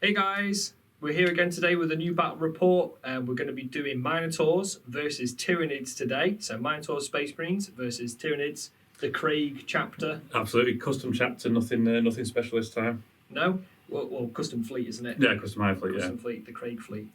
Hey guys, we're here again today with a new battle report, and we're going to be doing Minotaurs versus Tyranids today. So Minotaurs, Spacemarines versus Tyranids, the Craig chapter. Absolutely, custom chapter, nothing special this time. No? Well, custom fleet, isn't it? Yeah, custom high fleet, Custom fleet, the Craig fleet.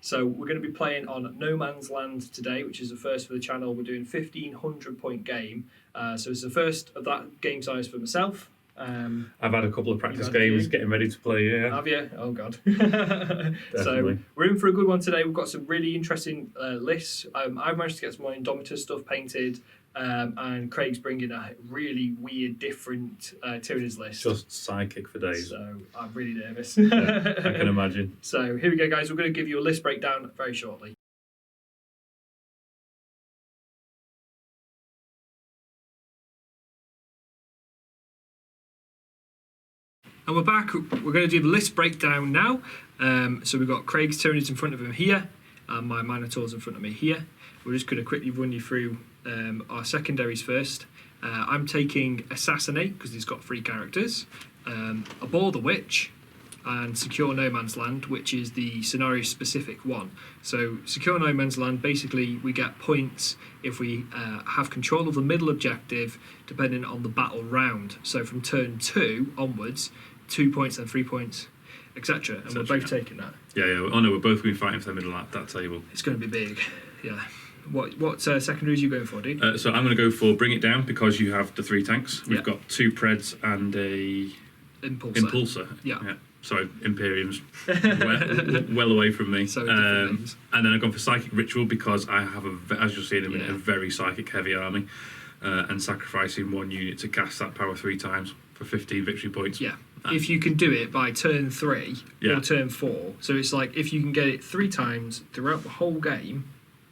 So we're going to be playing on No Man's Land today, which is the first for the channel. We're doing a 1,500 point game. So it's the first of that game size for myself. I've had a couple of practice games getting ready to play, yeah. Have you? Oh god. Definitely. So we're in for a good one today. We've got some really interesting lists. I've managed to get some more Indomitors stuff painted, and Craig's bringing a really weird, different Tyranids list. Just psychic for days. So I'm really nervous. Yeah, I can imagine. So here we go, guys. We're going to give you a list breakdown very shortly. And we're back. We're going to do the list breakdown now. So we've got Craig's Tyranids in front of him here, and my Minotaurs in front of me here. We're just going to quickly run you through our secondaries first. I'm taking Assassinate because he's got 3 characters, Abhor the Witch, and Secure No Man's Land, which is the scenario-specific one. So Secure No Man's Land, basically we get points if we have control of the middle objective, depending on the battle round. So from turn 2 onwards, 2 points and 3 points, etc. And we're both taking that. Yeah. Oh no, we're both going to be fighting for the middle of that table. It's going to be big, yeah. What secondaries are you going for, dude? So I'm going to go for Bring It Down because you have the 3 tanks. We've got 2 Preds and a Impulsor. Yeah. Sorry, Imperium's well away from me. So different names. And then I've gone for Psychic Ritual because I have, as you'll see in a minute, a very psychic heavy army, and sacrificing 1 unit to cast that power 3 times for 15 victory points. Yeah. If you can do it by turn 3 or turn 4, so it's like if you can get it 3 times throughout the whole game,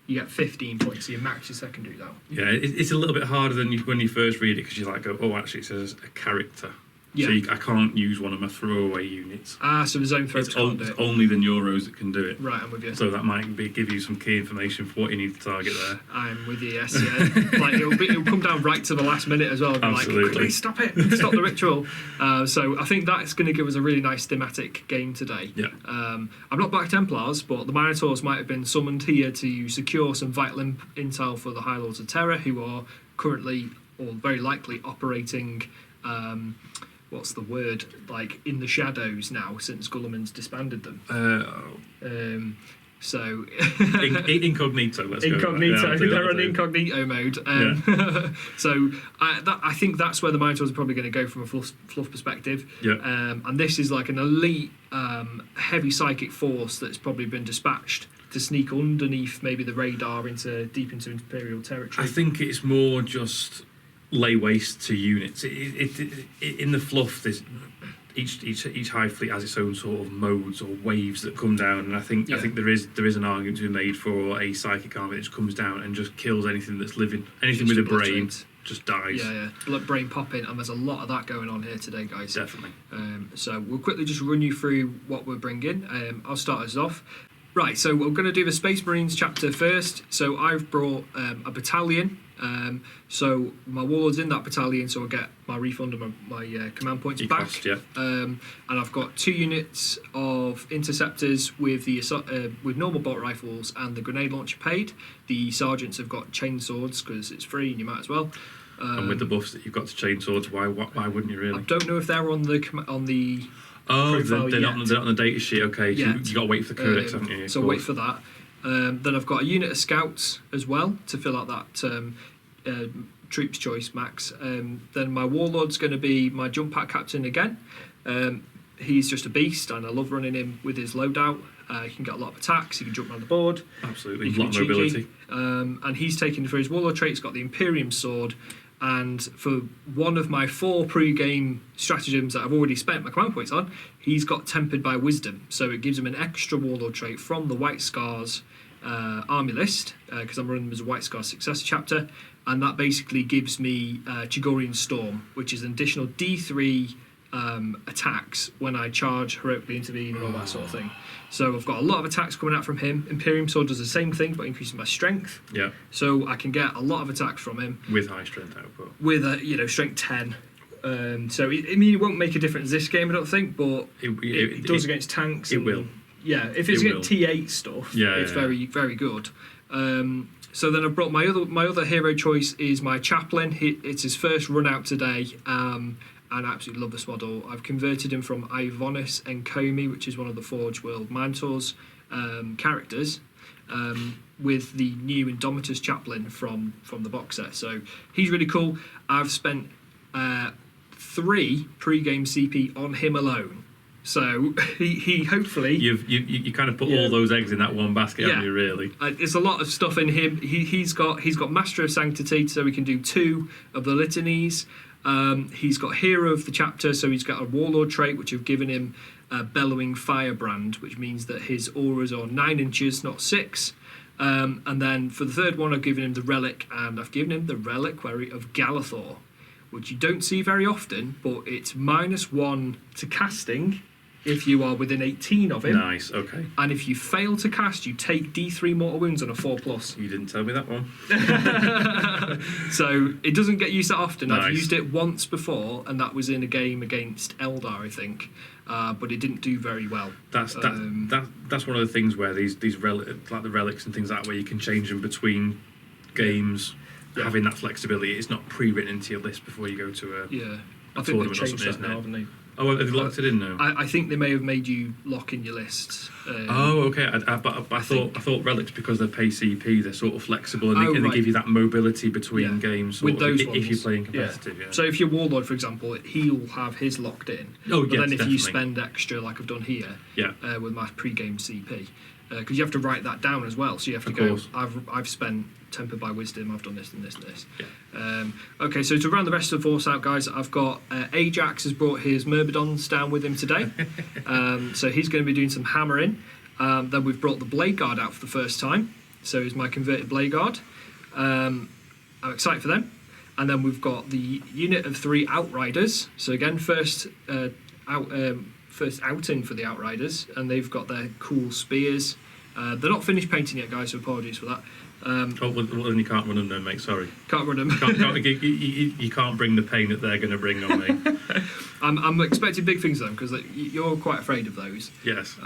you get 15 points, so you max your secondaries out. Yeah, it's a little bit harder than when you first read it because you like go, oh, actually it says a character. Yeah. So I can't use one of my throwaway units. So the Zoanthropes can't do it. It's only the Neuros that can do it. Right, I'm with you. So that might give you some key information for what you need to target there. I'm with you, yes, yeah. Like it'll come down right to the last minute as well. Absolutely. Like, please stop it, stop the ritual. So I think that's going to give us a really nice thematic game today. Yeah. I'm not Black Templars, but the Minotaurs might have been summoned here to secure some vital intel for the High Lords of Terror, who are currently, or very likely, operating... what's the word? Like in the shadows now, since Gulliman's disbanded them. So incognito. Let's incognito. Go. Yeah, they're on incognito mode. So I think that's where the Minotaurs are probably going to go from a fluff perspective. Yeah. And this is like an elite, heavy psychic force that's probably been dispatched to sneak underneath maybe the radar deep into Imperial territory. I think it's more just lay waste to units. In the fluff, there's each high fleet has its own sort of modes or waves that come down, and I think there is an argument to be made for a psychic army that just comes down and just kills anything that's living, anything with a brain just dies. Yeah. Like brain popping, and there's a lot of that going on here today, guys. Definitely. So we'll quickly just run you through what we're bringing. I'll start us off. Right, so we're going to do the Space Marines chapter first. So I've brought a battalion. So my warlord's in that battalion, so I'll get my refund and my command points back. Cost, yeah. And I've got 2 units of interceptors with with normal bolt rifles and the grenade launcher paid. The sergeants have got chain swords because it's free and you might as well. And with the buffs that you've got to chain swords, why wouldn't you really? I don't know if they're on the Oh, they're not on the data sheet. Okay, so you got to wait for the codex, haven't you? So wait for that. Then I've got a unit of scouts as well to fill out that troops choice max. Then my warlord's going to be my jump pack captain again. He's just a beast, and I love running him with his loadout. He can get a lot of attacks. He can jump around the board. Absolutely, a lot of mobility. And he's taken for his warlord trait. He's got the Imperium sword. And for one of my 4 pre-game stratagems that I've already spent my command points on, he's got Tempered by Wisdom. So it gives him an extra warlord trait from the White Scars army list, because I'm running them as a White Scars successor chapter. And that basically gives me Chigorian Storm, which is an additional D3 attacks when I charge, heroically intervene, and all that sort of thing. So I've got a lot of attacks coming out from him. Imperium Sword does the same thing, but increases my strength. Yeah. So I can get a lot of attacks from him. With high strength output. With a strength 10. So it won't make a difference this game, I don't think, but it does against tanks. It will. Yeah, if it's against T8 stuff, it's very, very good. So then I've brought my other hero choice is my chaplain. It's his first run out today, and I absolutely love this model. I've converted him from Ivonis and Comey, which is one of the Forge World Minotaurs characters, with the new Indomitus chaplain from the box set. So he's really cool. I've spent 3 pre-game CP on him alone. So he hopefully you kind of put all those eggs in that one basket, haven't you? Really, there's a lot of stuff in him. He's got Master of Sanctity, so we can do 2 of the litanies. He's got Hero of the Chapter, so he's got a Warlord trait, which have given him a Bellowing Firebrand, which means that his auras are 9 inches, not 6. And then for the third one, I've given him the Relic, and I've given him the Reliquary of Galathor, which you don't see very often, but it's -1 to casting if you are within 18 of him. Nice, okay. And if you fail to cast, you take D3 mortal wounds on a 4+. You didn't tell me that one. So it doesn't get used that often. Nice. I've used it once before, and that was in a game against Eldar, I think. But it didn't do very well. That's one of the things where these like the relics and things like that, where you can change them between games. Yeah. Having that flexibility, it's not pre-written into your list before you go to a I think tournament they've or changed something, that isn't now, it? haven't they? Oh, have they locked it in now? I think they may have made you lock in your lists. Okay. But I thought relics, because they're pay CP, they're sort of flexible, and they give you that mobility between games. With those if you're playing competitive. Yeah. So if you're Warlord, for example, he'll have his locked in. Oh, but then if definitely. you spend extra, like I've done here, with my pre-game CP, because you have to write that down as well. So you have to go. I've spent tempered by wisdom. I've done this and this and this. Yeah. Okay, so to round the rest of the force out, guys, I've got Ajax has brought his Myrmidons down with him today. So he's going to be doing some hammering. Then we've brought the bladeguard out for the first time. So he's my converted bladeguard. I'm excited for them. And then we've got the unit of 3 outriders. So again, first outing for the outriders, and they've got their cool spears. They're not finished painting yet, guys, so apologies for that. Well, then you can't run them then, mate, sorry. Can't run them. You can't bring the pain that they're going to bring on me. I'm expecting big things, though, because you're quite afraid of those. Yes.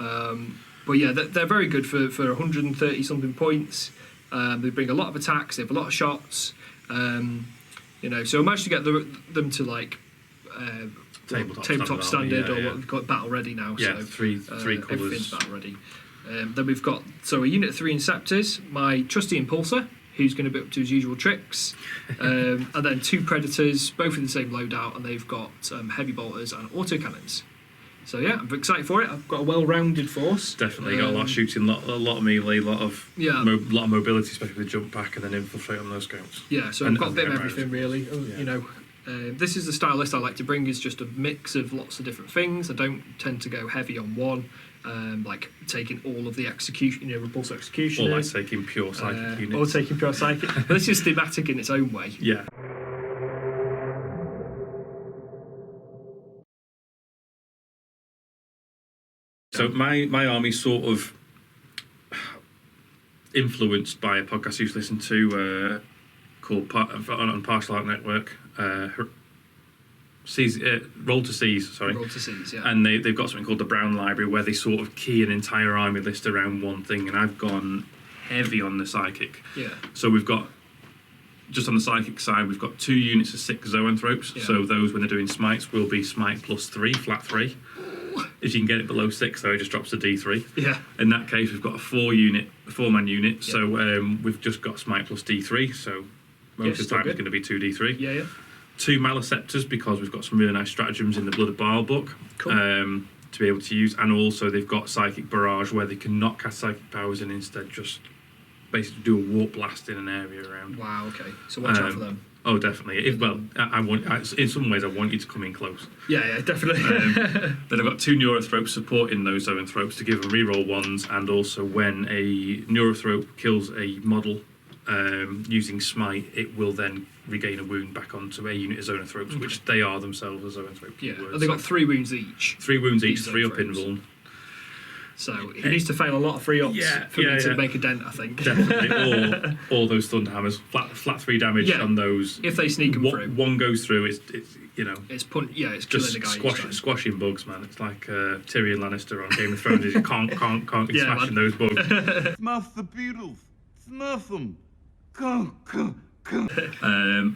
But yeah, they're very good for 130-something points. They bring a lot of attacks, they have a lot of shots. So I managed to get them to, like... tabletop standard, or what we've got battle ready now. Yeah, so, three colours. Everything's battle ready. Then we've got a unit of 3 Inceptors, my trusty Impulsor, who's going to be up to his usual tricks, and then 2 Predators, both in the same loadout, and they've got heavy bolters and autocannons. So yeah, I'm excited for it. I've got a well-rounded force. Definitely got a lot of shooting, a lot of melee, a lot of mobility, especially with the jump back and then infiltrate on those scouts. Yeah, so I've got a bit of everything really. This is the style list I like to bring, is just a mix of lots of different things. I don't tend to go heavy on one, like taking all of the execution, repulsor executioners. Or like taking pure psychic units. Or taking pure psychic. But this is thematic in its own way. Yeah. So my army's sort of influenced by a podcast I used to listen to called on Partial Art Network, Roll to Seas, sorry. Roll to Seas, yeah. And they've got something called the Brown Library, where they sort of key an entire army list around one thing, and I've gone heavy on the psychic. Yeah. So we've got, just on the psychic side, we've got 2 units of 6 Zoanthropes. Yeah. So those, when they're doing smites, will be smite +3, flat 3. If you can get it below 6, though, it just drops to D3. Yeah. In that case, we've got a 4-man unit. Yeah. So we've just got smite plus D3. So most of the time it's going to be 2D3. Yeah. 2 Malaceptors, because we've got some really nice stratagems in the Blood of Baal book. Cool. To be able to use. And also they've got Psychic Barrage, where they can not cast psychic powers and instead just basically do a warp blast in an area around. Wow, okay. So watch out for them. Oh, definitely. In some ways, I want you to come in close. Yeah, definitely. Then I've got 2 Neurothropes supporting those Zoanthropes to give them reroll 1s, and also when a Neurothrope kills a model using Smite, it will then regain a wound back onto a unit of Zoanthropes, which they are themselves a Zoanthrope. Yeah, and they've got 3 wounds each. 3 wounds each, 3 up in Vuln. So he needs to fail a lot of free ups for me to make a dent, I think. Definitely. Or all those thunder hammers, flat 3 damage on those. If they sneak them through. One goes through, it's it's killing the guy. Squashing bugs, man. It's like Tyrion Lannister on Game of Thrones. You can't keep smashing those bugs. Smurf the beetles. Smurf them. Go.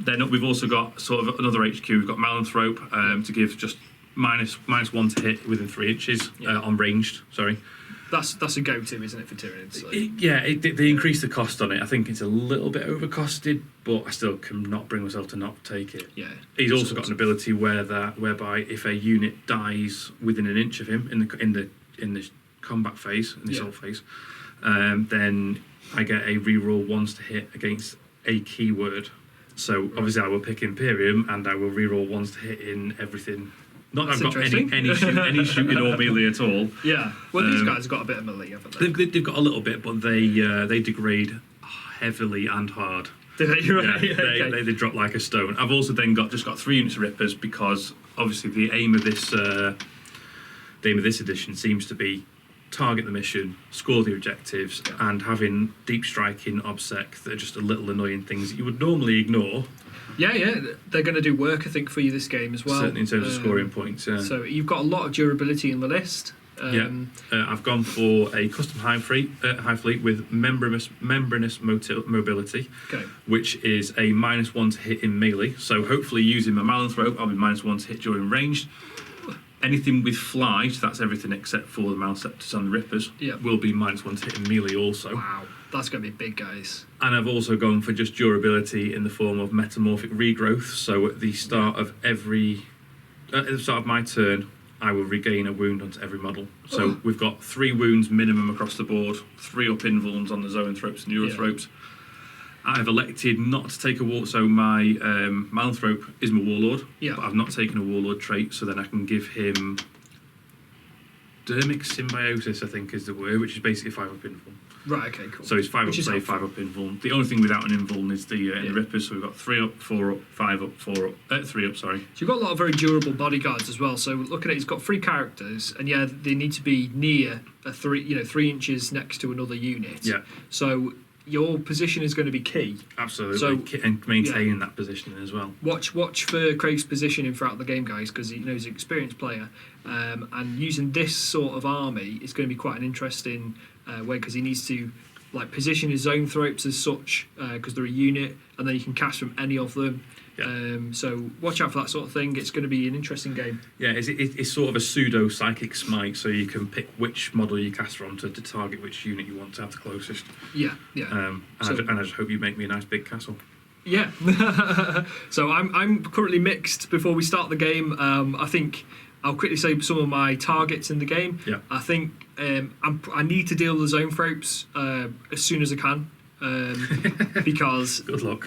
Then we've also got sort of another HQ. We've got Malanthrope to give just -1 to hit within 3 inches on ranged. Sorry. That's a go-to, isn't it, for Tyranids? So. They increased the cost on it. I think it's a little bit overcosted, but I still cannot bring myself to not take it. Yeah. He's also got an ability whereby if a unit dies within an inch of him in the combat phase, in the assault phase, then I get a reroll 1s to hit against a keyword. So obviously I will pick Imperium and I will reroll 1s to hit in everything. Not that I've got any shooting or melee at all. Yeah. Well, these guys have got a bit of melee, haven't they? They've got a little bit, but they degrade heavily and hard. Do they? Right. They drop like a stone. I've also then got 3 units of Rippers because obviously the aim of this edition seems to be target the mission, score the objectives, and having deep striking obsec that are just a little annoying things that you would normally ignore. Yeah, they're going to do work, I think, for you this game as well. Certainly in terms of scoring points, yeah. So you've got a lot of durability in the list. I've gone for a custom high fleet with membranous mobility, which is a -1 to hit in melee. So hopefully using my Malanthrope, I'll be -1 to hit during ranged. Anything with flight, that's everything except for the Malaceptors and the Rippers, will be -1 to hit in melee also. Wow, that's going to be big, guys. And I've also gone for just durability in the form of metamorphic regrowth. So at the start of my turn, I will regain a wound onto every model. So we've got 3 wounds minimum across the board, 3 up invulns on the Zoanthropes and Neurophropes. I've elected not to take a war, so my Malanthrope is my warlord, but I've not taken a warlord trait, so then I can give him dermic symbiosis, I think is the word, which is basically 5 up invuln. Right, okay, cool. So it's 5 up play, 5 up invuln. The only thing without an invuln is the Rippers, so we've got 3 up, 4 up, 5 up, 3 up, sorry. So you've got a lot of very durable bodyguards as well, so looking at it, it's got 3 characters, and they need to be near 3 inches next to another unit. Yeah. So your position is going to be key. Absolutely, so, and maintaining that positioning as well. Watch for Craig's positioning throughout the game, guys, because he's an experienced player, and using this sort of army is going to be quite an interesting way, because he needs to position his Zoanthropes as such, because they're a unit, and then you can cast from any of them. So watch out for that sort of thing. It's going to be an interesting game. Yeah, it's sort of a pseudo psychic smite, so you can pick which model you cast from to target which unit you want to have the closest. And I just hope you make me a nice big castle. Yeah. So I'm currently mixed. Before we start the game, I think I'll quickly say some of my targets in the game. I think I need to deal with the Zoanthropes as soon as I can. Because good luck.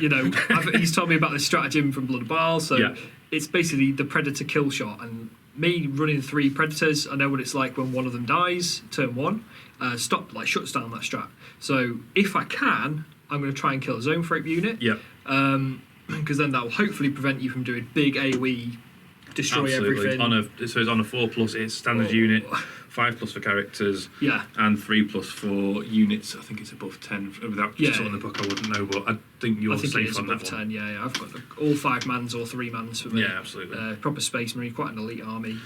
He's told me about this stratagem from Blood of Baal, so it's basically the predator kill shot, and me running 3 predators, I know what it's like when one of them dies turn 1, shuts down that strat. So if I can, I'm going to try and kill a Zoanthrope unit, because then that will hopefully prevent you from doing big AoE, destroy everything. So it's on a 4+, it's standard unit, 5+ for characters, and 3+ for units. I think it's above 10. Without just on the book, I wouldn't know, but I think you're safe on that one. 10. Yeah, I've got all 5 mans or 3 mans for me. Yeah, absolutely. Proper Space Marine, quite an elite army.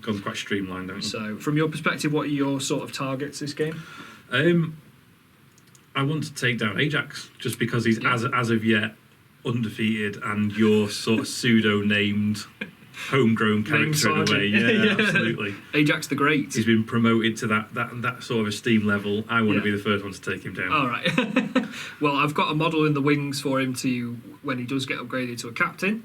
Gone quite streamlined, don't you? So, from your perspective, what are your sort of targets this game? I want to take down Ajax just because he's as of yet undefeated, and your sort of pseudo named. Homegrown character in a way, yeah, absolutely. Ajax the Great. He's been promoted to that sort of esteem level. I want to be the first one to take him down. All right. Well, I've got a model in the wings for him to when he does get upgraded to a captain.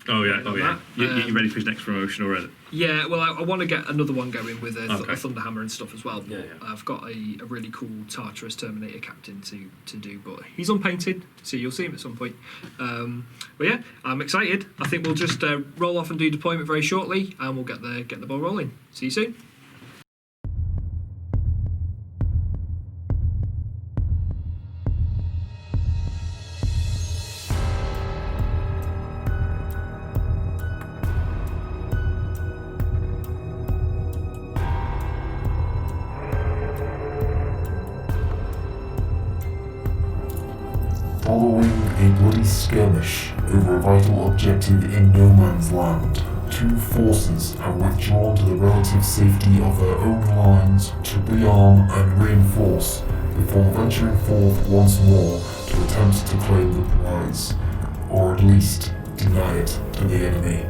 You ready for his next promotion already? Yeah, well, I want to get another one going with a Thunderhammer and stuff as well. But yeah. I've got a really cool Tartarus Terminator captain to do, but he's unpainted, so you'll see him at some point. But yeah, I'm excited. I think we'll just roll off and do deployment very shortly, and we'll get the ball rolling. See you soon. Following a bloody skirmish over a vital objective in no man's land, two forces have withdrawn to the relative safety of their own lines to rearm and reinforce before venturing forth once more to attempt to claim the prize, or at least deny it to the enemy.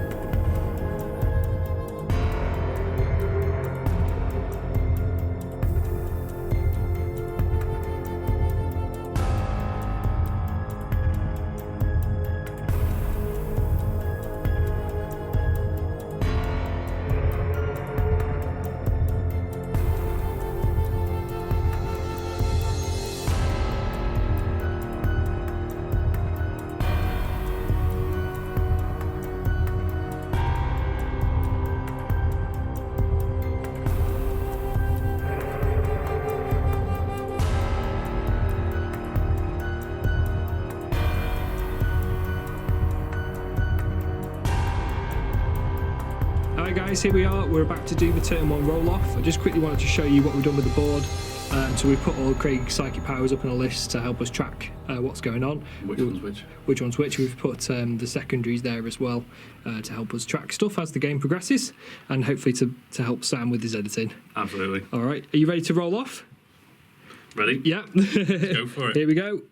Alright guys, here we are. We're about to do the turn 1 roll-off. I just quickly wanted to show you what we've done with the board. So we've put all Craig's psychic powers up in a list to help us track what's going on. Which one's which? Which one's which. We've put the secondaries there as well to help us track stuff as the game progresses, and hopefully to help Sam with his editing. Absolutely. Alright, are you ready to roll off? Ready? Yeah. Let's go for it. Here we go.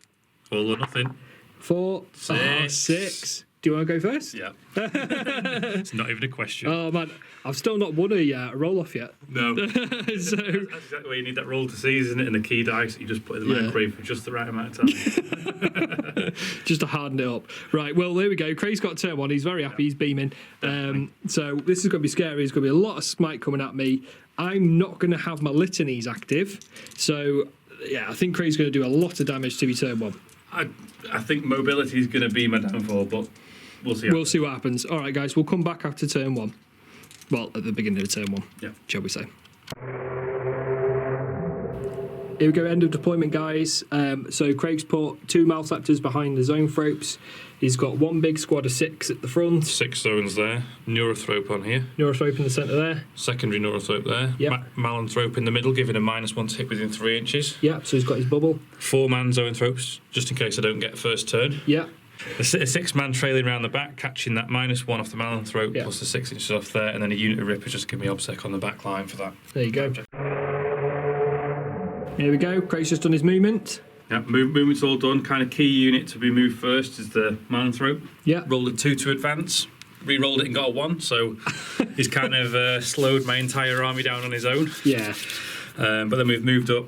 All or nothing. 4, 6. 6. Do you want to go first? Yeah. It's not even a question. Oh man, I've still not won a roll-off yet. No. So That's exactly where you need that roll to see, isn't it? And the key dice, you just put in the microwave for just the right amount of time. just to harden it up. Right, well, there we go. Craig's got turn 1. He's very happy. He's beaming. So this is going to be scary. There's going to be a lot of smite coming at me. I'm not going to have my litanies active. So, yeah, I think Craig's going to do a lot of damage to me turn 1. I think mobility is going to be my downfall, but we'll see. We'll see what happens. All right, guys, we'll come back after turn 1. Well, at the beginning of turn 1, shall we say. Here we go, end of deployment, guys. So Craig's put 2 Malaceptors behind the Zoanthropes. He's got 1 big squad of 6 at the front. 6 zones there. Neurothrope on here. Neurothrope in the centre there. Secondary Neurothrope there. Yep. Malanthrope in the middle, giving a -1 to hit within 3 inches. Yeah, so he's got his bubble. 4-man Zoanthropes, just in case I don't get first turn. Yeah. A 6-man trailing around the back, catching that -1 off the Malanthrope, Yeah. plus the 6 inches off there, and then a unit of Rippers just give me obsec on the back line for that. There you go. Here we go. Craig's just done his movement. Yeah, movement's all done. Kind of key unit to be moved first is the Malanthrope. Yeah. Rolled a 2 to advance. Re-rolled it and got a 1, so he's kind of slowed my entire army down on his own. Yeah. But then we've moved up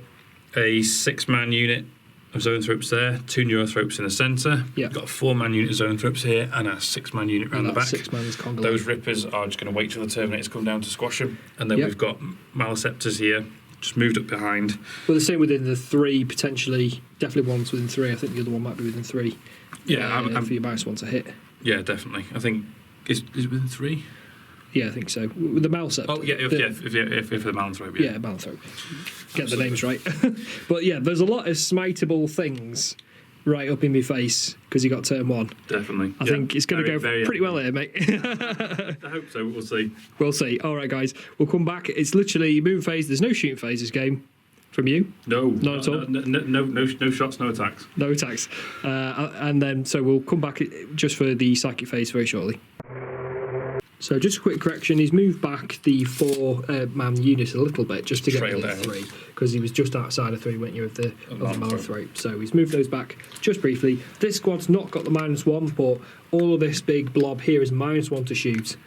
a 6-man unit of Zoanthropes there, 2 Neurothropes in the centre. Yeah. We've got a 4-man unit of Zoanthropes here and a 6-man unit round the back. 6-man is Congo. Those Rippers are just going to wait till the Terminators come down to squash them. And then Yep. we've got Malaceptors here, just moved up behind. Well, the same within the 3, potentially. Definitely one's within 3. I think the other one might be within 3. Yeah, I'm for your -1 to hit. Yeah, definitely. I think is it within 3? Yeah, I think so. With the Malacept. Oh yeah, if the Malanthrope. Yeah, Malanthrope. Get the names right. But yeah, there's a lot of smiteable things right up in my face because you got turn 1. Definitely. I think it's going to go pretty well here, mate. I hope so. We'll see. We'll see. All right, guys. We'll come back. It's literally moving phase. There's no shooting phase this game. From you? No, not at all. No shots, no attacks. No attacks. And then, so we'll come back just for the psychic phase very shortly. So just a quick correction, he's moved back the 4-man unit a little bit just to get rid of 3, because he was just outside of 3, weren't you, of the Malanthrope. So he's moved those back just briefly. This squad's not got the -1, but all of this big blob here is -1 to shoot,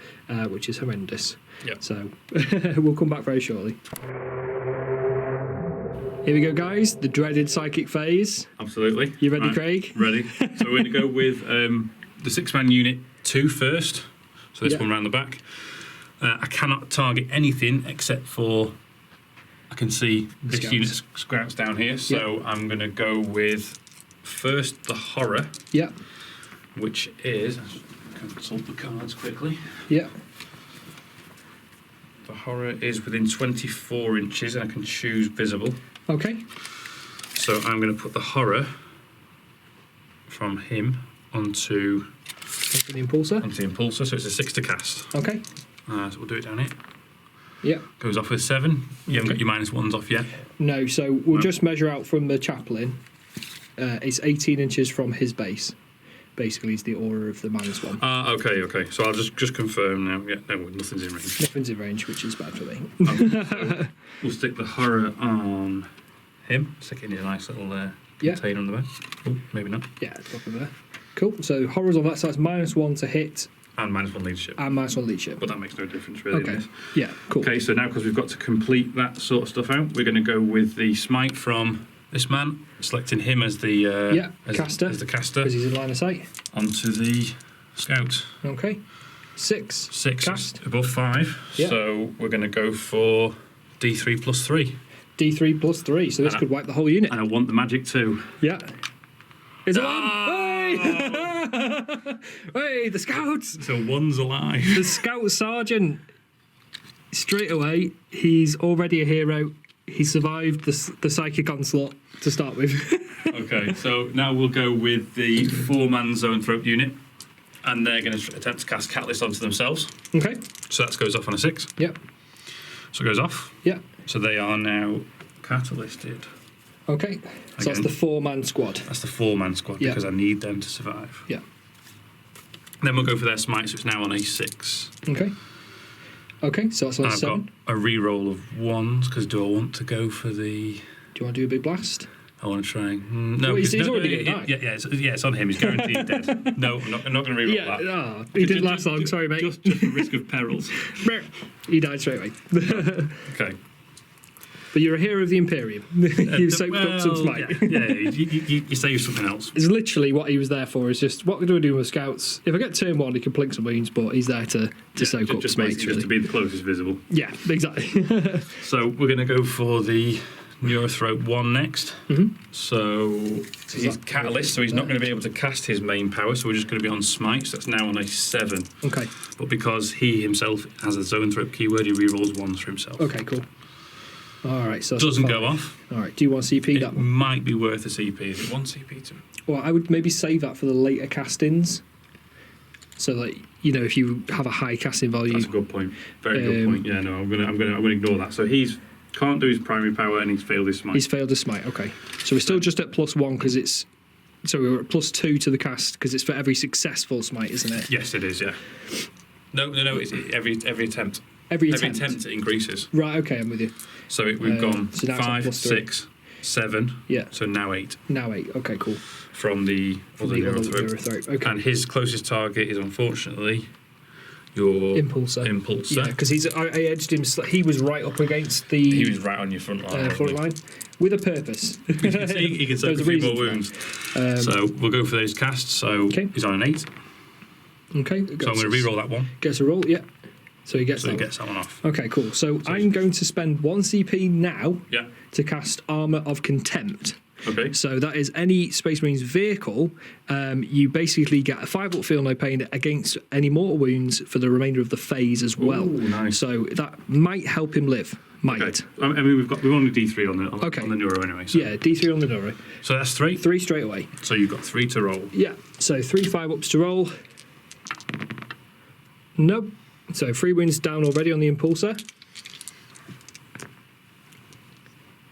which is horrendous. Yep. So we'll come back very shortly. Here we go, guys, the dreaded psychic phase. Absolutely. You ready, Craig? Ready. So we're going to go with the 6-man unit 2 first. So this one round the back. I cannot target anything except for I can see this unit scouts down here. So I'm going to go with first the horror. Yeah. Which is, consult the cards quickly. Yeah. The horror is within 24 inches and I can choose visible. Okay. So I'm going to put the horror from him onto the impulsor. Onto the impulsor, so it's a 6 to cast. Okay. So we'll do it down here. Yeah. Goes off with 7. You haven't got your -1s off yet. No, so we'll just measure out from the chaplain. It's 18 inches from his base. Basically, is the aura of the -1. Okay. So I'll just confirm now. Yeah, no, nothing's in range. Nothing's in range, which is bad for me. So we'll stick the horror on him. Stick it in a nice little container on the back. Oh, maybe not. Yeah, it's up in there. Cool. So horrors on that side is -1 to hit And -1 leadership. and -1 leadership. But that makes no difference really. in Okay. this. Yeah. Cool. Okay, so now because we've got to complete that sort of stuff out, we're going to go with the smite from this man, selecting him as the caster. as the caster Because he's in line of sight. onto the scout. Okay. 6. 6 Cast. above 5. Yeah. So we're going to go for D3 plus 3. D3 plus 3. So this And could wipe the whole unit. And I want the magic too. Yeah. Is it Ah! on? Hey! Hey, the scouts! So one's alive. The scout sergeant. Straight away, he's already a hero. He survived the psychic onslaught to start with. Okay, so now we'll go with the 4-man Zoanthrope unit. And they're going to attempt to cast Catalyst onto themselves. Okay. So that goes off on a 6. Yep. So it goes off. Yep. So they are now catalysted. Okay. So that's Again. the 4-man squad. That's the 4-man squad Yeah. because I need them to survive. Yeah. Then we'll go for their smite, so it's now on a 6. Okay. Okay, so that's on And I've 7. got a re-roll of 1s because do I want to go for the... Do you want to do a big blast? I want to try... No, Well, he's because- already getting died. it's on him. He's guaranteed dead. No, I'm not going to re-roll Yeah, that. he didn't last long, sorry, mate. Just the risk of perils. He died straight away. Okay. But you're a hero of the Imperium. You soaked up some smite. Yeah, you save something else. It's literally what he was there for. Is just what do I do with scouts? If I get turn 1, he can plink some wounds, but he's there to soak up just smites. basically Really. just to be the closest visible. Yeah, exactly. So we're going to go for the Neurothrope 1 next. Mhm. So he's that- catalyst, so he's not going to be able to cast his main power. So we're just going to be on smite. So that's now on a 7. Okay. But because he himself has a Zoanthrope keyword, he rerolls 1s for himself. Okay. Cool. All right. So that's Doesn't 5. go off. All right. Do you want CP that It one? might be worth a CP. Is it 1 CP to? Well, I would maybe save that for the later castings. So that if you have a high casting value. That's a good point. Very good point. Yeah, no, I'm gonna ignore that. So he's can't do his primary power and he's failed his smite. He's failed his smite. Okay. So we're still just at +1 because it's. So we're at +2 to the cast because it's for every successful smite, isn't it? Yes, it is. Yeah. No. It's every attempt. Every Every attempt. attempt it increases. Right. Okay. I'm with you. So we've gone so now it's on 5, +3. 6, 7. Yeah. So now 8 Now 8. Okay. Cool. from the other The other Neurothrope. Neurothrope. Okay. And his closest target is unfortunately your Impulsor. Impulsor. Yeah, because I edged him. He was right up against the He was right on your front line. front line with a purpose. You can see he can soak There's a a few reason more for that. wounds. So we'll go for those casts. So Okay. he's on an 8. Okay. So I'm going to re-roll that one. Gets a roll. Yeah. So he gets So that. he gets that one off. Okay. Cool. So I'm going to spend 1 CP now Yeah. to cast Armor of Contempt. Okay. So that is any Space Marines vehicle. You basically get a 5 up feel no pain against any mortal wounds for the remainder of the phase as well. Ooh, nice. So that might help him live. Might. Okay. I mean, we've only D3 on the Okay. on the neuro anyway. So. Yeah. D3 on the Neuro. So that's 3. 3 straight away. So you've got 3 to roll. Yeah. So 3 5-ups to roll. Nope. So 3 wins down already on the Impulsor.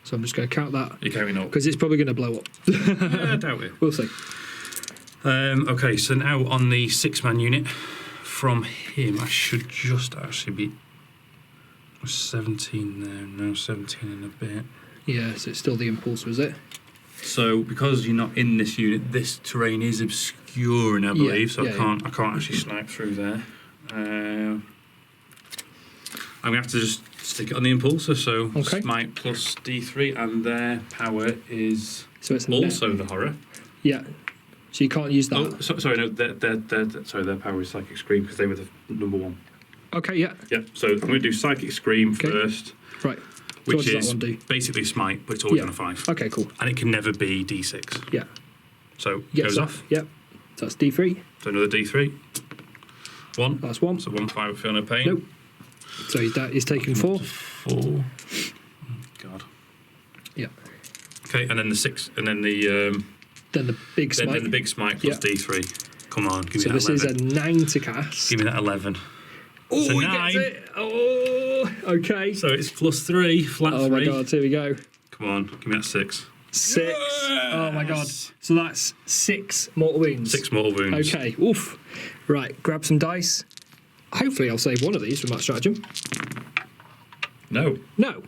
So I'm just going to count that You're carrying up. because it's probably going to blow up. I doubt it. We'll see. Okay, so now on the 6-man unit, from him, I should just actually be 17 there, now 17 and a bit. Yeah. So it's still the Impulsor, is it? So because you're not in this unit, this terrain is obscuring, I believe. So yeah, I can't actually snipe through there. I'm gonna have to just stick it on the Impulsor. So Okay. smite plus D3, and their power is So it's a also net. the horror. Yeah. So you can't use that. Oh, sorry, no, their power is Psychic Scream because they were the number 1. Okay. Yeah. Yeah, so I'm going to do Psychic Scream Okay. first, Right. which what does that is one do? basically Smite, but it's always Yeah. on a 5. Okay. Cool. And it can never be D6. Yeah. So Gets goes that. off. Yep. So that's D3. So another D3. 1. That's 1. So 1 5 feel no pain. Nope. So he's taking 4. 4. Oh, God. Yeah. Okay, and then the 6, and then the Then the big smite. then the big Smite plus Yeah. D3. Come on, give me So that this 11. is a 9 to cast. Give me that 11. Oh, It's a he 9. gets it. Oh, okay. So it's plus 3, flat 3. Oh my god, here we go. Come on, give me that 6. 6. Oh my god. So that's 6 mortal wounds. 6 mortal wounds. Okay, oof. Right, grab some dice. Hopefully I'll save one of these from that stratagem. No. No.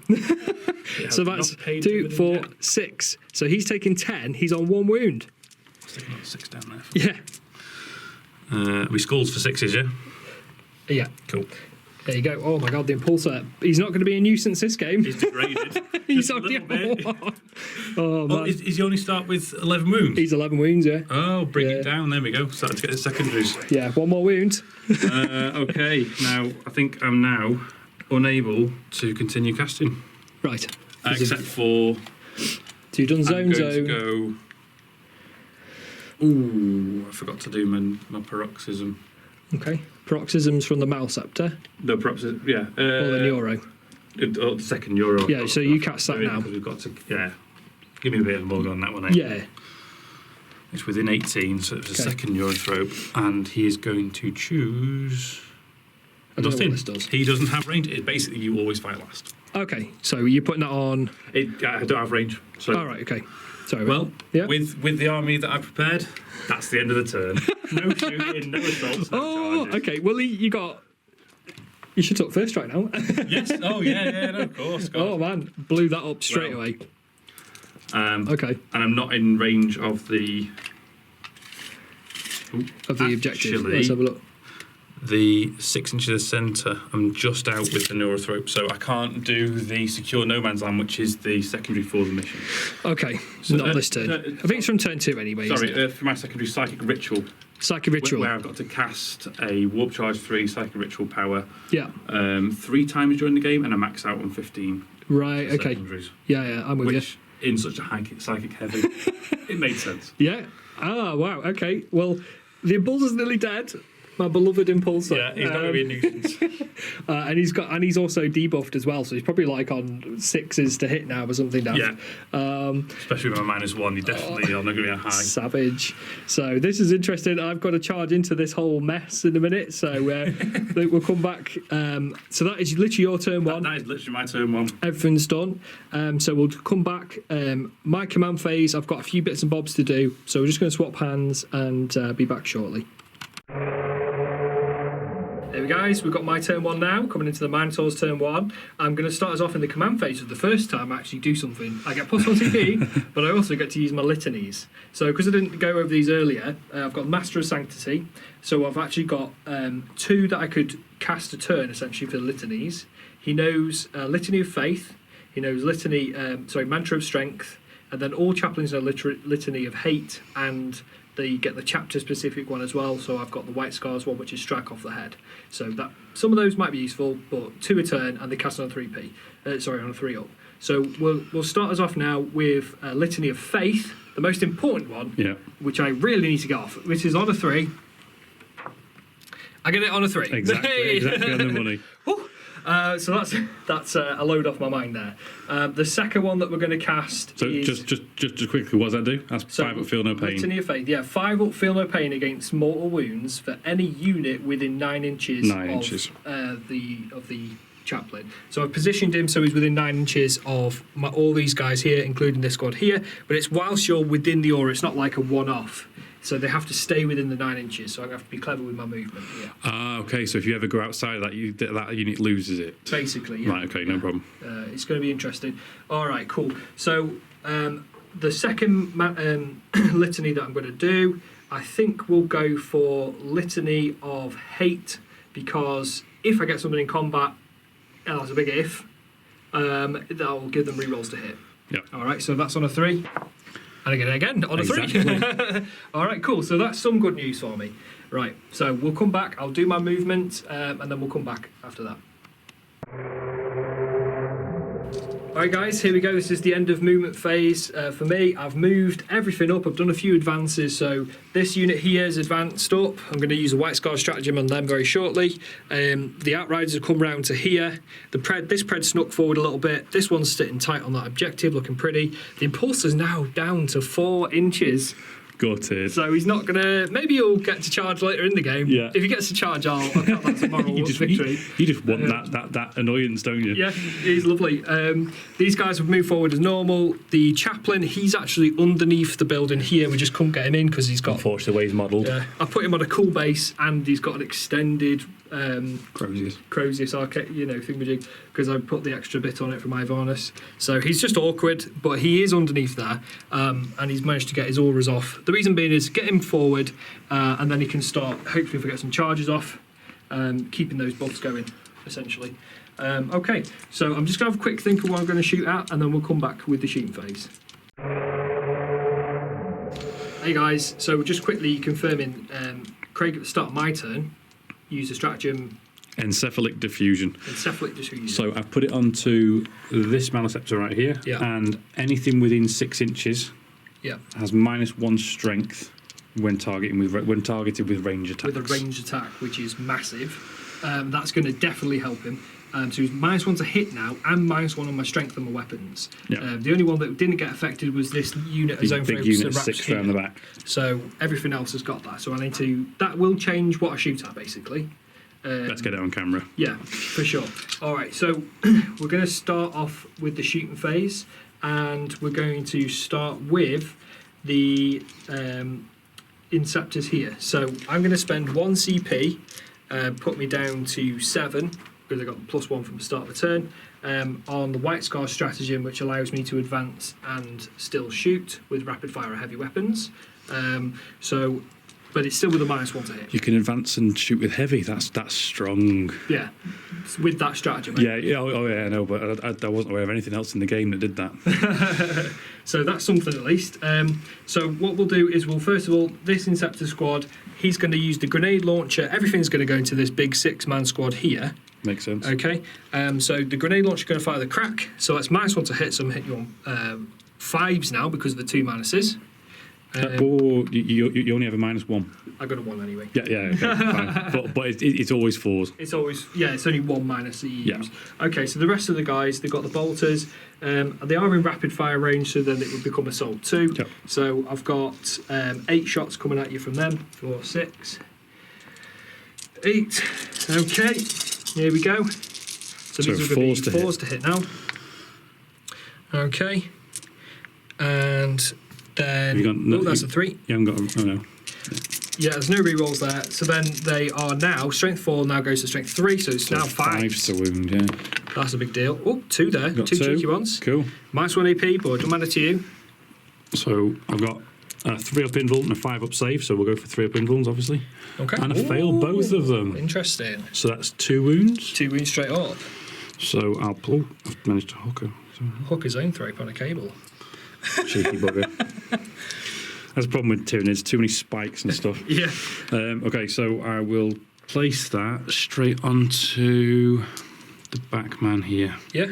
So that's 2, 4, 6. So he's taking 10. He's on 1 wound. Stick another 6 down there. Yeah. We skulls for 6s, yeah? Yeah. Cool. There you go. Oh my god, the impulsor. He's not going to be a nuisance this game. He's degraded. He's Just a already little on bit. 1. Oh man. Is he only start with 11 wounds? He's 11 wounds, yeah. Oh, bring Yeah. it down. There we go. Starting to get the secondaries. Yeah, 1 more wound. Okay, now I think I'm now unable to continue casting. Right. Except for So you've done I'm zone, going zone. to go. Ooh, I forgot to do my paroxysm. Okay. Paroxysms from the Malaceptor The paroxysm, yeah. or the Neuro. The second Euro. Yeah, so you cast that now. We've got to, yeah. Give me a bit of a mug on that one, eh? Yeah. It's within 18, so it's a Okay. second Eurothrope, and he is going to choose. I don't know Nothing. what this does. He doesn't have range. It basically, you always fight last. Okay, so you're putting that on. I don't have range. So, All right, okay. Sorry. well, yeah. with the army that I've prepared, that's the end of the turn. No shooting, no assaults, no Oh, charges. okay. Well, you got. You should talk first right now. Yes. Oh, yeah. No, of course. Oh man, blew that up straight Well, away. Okay. Okay, And I'm not in range of the. of the objective. Actually, Let's have a look. the 6 inches of centre, I'm just out with the Neurothrope, so I can't do the secure no man's land, which is the secondary for the mission. Okay, So, not this turn. I think it's from turn 2 anyway. isn't it? Sorry, for my secondary psychic ritual, Psychic ritual. where I've got to cast a warp charge 3 psychic ritual power Yeah. 3 times during the game, and I max out on 15 Right. Okay. secondaries, Yeah. I'm with you. which in such a high psychic heavy, it made sense. Yeah. Ah. Wow. Okay. Well, the impulsor's nearly dead. My beloved impulsor. Yeah, he's not going to be a nuisance. And he's also debuffed as well, so he's probably like on 6s to hit now or something. Daft. Yeah. Especially with my -1, you definitely are not going to be a high. Savage. So this is interesting. I've got to charge into this whole mess in a minute, so we'll come back. So that is literally your turn 1. That is literally my turn 1. Everything's done. So we'll come back. My command phase, I've got a few bits and bobs to do, so we're just going to swap hands and be back shortly. There we go, guys. We've got my turn 1 now, coming into the Minotaur's turn 1. I'm going to start us off in the command phase for the first time I actually do something. I get +1 TP, but I also get to use my litanies. So because I didn't go over these earlier, I've got Master of Sanctity. So I've actually got 2 that I could cast a turn, essentially, for the litanies. He knows Litany of Faith. He knows Mantra of Strength. And then all chaplains know Litany of Hate, and they get the chapter specific one as well. So I've got the White Scars one, which is strike off the head. So that some of those might be useful, but 2 a turn, and they cast on a 3p. On a 3 up. So we'll start us off now with Litany of Faith, the most important one, Yeah. which I really need to get off, which is on a 3. I get it on a 3. Exactly on the money. So that's a load off my mind there. The second one that we're going to cast So is... just quickly, what does that do? That's 5 up, feel no pain. Litany of Faith, yeah, 5 up, feel no pain against mortal wounds for any unit within 9 inches of the chaplain. So I've positioned him so he's within 9 inches of all these guys here, including this squad here. But it's whilst you're within the aura, it's not like a one-off. So they have to stay within the 9 inches. So I'm going to have to be clever with my movement. Yeah. Ah, okay. So if you ever go outside of that, that unit loses it. Basically, yeah. Right. Okay. No problem. It's going to be interesting. All right, cool. So the second litany that I'm going to do, I think we'll go for Litany of Hate, because if I get something in combat, and that's a big if, that'll give them rerolls to hit. Yeah. All right, so that's on a 3. And I get it again on a 3. Exactly. All right, cool. So that's some good news for me. Right, so we'll come back. I'll do my movement, and then we'll come back after that. Alright guys, here we go. This is the end of movement phase for me. I've moved everything up. I've done a few advances. So this unit here is advanced up. I'm going to use a White Scar stratagem on them very shortly. The Outriders have come round to here. This Pred snuck forward a little bit. This one's sitting tight on that objective, looking pretty. The Impulsor's now down to 4 inches. Gutted. So he's not gonna. Maybe he'll get to charge later in the game. Yeah. If he gets to charge, I'll count that as a moral victory. You just want that annoyance, don't you? Yeah, he's lovely. These guys have moved forward as normal. The chaplain, he's actually underneath the building here. We just couldn't get him in because he's got. Unfortunately, the way he's modelled. Yeah, I put him on a cool base, and he's got an extended Crozius arcade, thingamajig, because I put the extra bit on it from Ivanus. So he's just awkward, but he is underneath there, and he's managed to get his auras off. The reason being is get him forward, and then he can start, hopefully if we get some charges off, keeping those buffs going, essentially. Okay, so I'm just going to have a quick think of what I'm going to shoot at, and then we'll come back with the shooting phase. Hey guys, so just quickly confirming, Craig, at the start of my turn, used a stratagem. Encephalic diffusion. So I've put it onto this Malaceptor right here, and anything within 6 inches has -1 strength when targeted with range attacks. With a range attack, which is massive. That's going to definitely help him. So he's -1 to hit now, and -1 on my strength and my weapons. The only one that didn't get affected was this unit of Zoanthropes. Big unit 6 around the back. So everything else has got that. So I need to. That will change what I shoot at, basically. Let's get it on camera. Yeah, for sure. All right, so we're going to start off with the shooting phase, and we're going to start with the Inceptors here. So I'm going to spend 1 CP, put me down to 7, because I got +1 from the start of the turn, on the White Scar stratagem, which allows me to advance and still shoot with rapid fire or heavy weapons. But it's still with a -1 to hit. You can advance and shoot with heavy. That's strong. Yeah, with that stratagem. Yeah. I know, but I wasn't aware of anything else in the game that did that. So that's something at least. So what we'll do is first of all, this Inceptor squad, he's going to use the grenade launcher. Everything's going to go into this big 6-man squad here. Makes sense. Okay. So the grenade launcher is going to fire the crack. So that's -1 to hit. So I'm hitting you on 5s now because of the 2 minuses. You only have a -1. I got a 1 anyway. Yeah, okay, fine. But it's always 4s. It's always, it's only 1 minus that you use. Yeah. Okay, so the rest of the guys, they've got the bolters. They are in rapid fire range, so then it would become assault 2. Yep. So I've got 8 shots coming at you from them. 4, 6, 8. Okay, here we go. So these are going to be 4s to hit now. Okay. And then that's a 3. You haven't got no. Yeah, there's no rerolls there. So then they are now strength 4 now goes to strength 3, so it's now 5. 5's to wound, yeah. That's a big deal. Oh, 2 there. Got 2 cheeky ones. Cool. -1 AP, but don't matter to you. So I've got a 3 up invuln and a 5 up save, so we'll go for 3 up invulns, obviously. Okay. And I failed both of them. Interesting. So that's 2 wounds. 2 wounds straight up. So I've managed to hook her. Hook his own throat on a cable. Cheeky bugger. That's the problem with Tyranids, too many spikes and stuff. Yeah. Okay, so I will place that straight onto the back man here. Yeah?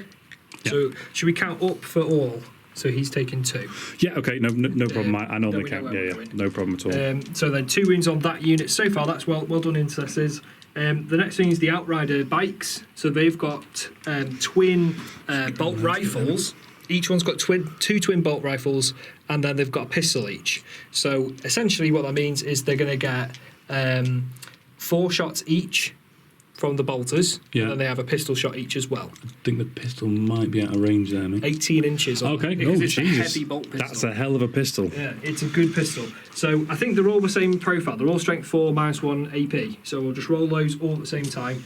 So should we count up for all? So he's taken 2. Yeah, okay, no problem. I normally count. Yeah, no problem at all. So then 2 wounds on that unit. So far, that's well done, Intercessors. The next thing is the Outrider bikes. So they've got twin bolt rifles. Each one's got 2 twin bolt rifles, and then they've got a pistol each. So essentially what that means is they're going to get 4 shots each from the bolters, and then they have a pistol shot each as well. I think the pistol might be out of range there, mate. 18 inches. Okay, because it's a heavy bolt pistol. That's a hell of a pistol. Yeah, it's a good pistol. So I think they're all the same profile. They're all strength 4, -1 AP. So we'll just roll those all at the same time.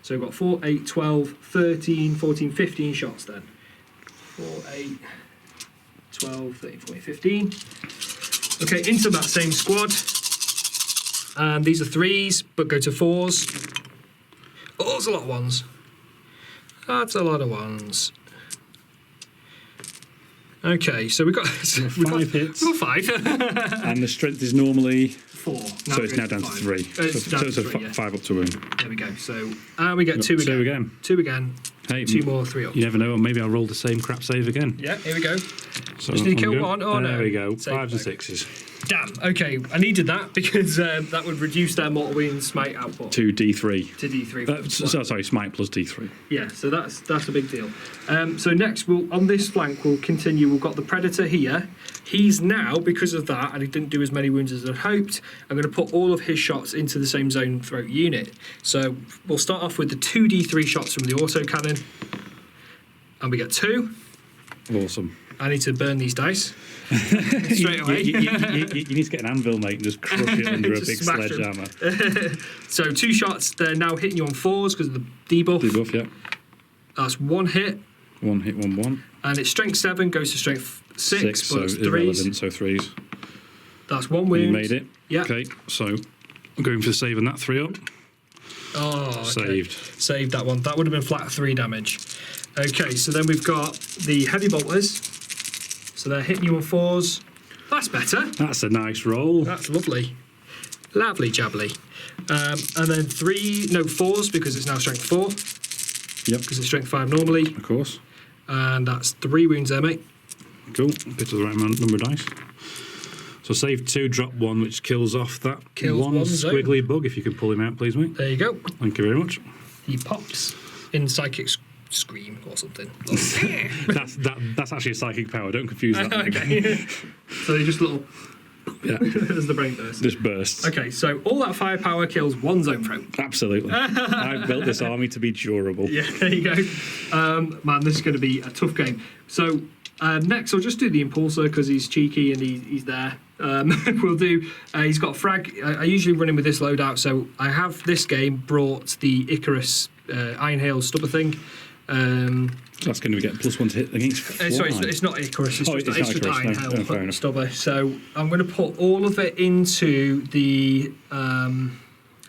So we've got 4, 8, 12, 13, 14, 15 shots then. 4, 8, 12, 13, 14, 15. Okay, into that same squad. And these are 3s, but go to 4s. Oh, that's a lot of 1s. That's a lot of 1s. Okay, so we've got 5 hits. We've got 5. And the strength is normally 4. So it's now down to 3. It's so down it's to a 3, 5 up to wound. There we go. So we get 2 again. 2 again. 2 again. Hey, 2 more, 3 up. you never know. Maybe I'll roll the same crap save again. Yeah, here we go. So Just need to on we kill go. one. Oh, no. There we go. Save 5s and back. 6s. Damn. Okay, I needed that because that would reduce their mortal wounds smite output To D3. to D3. Sorry, smite plus D3. Yeah, so that's a big deal. So next, on this flank, we'll continue. We've got the Predator here. He's now, because of that, and he didn't do as many wounds as I'd hoped, I'm going to put all of his shots into the same zone throughout unit. So we'll start off with the 2d3 shots from the autocannon. And we get 2. Awesome. I need to burn these dice straight away. You need to get an anvil, mate, and just crush it under a Just big smash them. sledgehammer. So 2 shots, they're now hitting you on 4s because of the debuff. Debuff, yeah. That's 1 hit. 1 hit, 1, 1. And it's strength 7 goes to strength 6 so plus 3s. irrelevant, so 3s. That's 1 wound. You made it. Yeah. Okay, so I'm going for saving that 3 up. Oh, okay. Saved. Saved that one. That would have been flat 3 damage. Okay, so then we've got the heavy bolters. So they're hitting you on 4s. That's better. That's a nice roll. That's lovely. Lovely jubbly. And then 4s because it's now strength 4. Yep, Because it's strength 5 normally. of course. And that's 3 wounds there, mate. Cool. Bit of the right number of dice. So save 2, drop 1, which kills off that Kills one one zone. squiggly bug. If you could pull him out, please, mate. There you go. Thank you very much. He pops in psychic scream or something. That's actually a psychic power. Don't confuse that. Okay. So they just little Yeah, as the brain burst. just bursts. Okay, so all that firepower kills 1 zone throw. Absolutely. I've built this army to be durable. Yeah, there you go. Man, this is going to be a tough game. So next, I'll just do the Impulsor because he's cheeky and he's there. We'll do. He's got a frag. I usually run him with this loadout, so I have this game brought the Icarus Iron Hail stubber thing. That's going to get +1 to hit against fly. Sorry, it's not Icarus. It's just it's not Iron Icarus, no, fair Hail enough. stubber. So I'm going to put all of it into the.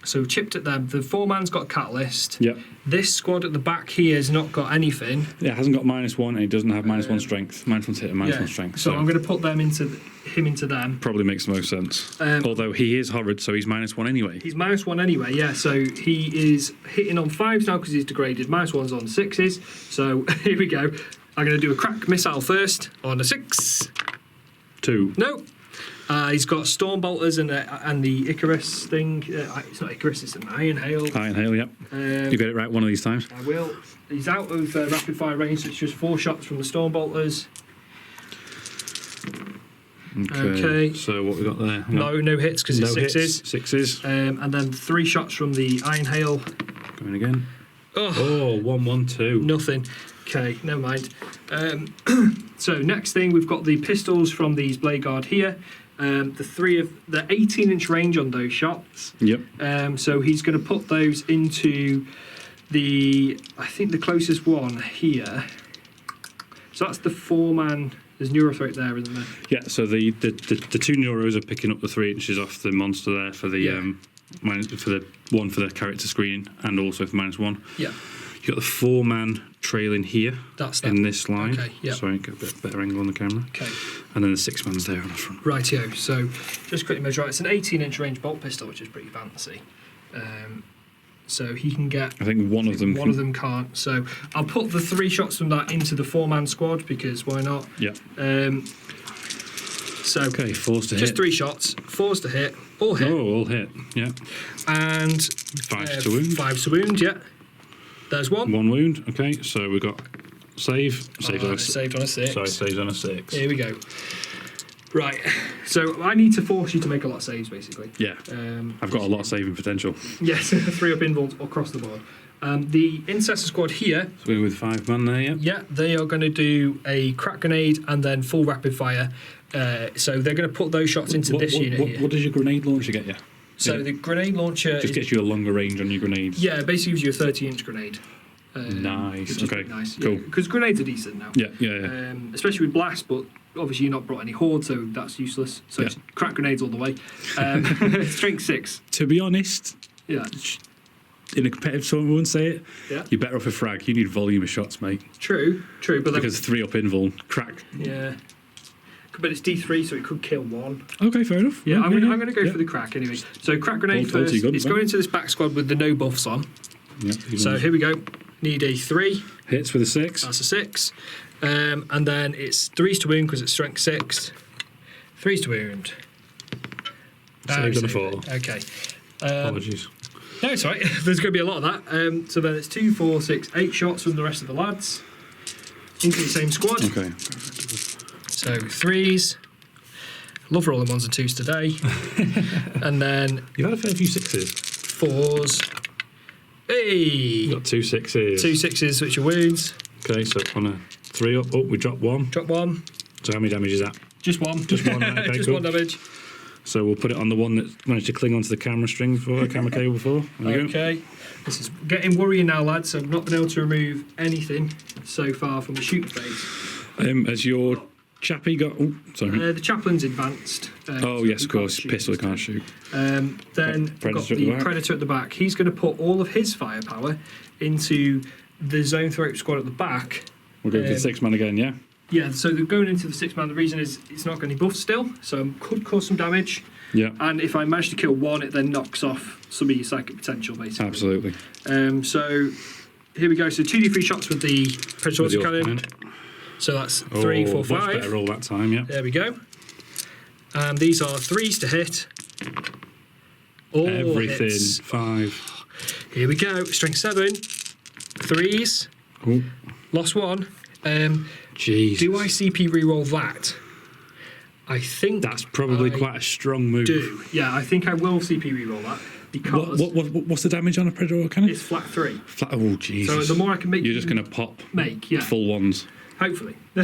So chipped at them. The 4-man's got a catalyst. Yep. This squad at the back here has not got anything. Yeah, it hasn't got -1 and it doesn't have -1 strength. -1 hit and -1 strength. So I'm going to put them into him into them. Probably makes the most sense. Although he is horrid, so he's -1 anyway. He's -1 anyway, yeah. So he is hitting on 5s now because he's degraded. -1's on 6s. So here we go. I'm going to do a crack missile first on a 6. 2. No. He's got storm bolters and the Icarus thing. It's not Icarus, it's an Iron Hail. Iron Hail, yep. You get it right one of these times. I will. He's out of rapid fire range, so it's just 4 shots from the storm bolters. Okay. So what we got there? No hits because it's 6s. 6s. And then 3 shots from the Iron Hail. Going again. Oh, 1, 1, 2. nothing. Okay, never mind. So next thing, we've got the pistols from these bladeguard here. The 18-inch range on those shots. Yep. So he's going to put those into I think the closest one here. So that's the 4-man. There's Neurothrope there, isn't there? Yeah. So the 2 neuros are picking up the 3 inches off the monster there for the for the one for the character screen and also for -1. Yeah. You got the 4-man trailing here. That's that. in this line. Okay, yeah. Sorry, get a bit better angle on the camera. Okay. And then the 6-man's there on the front. Rightio. So just quickly measure out. It's an 18-inch range bolt pistol, which is pretty fancy. So he can get. I think one of them. One of them can't. So I'll put the 3 shots from that into the 4-man squad because why not? Yeah. So okay, 4s to hit. just 3 shots, 4s to hit, all hit. Oh, all hit. Yeah. And 5 to wound. 5 to wound. Yeah. There's 1. 1 wound. Okay, so we've got save. Saved on a Saved on a 6. Sorry, saves on a 6. Here we go. Right. So I need to force you to make a lot of saves, basically. Yeah. I've got a lot of saving potential. Yes, 3 up invulns across the board. The Intercessor squad here. So we're with 5-man there, yeah? Yeah, they are going to do a crack grenade and then full rapid fire. So they're going to put those shots into this unit here. What does your grenade launcher get you? So the grenade launcher Just gets you a longer range on your grenades. Yeah, it basically gives you a 30-inch grenade. Nice. Which is Okay. pretty nice. Cool. Because grenades are decent now. Yeah. Especially with blast, but obviously you've not brought any horde, so that's useless. So Yeah. it's crack grenades all the way. Strength 6. To be honest, Yeah. in a competitive tournament, I wouldn't say it. Yeah. You're better off a frag. You need volume of shots, mate. True. But then, Because 3 up invul, crack. yeah. But it's D3, so it could kill 1. Okay, fair enough. Yeah, I'm going to go for the crack anyway. So crack grenade Hold first. your gun, It's mate. going into this back squad with the no buffs on. Yeah, So here we go. need a 3. Hits with a 6. That's a 6. And then it's 3s to wound because it's strength 6. 3s to wound. Saved on a 4. Okay. Apologies. No, it's all right. There's going to be a lot of that. So then it's 2, 4, 6, 8 shots from the rest of the lads into the same squad. Okay. So 3s. Love rolling 1s and 2s today. And then You've had a fair few 6s. 4s. Hey! You've got 2 6s. 2 6s, which are wounds. Okay, so on a 3 up. Oh, we dropped 1. Drop 1. So how many damage is that? Just 1. Just 1, right, okay, Just cool. 1 damage. So we'll put it on the one that managed to cling onto the camera string before, camera cable before. There we go. Okay. This is getting worrying now, lads. I've not been able to remove anything so far from the shooting phase. Has your chappie got... Oh, sorry. The chaplain's advanced. Oh, so yes, he of course. can't shoot. Pistol can't shoot. Then we've got Predator at the the back. Predator at the back. He's going to put all of his firepower into the Zoanthropes squad at the back. We'll go for the 6-man again, yeah? Yeah, so they're going into the 6-man. The reason is it's not got any buffs still, so could cause some damage. Yeah. And if I manage to kill 1, it then knocks off some of your psychic potential, basically. Absolutely. So here we go. So 2d3 shots with the Predator With the cannon. So that's 3, 4, much 5. better roll that time, yeah. There we go. And these are 3s to hit. All Everything. hits. 5. Here we go. Strength 7. 3s. Oh, Lost 1. jeez. Do I CP reroll that? I think That's probably I quite a strong move. do. Yeah, I think I will CP reroll that because What's the damage on a Predator cannon? it's flat 3. Flat, oh, Jesus. So the more I can make, You're just going to pop yeah, full ones. hopefully, Yeah.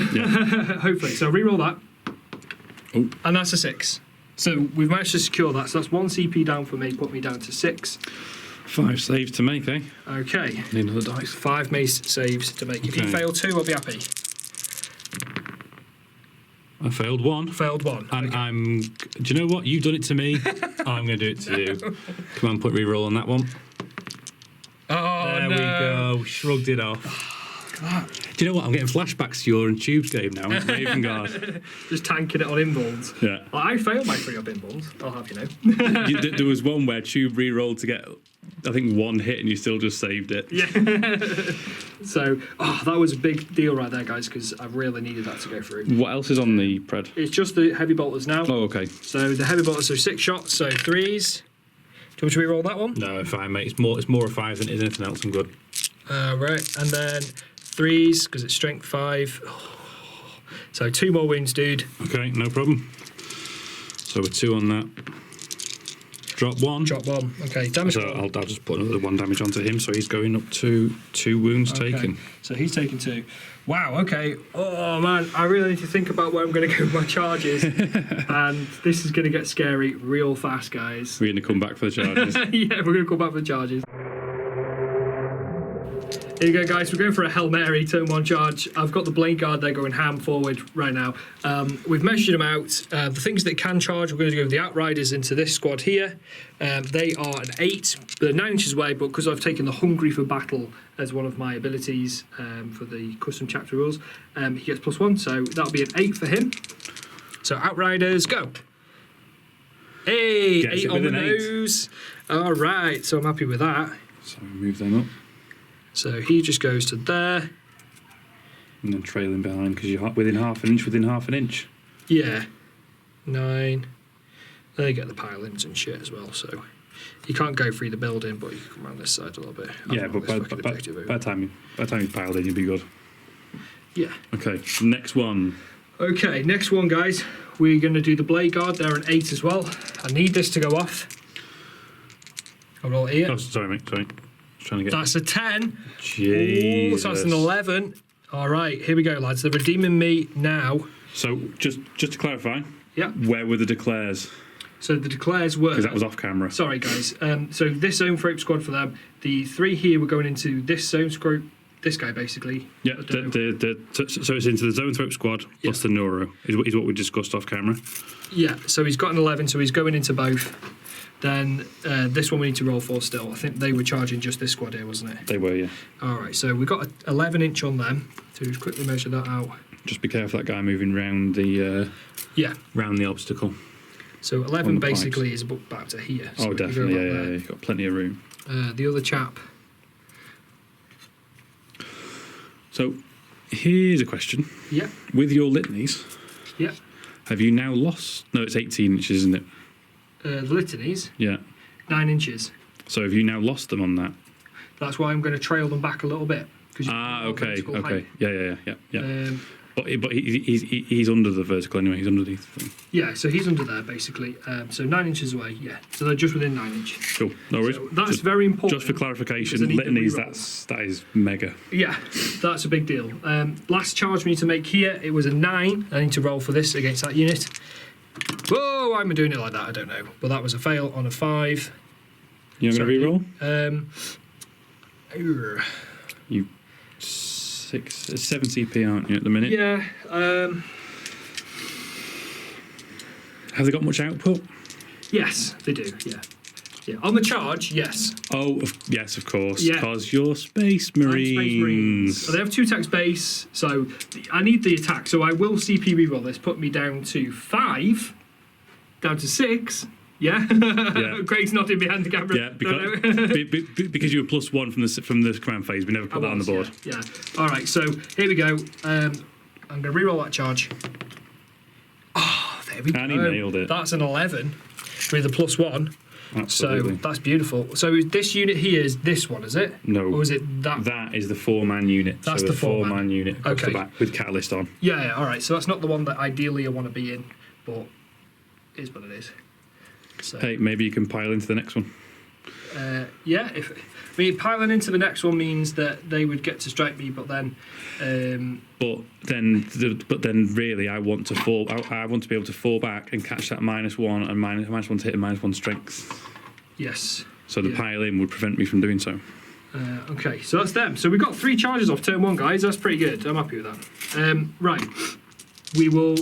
hopefully. So reroll that, Oh. and that's a 6. So we've managed to secure that. So that's 1 CP down for me, put me down to 6. 5 saves to make, eh? Okay, Need another dice. 5 mace saves to make. If you Okay. fail 2, I'll be happy. I failed 1. Failed 1. And Okay. do you know what? You've done it to me. I'm going to do it to you. Come on, put reroll on that one. Oh There we go. Shrugged it off. Do you know what? I'm getting flashbacks to your and Tube's game now. Raven Guard. Just tanking it on invulns. Yeah. Well, I failed my 3 up invulns. I'll have you know. There was one where Tube re-rolled to get, I think, 1 hit and you still just saved it. Yeah. So, that was a big deal right there, guys, because I really needed that to go through. What else is on the pred? It's just the heavy bolters now. Oh, okay. So the heavy bolters are 6 shots, so 3s. Do you want me to re-roll that one? No, fine, mate. It's more a 5 than it is anything else. I'm good. Right, and then 3s, because it's strength 5. So 2 more wounds, dude. Okay, no problem. So we're 2 on that. Drop 1. Drop 1. Okay, damage. So I'll just put another 1 damage onto him, so he's going up to 2 wounds taken. So he's taken 2. Wow, okay. Oh, man, I really need to think about where I'm going to go with my charges. And this is going to get scary real fast, guys. We're going to come back for the charges. Yeah, we're going to come back for the charges. Here you go, guys. We're going for a Hail Mary, turn 1 charge. I've got the bladeguard there going ham forward right now. We've measured them out. The things that can charge, we're going to go with the Outriders into this squad here. They are an 8. They're 9 inches away, but because I've taken the Hungry for Battle as one of my abilities for the custom chapter rules, he gets +1, so that'll be an 8 for him. So Outriders, go. Hey, Gets 8 it on with the an 8. nose. All right, so I'm happy with that. So we move them up. So he just goes to there. And then trailing behind because you're within half an inch. Yeah. 9. They get the pilings and shit as well, so you can't go through the building, but you can come around this side a little bit. Yeah, but by the time you've piled in, you'll be good. Yeah. Okay, next one. Okay, next one, guys. We're going to do the bladeguard. They're an 8 as well. I need this to go off. I'll roll it here. Oh, sorry, mate. Sorry. Just trying to get. That's a 10. Jesus. Ooh, so that's an 11. All right, here we go, lads. They're redeeming me now. So just to clarify. Yeah. Where were the declares? So the declares were... Because that was off camera. Sorry, guys. So this Zoanthrope squad for them. The 3 here were going into this Zoanthrope. This guy, basically. Yeah. So it's into the Zoanthrope squad plus the Neuro is what we discussed off camera. Yeah. So he's got an 11, so he's going into both. Then this one we need to roll for still. I think they were charging just this squad here, wasn't it? They were, yeah. All right. So we've got an 11 inch on them. So just quickly measure that out. Just be careful that guy moving round the round the obstacle. So 11 the basically pipes. is about to here. So Oh, we can go definitely. about Yeah, there. you've got plenty of room. The other chap. So, here's a question. Yeah. With your litanies, Yeah. have you now lost... No, it's 18 inches, isn't it? The litanies, Yeah. 9 inches. So have you now lost them on that? That's why I'm going to trail them back a little bit. Okay. Height. Yeah. But he's under the vertical anyway. He's underneath the thing. Yeah, so he's under there basically. So 9 inches away. Yeah, so they're just within 9 inches. Cool. No worries. So that's very important. Just for clarification, because I need to litanies. That is mega. Yeah, that's a big deal. Last charge we need to make here. It was a 9. I need to roll for this against that unit. Whoa! Why am I doing it like that? I don't know. But that was a fail on a 5. You're going to re-roll? You 7 CP, aren't you, at the minute? Yeah. Have they got much output? Yes, they do. Yeah. Yeah. On the charge, yes. Oh, yes, of course. Yeah. Because you're Space Marines. So they have 2 attacks base. So I need the attack. So I will CP reroll this. Put me down to 5. Down to 6. Yeah. Craig's nodding behind the camera. Yeah, because you were +1 from the command phase. We never put that on the board. Yeah. All right. So here we go. I'm going to reroll that charge. Oh, there we go. And he nailed it. That's an 11 with a +1. Absolutely. So that's beautiful. So this unit here is this one, is it? No. Or is it that? That is the 4-man unit. That's so the the 4-man. 4-man unit across the Okay. back with catalyst on. Yeah. All right. So that's not the one that ideally I want to be in, but it is what it is. So, Hey, maybe you can pile into the next one. yeah, piling into the next one means that they would get to strike me, but then, But then, really, I want to fall. I want to be able to fall back and catch that -1 and -1 to hit and -1 strength. yes. So the Yeah. pile in would prevent me from doing so. Okay, so that's them. So we got 3 charges off turn 1, guys. That's pretty good. I'm happy with that. Right, we will.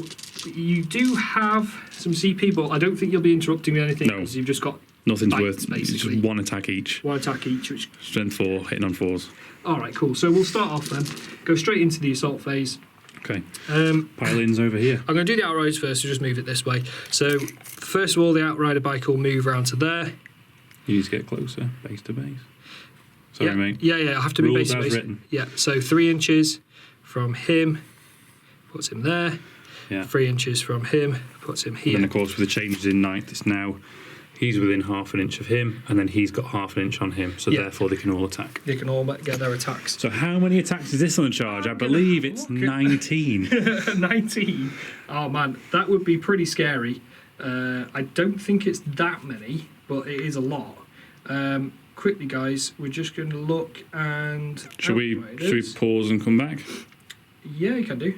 You do have some CP, but I don't think you'll be interrupting with anything. No. Because you've just got Nothing's bites, worth. basically. Just 1 attack each. 1 attack each. Which. Strength 4, hitting on 4s. All right, cool. So we'll start off then. Go straight into the assault phase. Okay. Pile in's over here. I'm going to do the outriders first, so just move it this way. So, first of all, the outrider bike will move around to there. You need to get closer, base to base. Sorry, yeah. mate. Yeah, I have to be Rules base to as base. written. Yeah, so 3 inches from him, puts him there. Yeah. 3 inches from him, puts him And here. then, of course, with the changes in ninth, it's now he's within half an inch of him, and then he's got half an inch on him, so Yeah. therefore they can all attack. They can all get their attacks. So how many attacks is this on charge? I believe it's 19. 19. Oh man, that would be pretty scary. I don't think it's that many, but it is a lot. Quickly, guys, we're just going to look and. Should we pause and come back? Yeah, you can do.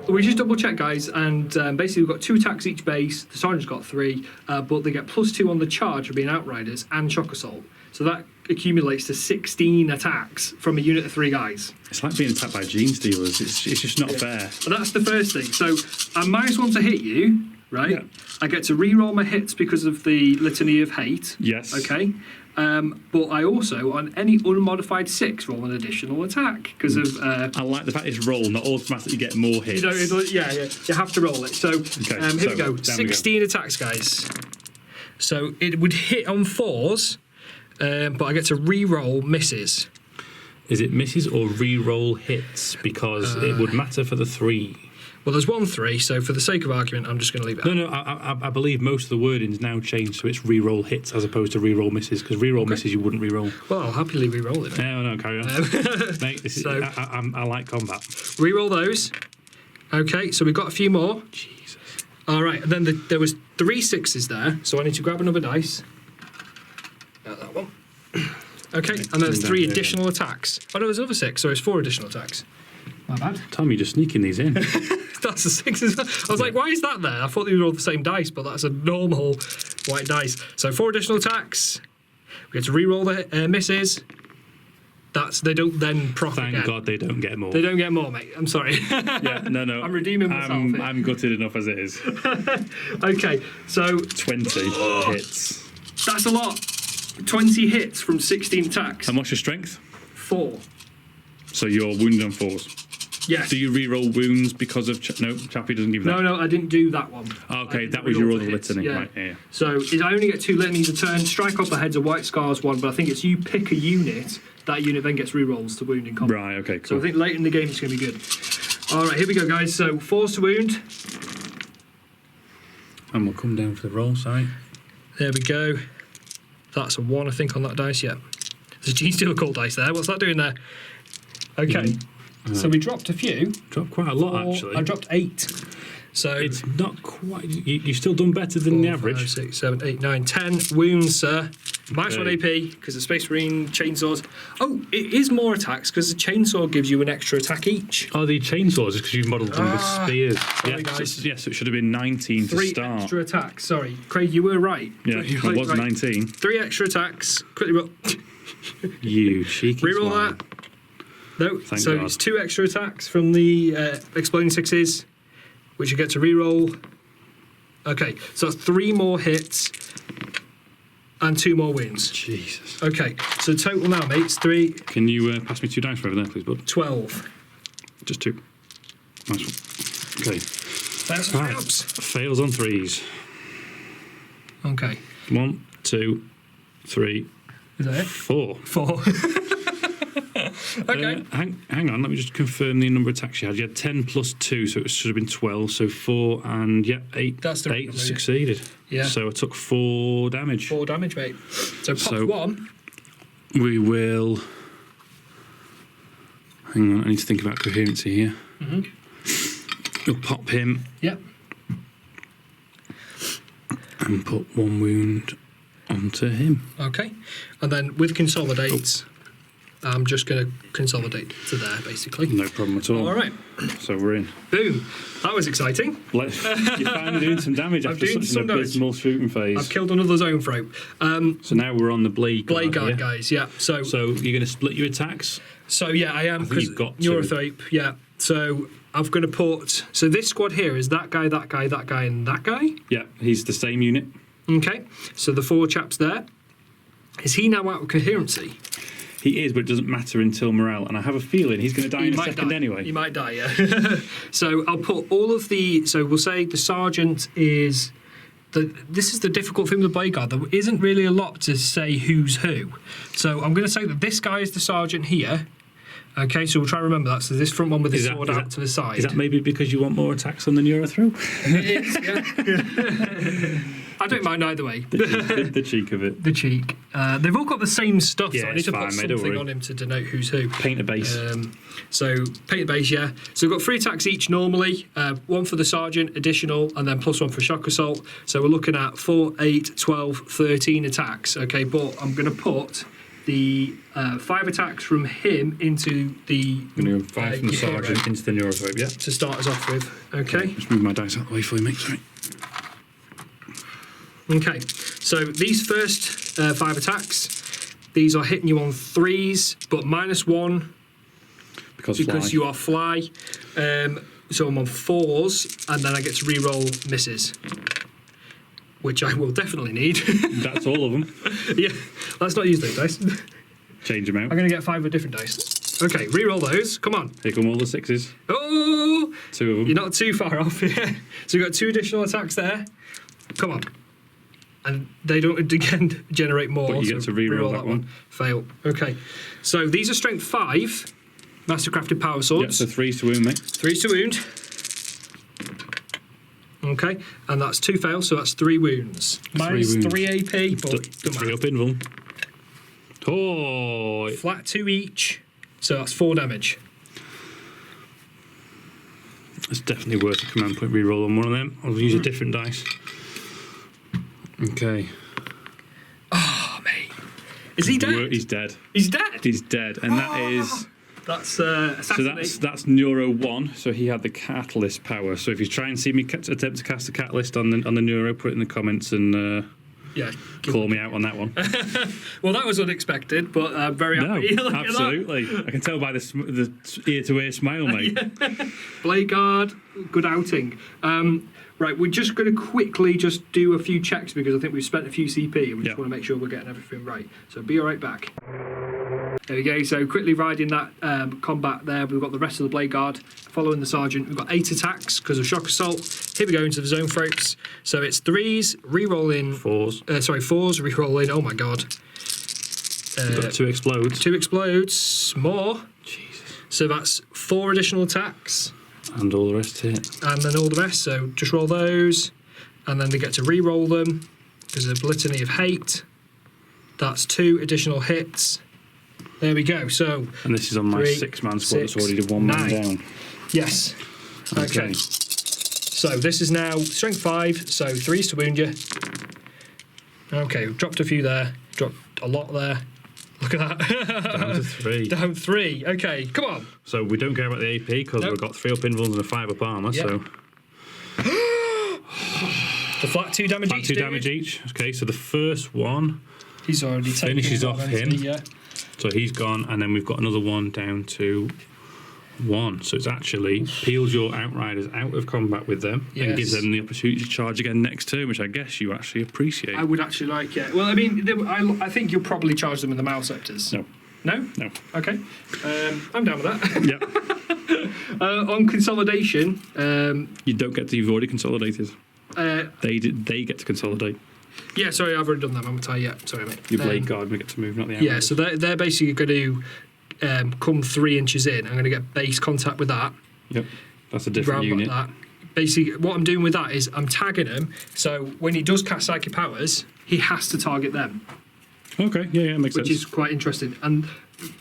We just double check, guys, and basically we've got 2 attacks each base. The sergeant's got 3, but they get +2 on the charge for being outriders and shock assault. So that accumulates to 16 attacks from a unit of 3 guys. It's like being attacked by gene stealers. It's just not fair. But that's the first thing. So I'm -1 to hit you, right? Yeah. I get to re-roll my hits because of the litany of hate. Yes. Okay. But I also, on any unmodified 6, roll an additional attack because of. I like the fact it's roll, not automatically get more hits. You have to roll it. So here we go. down 16 attacks, guys. So it would hit on 4s, but I get to re-roll misses. Is it misses or re-roll hits? Because it would matter for the 3. Well, there's 1 3, so for the sake of argument, I'm just going to leave it. No, I believe most of the wording's now changed, so it's re-roll hits as opposed to re-roll misses, because re-roll misses you wouldn't re-roll. Well, I'll happily re-roll it. No, carry on. Mate, I like combat. Re-roll those. Okay, so we've got a few more. Jesus. All right, and then there was 3 6s there, so I need to grab another dice. That one. Okay, and there's 3 additional attacks. Oh no, there's another 6, so it's 4 additional attacks. My bad. Tom, you're just sneaking these in. That's a 6 as well. I was like, why is that there? I thought they were all the same dice, but that's a normal white dice. So 4 additional attacks. We get to re-roll the misses. They don't then proc Thank again. God they don't get more. They don't get more, mate. I'm sorry. Yeah, no. I'm redeeming myself here. I'm gutted enough as it is. Okay, so 20 hits. that's a lot. 20 hits from 16 attacks. And what's your strength? 4. So you're wounded on 4s. Yes. Do you re-roll wounds because of... no, Chappie doesn't give that. No, I didn't do that one. Okay, I that was your re-roll other the hits, litany. yeah. Right, yeah. So I only get 2 litanies a turn. Strike off the heads of white scars 1, but I think it's you pick a unit that unit then gets rerolls to wound in combat. Right, okay, So cool. I think late in the game it's going to be good. All right, here we go, guys. So 4s to wound. And we'll come down for the roll, sorry. There we go. That's a 1, I think, on that dice, yeah. There's a Gene Steel Cult dice there. What's that doing there? Okay, so we dropped a few. Dropped quite a lot, actually. I dropped 8. So It's not quite... You've still done better than the 4, average. 5, 6, 7, 8, 9, 10 wounds, sir. Minus 1 Okay. AP because the Space Marine chainsaws. Oh, it is more attacks because the chainsaw gives you an extra attack each. Oh, the chainsaws, because you've modelled them with spears. sorry, guys. Yes, it should have been 19 to 3 start. extra attacks. Sorry, Craig, you were right. Yeah, You it were was right. 19. 3 extra attacks. Quickly roll. You cheeky Reroll swine. that. No, Thank so God. it's 2 extra attacks from the exploding 6s, which you get to reroll. Okay, so that's 3 more hits and 2 more wounds. Jesus. Okay, so total now, mates, 3, Can you pass me 2 dice over there, please, bud? 12. Just 2. Nice one. Okay. That's Right. ups. Fails on 3s. Okay, 1, 2, 3, is that it? 4. 4. Okay. Hang on, let me just confirm the number of attacks you had. You had 10 plus 2, so it should have been 12. So 4 and, 8. That's the right 8 number, yeah. succeeded. Yeah. So I took 4 damage. 4 damage, mate. So pop So- 1. We will... Hang on, I need to think about coherency here. We'll pop him Yep. and put 1 wound onto him. Okay. And then with consolidate, I'm just going to consolidate to there, basically. No problem at all. All right. So we're in. Boom. That was exciting. You're finally doing some damage I'm after doing such some an damage. abysmal shooting phase. I've killed another Zoanthrope. So now we're on the bladeguard. Bladeguard, here. guys, yeah. So So you're going to split your attacks. yeah, I am. I think you've got to. Neurophrope, yeah. So I'm going to put... So this squad here is that guy, that guy, that guy, and that guy. Yeah, he's the same unit. Okay. So the 4 chaps there. Is he now out of coherency? He is, but it doesn't matter until morale. And I have a feeling he's going to die in a might second die. anyway. He might die, yeah. So I'll put all of the... So we'll say the sergeant is... This is the difficult thing with the Bladeguard. There isn't really a lot to say who's who. So I'm going to say that this guy is the sergeant here. Okay, so we'll try and remember that. So this front one with his sword out to the side. Is that maybe because you want more attacks on the Neurothrope? It is, yeah. I don't mind either way. the cheek of it. The cheek. They've all got the same stuff, so Yeah, I need it's to fine, put mate, don't something worry. on him to denote who's who. Paint a base. So paint the base, yeah. So we've got 3 attacks each normally, 1 for the sergeant, additional, and then plus 1 for shock assault. So we're looking at 4, 8, 12, 13 attacks. Okay, but I'm going to put the 5 attacks from him into the... Going to go 5 from the hero sergeant into the Neurothrope, yeah. to start us off with. Okay. Just move my dice out of the way for you, mate. Sorry. Okay, so these first 5 attacks, these are hitting you on 3s, but -1 Because because fly. you are fly. So I'm on 4s, and then I get to re-roll misses, which I will definitely need. That's all of them. Yeah, let's not use those dice. Change them out. I'm going to get 5 with different dice. Okay, re-roll those. Come on. Here come all the 6s. Oh, 2 of them. you're not too far off here. So you've got 2 additional attacks there. Come on. And they don't, again, generate more. But you get to re-roll that one. Fail. Okay. So these are strength 5. Mastercrafted power Yeah, swords. so 3 to wound, mate. 3 to wound. Okay. And that's 2 fails, so that's 3 wounds. Minus wounds. 3 AP, but don't 3 matter. up invul. Oh, Flat 2 each. So that's 4 damage. it's definitely worth a command point reroll on one of them. I'll use a different dice. Okay. Oh, mate. Is he dead? He's dead. He's dead. He's dead, and that is. That's So assassinate. that's Neuro 1. So he had the catalyst power. So if you try and see me attempt to cast a catalyst on the Neuro, put it in the comments and Yeah. call me out on that one. Well, that was unexpected, but very No, happy. Look at that. absolutely. I can tell by the ear-to-ear smile, mate. Bladeguard, good outing. Right, we're just going to quickly just do a few checks because I think we've spent a few CP and we just Yeah. want to make sure we're getting everything right. So be right back. There we go. So quickly riding that combat there, we've got the rest of the Bladeguard following the sergeant. We've got 8 attacks because of shock assault. Here we go into the Zoanthropes. So it's 3s, re-rolling. 4s. 4s, re-rolling. Oh my god. Got 2 explodes. 2 explodes. More. Jesus. So that's 4 additional attacks. And all the rest hit. And then all the rest. So just roll those. And then they get to re-roll them. Because of Litany of Hate. That's 2 additional hits. There we go. So. And this is on my 6-man squad that's already did 1 man down. Yes. Okay. So this is now strength 5. So 3s to wound you. Okay, dropped a few there. Dropped a lot there. Look at that. Down to 3. Down 3. Okay, come on. So we don't care about the AP because we've got 3 up invulns and a 5 up armour. Yep. So The flat 2 damage flat each. 2 dude. damage each. Okay, so the first one He's already taken finishes one, off hasn't him. he? Yeah. So he's gone, and then we've got another one down to 1. So it's actually peels your outriders out of combat with them and gives Yes. them the opportunity to charge again next turn, which I guess you actually appreciate. I would actually like it. Well, I mean, I think you'll probably charge them with the Malaceptors. No. No? No. Okay. I'm down with that. Yeah. On consolidation, You don't get to, you've already consolidated. They get to consolidate. yeah, sorry, I've already done that. I'm tired yet. Sorry, mate. Your blade guard will get to move, not the Yeah, outriders. so they're basically going to come 3 inches in. I'm going to get base contact with that. Yep. That's a different Round unit. like that. Basically, what I'm doing with that is I'm tagging him. So when he does cast psychic powers, he has to target them, Okay, yeah, makes which sense. is quite interesting. And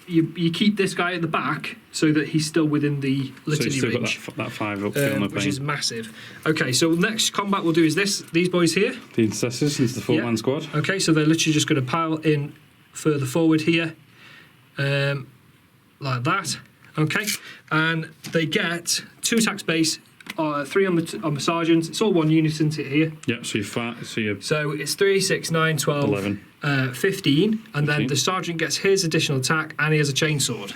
you keep this guy at the back so that he's still within the So litany you've still range. got that 5 up, feel no Which is pain. massive. Okay, so next combat we'll do is these boys here. The intercessors into the 4-man squad. Okay, so they're literally just going to pile in further forward here, like that. Okay, and they get 2 attacks base, 3 on the sergeants. It's all 1 unit, isn't it, here? Yeah, so you're So it's 3, 6, 9, 12, 11. 15, and then 15. the sergeant gets his additional attack, and he has a chainsword.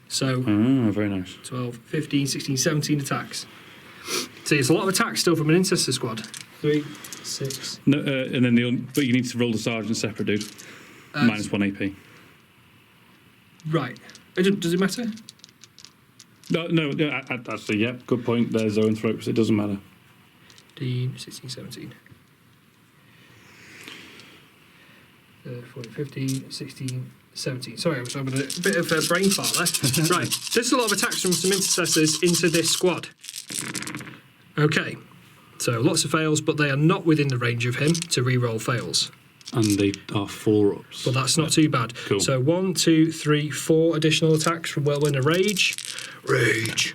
So Oh, very nice. 12, 15, 16, 17 attacks. See, it's a lot of attacks still from an intercessor squad. 3, 6. No, and then but you need to roll the sergeant separate, dude. Minus 1 AP. Right. Does it matter? No, actually, yeah, good point. There's Zoanthropes, it doesn't matter. 15, 16, 17. 14, 15, 16, 17. Sorry, I was having a bit of a brain fart there. Right, there's a lot of attacks from some intercessors into this squad. Okay, so lots of fails, but they are not within the range of him to re-roll fails. And they are 4-ups. But that's not too bad. Cool. So 1, 2, 3, 4 additional attacks from Whirlwind of Rage. Rage.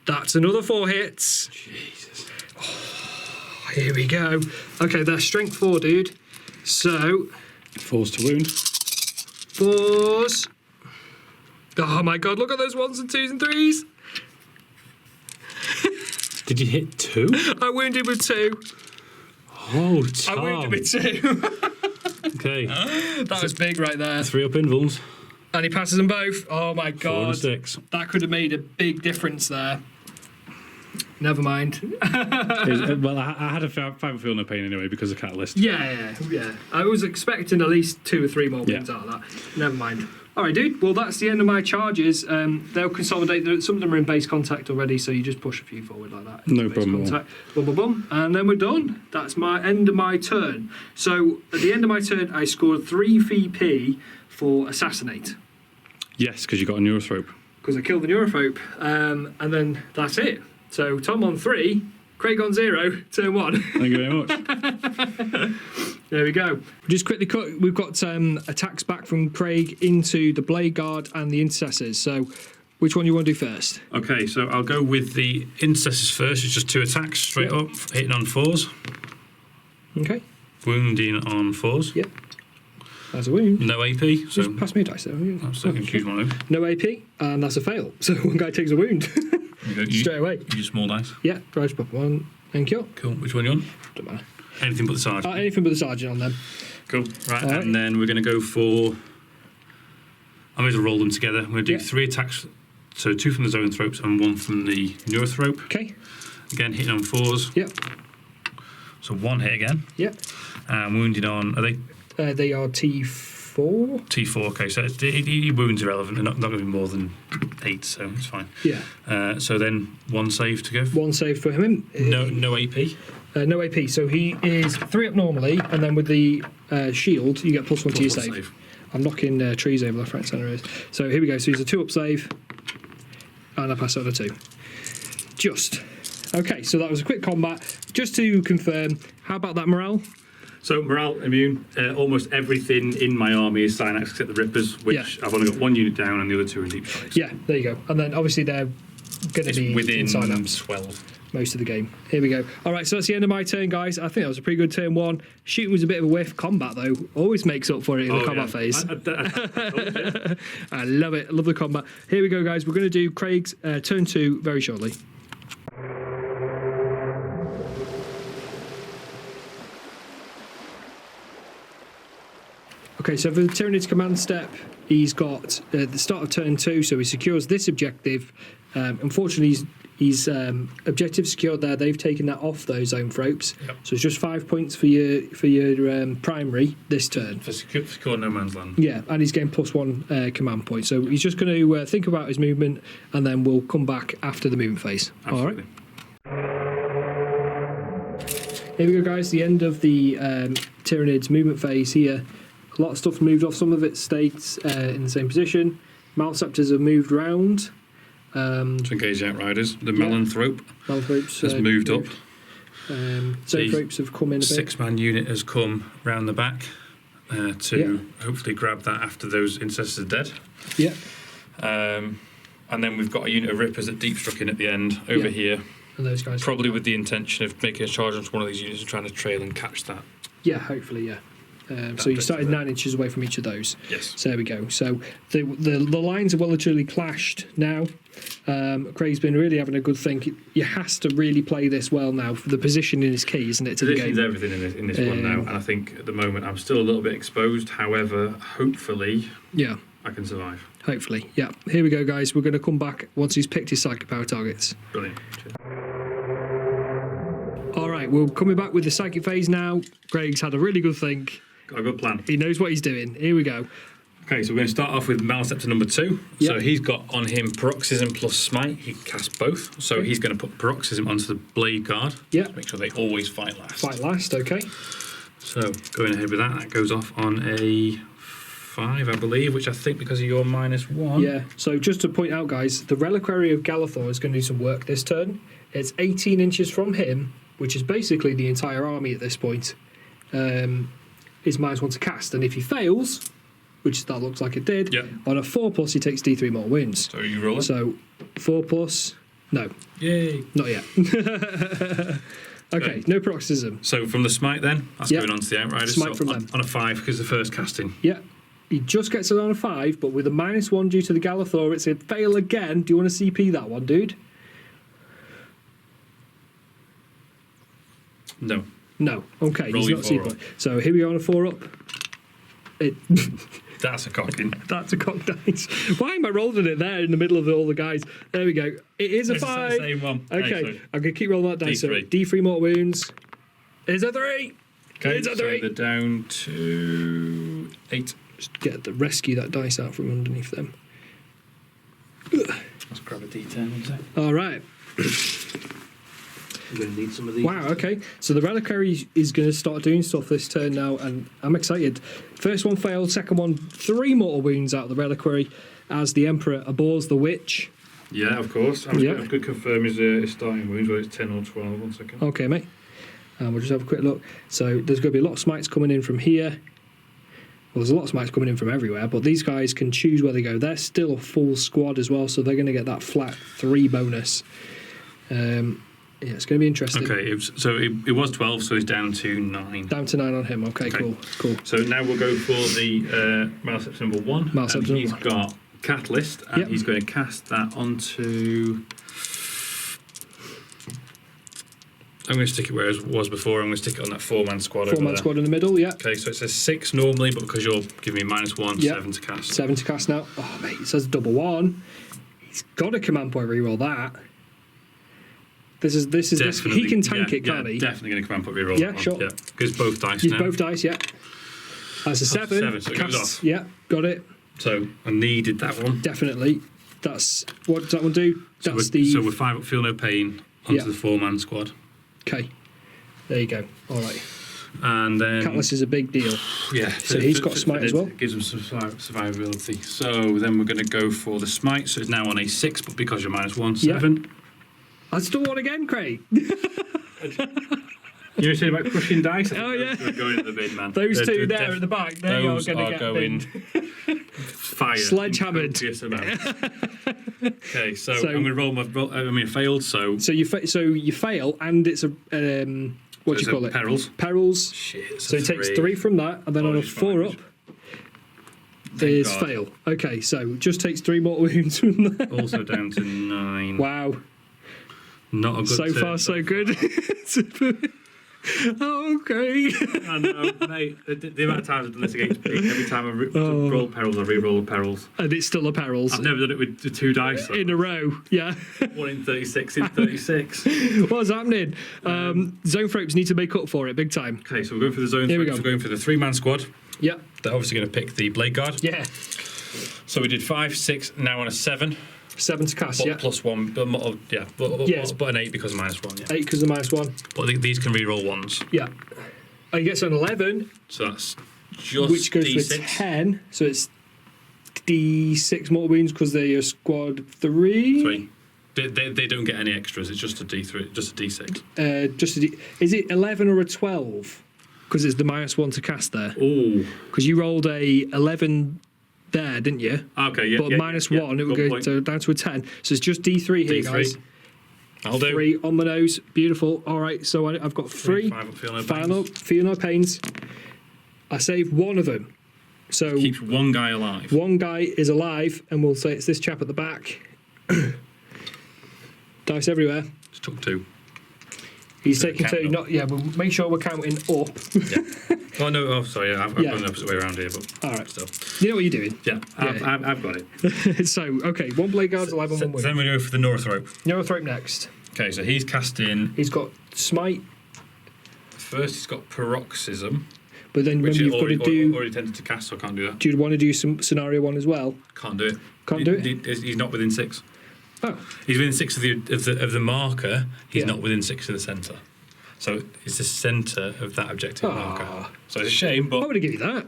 That's another 4 hits. Jesus. Oh, here we go. Okay, they're strength 4, dude. So 4s to wound. 4s. Oh my god, look at those 1s and 2s and 3s. Did you hit 2? I wounded with 2. Oh, I Tom. wounded with 2. Okay. That was big right there. 3 up invulns. And he passes them both. Oh my 4 god. and 6. That could have made a big difference there. Never mind. Well, I had a 5 feel no pain anyway because of catalyst. Yeah. I was expecting at least 2 or 3 more wins out of that. Never mind. All right, dude. Well, that's the end of my charges. They'll consolidate. Some of them are in base contact already, so you just push a few forward like that. No Base problem at all. contact. Boom, boom, boom, and then we're done. That's my end of my turn. So at the end of my turn, I scored 3 VP for assassinate Yes, because you got a neurothrope. because I killed the Neurophope, and then that's it. So Tom on 3, Craig on 0, turn 1. Thank you very much. There we go. Just quickly cut. We've got attacks back from Craig into the bladeguard and the intercessors. So, which one do you want to do first? Okay, so I'll go with the intercessors first. It's just 2 attacks straight up, hitting on 4s, Okay. wounding on 4s. Yep. That's a wound. No AP, so Just pass me a dice there. I'm still going to choose one of them. No AP, and that's a fail. So one guy takes a wound straight away. Use small dice. Yeah, try to pop one. Thank you. Cool. Which one you on? Don't matter. Anything but the sergeant. Anything but the sergeant on them. Cool. Right, Alright. and then we're going to go for. I may as well roll them together. I'm going to do Yeah. 3 attacks. So 2 from the Zoanthropes and 1 from the Neurothrope. Okay. Again, hitting on 4s. Yep. So 1 hit again. Yep. And wounded on. Are they They are T4. T4? Okay, so he wounds irrelevant. They're not going to be more than 8, so it's fine. Yeah. So then 1 save to go. 1 save for him. No AP. No AP. So he is 3 up normally, and then with the shield, you get +1 to your Plus one save. I'm knocking trees over left, right, centre. So here we go. So he's a 2-up save, and I pass it on a 2. Just. Okay, so that was a quick combat. Just to confirm, how about that morale? So morale immune. Almost everything in my army is Synax except the Rippers, which I've only got 1 unit down, and the other 2 are in deep strikes. Yeah, there you go. And then obviously they're going to be within Synapse 12 most of the game. Here we go. All right, so that's the end of my turn, guys. I think that was a pretty good turn 1. Shooting was a bit of a whiff. Combat, though, always makes up for it in the combat phase. I love it. I love the combat. Here we go, guys. We're going to do Craig's turn 2 very shortly. Okay, so for the Tyranids command step, he's got the start of turn 2, so he secures this objective. Unfortunately, he's objective secured there. They've taken that off those Zoanthropes. Yep. So it's just 5 points for your primary this turn. for secure no man's land. Yeah, and he's getting +1 command point. So he's just going to think about his movement, and then we'll come back after the movement phase. Absolutely. All right. Here we go, guys. The end of the Tyranids movement phase here. A lot of stuff moved off. Some of it stays in the same position. Malaceptors have moved round. To engage outriders. The Malanthrope Malanthropes has moved up. Zoanthropes have come in a bit. 6-man unit has come round the back to hopefully grab that after those incestors are dead. Yeah. And then we've got a unit of Rippers that deep struck in at the end over here. And those guys. Probably with the intention of making a charge onto one of these units and trying to trail and catch that. Yeah, hopefully, yeah. So you started 9 inches away from each of those. Yes. So there we go. So the lines are well and truly clashed now. Craig's been really having a good think. He has to really play this well now. The positioning is key, isn't it, to the game? Position's everything in this one now, and I think at the moment I'm still a little bit exposed. However, hopefully, I can survive. Hopefully, yeah. Here we go, guys. We're going to come back once he's picked his psychic power targets. Brilliant. Cheers. All right, we're coming back with the psychic phase now. Craig's had a really good think. Got a good plan. He knows what he's doing. Here we go. Okay, so we're going to start off with Malaceptor number 2. Yep. So he's got on him Paroxysm plus Smite. He can cast both. So he's going to put Paroxysm onto the bladeguard. Yeah. To make sure they always fight last. Fight last, okay. So going ahead with that, that goes off on a 5, I believe, which I think because of your -1. Yeah, so just to point out, guys, the Reliquary of Galathor is going to do some work this turn. It's 18 inches from him, which is basically the entire army at this point. Is -1 to cast, and if he fails, which that looks like it did, on a 4+, he takes D3 more wounds. So you roll it? So 4+, no. Yay. Not yet. Okay, no paroxysm. So from the Smite then, that's going on to the Outriders. Smite so from on, them. on a 5 because the first casting. Yeah. He just gets it on a 5, but with a -1 due to the Galathor, it's a fail again. Do you want to CP that one, dude? No. No. Okay, Roll he's your not 4 CP. So here we go on a 4-up. That's a cocking. That's a cock dice. Why am I rolling it there in the middle of all the guys? There we go. It is a It's the 5. same one. Okay, Excellent. I'm going to keep rolling that dice. D3. So D3 more wounds. Is a 3. Okay, Is a so 3. they're down to 8. Just get the rescue that dice out from underneath them. Let's grab a D10. All right. We're going to need some of these. Wow, okay. So the Reliquary is going to start doing stuff this turn now, and I'm excited. First one failed, second one, 3 mortal wounds out of the Reliquary as the Emperor abhors the Witch. Yeah, of course. I'm going to confirm his starting wounds, whether it's 10 or 12. 1 second. Okay, mate. We'll just have a quick look. So there's going to be a lot of smites coming in from here. Well, there's a lot of smites coming in from everywhere, but these guys can choose where they go. They're still a full squad as well, so they're going to get that flat 3 bonus. Yeah, it's going to be interesting. Okay, it was 12, so it's down to 9. Down to 9 on him. Okay, cool. So now we'll go for the Malaceptor number 1. Malaceptor and he's number 1. got Catalyst, and he's going to cast that onto... I'm going to stick it where it was before. I'm going to stick it on that 4-man squad over there. 4-man squad in the middle, yeah. Okay, so it says 6 normally, but because you're giving me -1, 7 to cast. 7 to cast now. Oh, mate, it says double 1. He's got a command point reroll that. This is he can tank it, can't he? Definitely going to command point reroll. Yeah, sure. Yeah, because both dice Use now. both dice, yeah. That's a 7. 7, so it goes off. Yeah, got it. So I needed that one. Definitely. That's what does that one do? So we're 5 up, feel no pain onto the 4-man squad. Okay. There you go. All right. And then Catalyst is a big deal. yeah, So he's got smite as well? It gives him some survivability. So then we're going to go for the smite. So it's now on a 6, but because you're -1, 7. I still won again, Craig. You were saying about crushing dice? Oh, yeah. We're going at the bin, man. Those two there at the back, they are Those going to are get going binned. fire. Sledgehammered. Copious amounts. Okay, so I'm going to roll my. Failed. So So you fail, and it's a what do you call it? Perils. Perils. Shit. So it takes 3 from that, and then on a Apologies, 4 fine. up is God. fail. Okay, so just takes 3 more wounds from that. Also down to 9. Wow. Not a good So turn. far, so good. Oh, okay. I know, mate. The amount of times I've done this against Pete, every time I roll perils, I re-roll perils. And it's still a perils. I've never done it with the 2 dice. In a row, yeah. 1 in 36 in 36. What's happening? Zoanthropes need to make up for it big time. Okay, so we're going for the zone. Here we go. We're going for the 3-man squad. Yeah. They're obviously going to pick the bladeguard. Yeah. So we did 5, 6, now on a 7. 7 to cast, But yeah. +1, but an 8 because of -1, yeah. 8 because of -1. But these can re-roll 1s. Yeah. And he gets an 11, So that's just which goes D6. for 10. So it's D6 mortal wounds because they're your squad 3. 3. They don't get any extras. It's just a D3, just a D6. Is it 11 or a 12? Because it's the -1 to cast there. Ooh. Because you rolled a 11 there, didn't you? Okay, yeah. But yeah, -1, it would good go point. down to a 10. So it's just D3 here, D3. guys. I'll do. 3 on the nose. Beautiful. All right, so I've got 3. 5 up, feel no Final, pains. feel no pains. I saved one of them. So Keeps one guy alive. one guy is alive, and we'll say it's this chap at the back. Dice everywhere. Just took 2. He's So taking count 2. up. Not, yeah, we'll make sure we're counting up. Oh no! Oh, sorry. I've Yeah. gone the opposite way around here, but All right. still. You know what you're doing. Yeah, Yeah. I've got it. So, okay, 1 blade guard's alive and 1 So then wound. we go for the Neurothrope. Neurothrope next. Okay, so he's casting. He's got smite, First, he's got paroxysm, but then which remember he you've got to do. already tended to cast, so I can't do that. Do you want to do some scenario 1 as well? Can't do it. Can't do it? He's not within 6. Oh, He's within 6 of the marker. He's Yeah. not within 6 of the centre. So it's the centre of that objective Ah. marker. So it's a shame, I'm but going to give you that.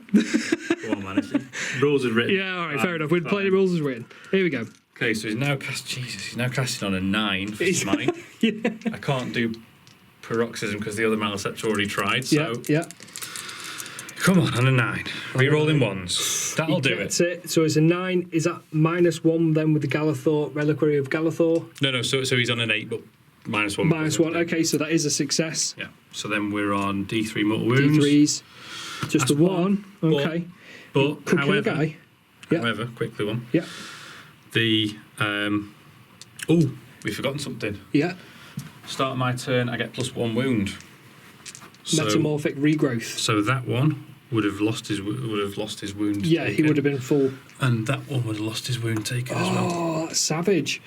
come on, man. Rules are written. Yeah, all right, fair enough. We'll play the rules as written. Here we go. Okay, so he's now he's now casting on a 9 for smite. Yeah, I can't do paroxysm because the other Malaceptor already tried. So yeah. come on a 9. Rerolling 1s. That'll do it. That's it. So it's a 9. Is that -1 then with the Galathor, Reliquary of Galathor? No. So he's on an 8, but -1. -1. Okay, so that is a success. Yeah. So then we're on D3 mortal wounds. D3s. Just That's a 1. one. Okay. But Could kill a however, guy. Yeah. however, quickly one. Yeah. The we've forgotten something. Yeah. Start of my turn, I get +1 wound. So, Metamorphic regrowth. so that one would have lost his wound. Yeah, he taken. would have been full. And that one would have lost his wound taken as well. Oh, that's savage.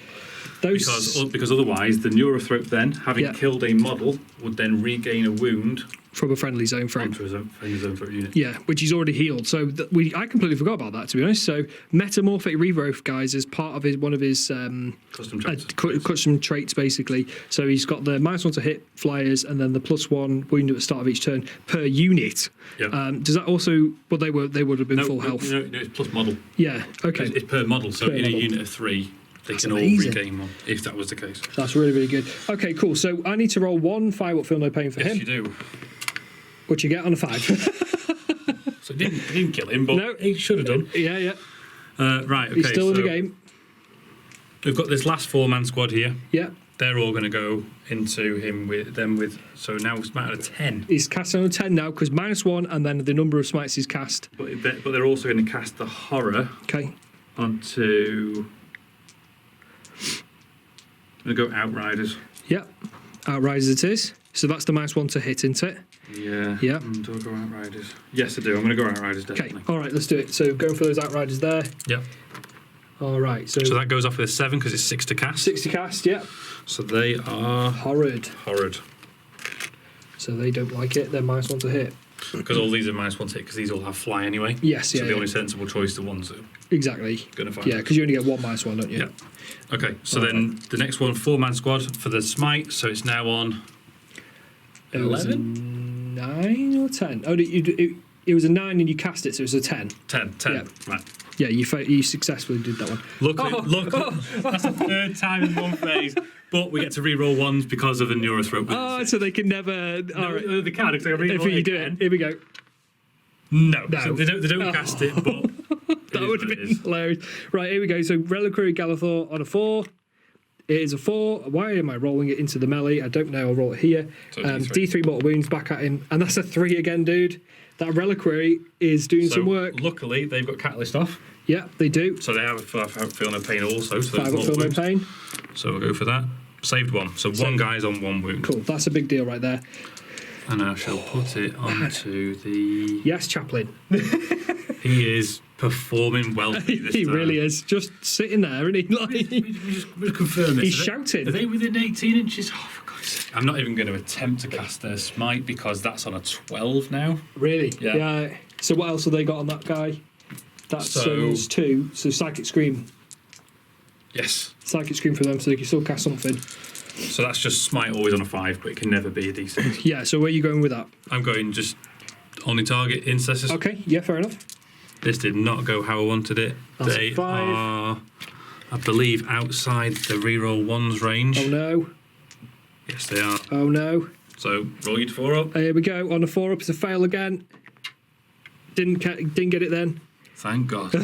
Those Because otherwise, the Neurothrope then, having Yeah. killed a model, would then regain a wound from a friendly zone thrope. onto his own throat unit. Yeah, which he's already healed. So I completely forgot about that, to be honest. So metamorphic regrowth, guys, is part of one of his Custom traits. custom traits, basically. So he's got the -1 to hit flyers, and then the +1 wound at the start of each turn per unit. Yeah. Does that also? Well, they would have been full health. No, it's plus model. Yeah. Okay. It's per model. So Per in model. a unit of 3, they That's can all amazing. regain 1, if that was the case. That's really, really good. Okay, cool. So I need to roll 1 fire up, feel no pain for Yes, him. you do. What you get on a 5? So it didn't kill him, but No. he should have done. Yeah. Right, okay. He's still in so the game. We've got this last 4-man squad here. Yeah. They're all going to go into him with. So now it's out of 10. He's casting on a 10 now because -1, and then the number of smites he's cast. But they're also going to cast the horror Okay. onto. I'm going to go Outriders. Yeah. Outriders it is. So that's the -1 to hit, isn't it? Yeah. Yeah. Do I go Outriders? Yes, I do. I'm going to go Outriders, Okay. definitely. All right, let's do it. So going for those Outriders there. Yep. All right. So So that goes off with a 7 because it's 6 to cast. 60 cast. Yeah. So they are Horrid. horrid. So they don't like it. They're -1 to hit. Because all these are -1 hit because these all have fly anyway. Yes. So Yeah. the yeah. only sensible choice are the ones that are Exactly. going to find. Yeah, because you only get one -1, don't you? Yeah. Okay, so All then the next one, 4-man squad for the smite. So it's now on It was 11. 9 or 10? Oh, it was a 9 and you cast it, so it was a 10. 10. Yeah. Right. Yeah, you successfully did that one. Look, that's the third time in one phase. But we get to re-roll ones because of the Neurophrope. Oh, so they can never. No, all right. they can, because they re-roll If you do it, here we go. No. No. So they don't cast it, but That would have been hilarious. Right, here we go. So Reliquary Galathor on a 4. It is a 4. Why am I rolling it into the melee? I don't know. I'll roll it here. So D3 mortal wounds back at him. And that's a 3 again, dude. That Reliquary is doing some work. Luckily, they've got Catalyst off. Yeah, they do. So they have feel no pain also. So 5 up, feel no pain. So we'll go for that. Saved 1. So one guy's on 1 wound. Cool, that's a big deal right there. And I shall put it onto the... Yes, chaplain. He is performing well this He time. really is. Just sitting there, and he We'll confirm this. He's shouting. Are they within 18 inches? Oh, for God's sake. I'm not even going to attempt to cast their smite because that's on a 12 now. Really? Yeah. So what else have they got on that guy? That's So- 2. So Psychic Scream. Yes. Psychic Scream for them, so they can still cast something. So that's just smite always on a 5, but it can never be a D6. Yeah, so where are you going with that? I'm going just only target incestors. Okay, yeah, fair enough. This did not go how I wanted it. That's They a 5. are, I believe, outside the reroll 1's range. Oh no. Yes, they are. Oh no. So roll your 4 up. Here we go. On a 4 up, it's a fail again. Didn't get it then. Thank God.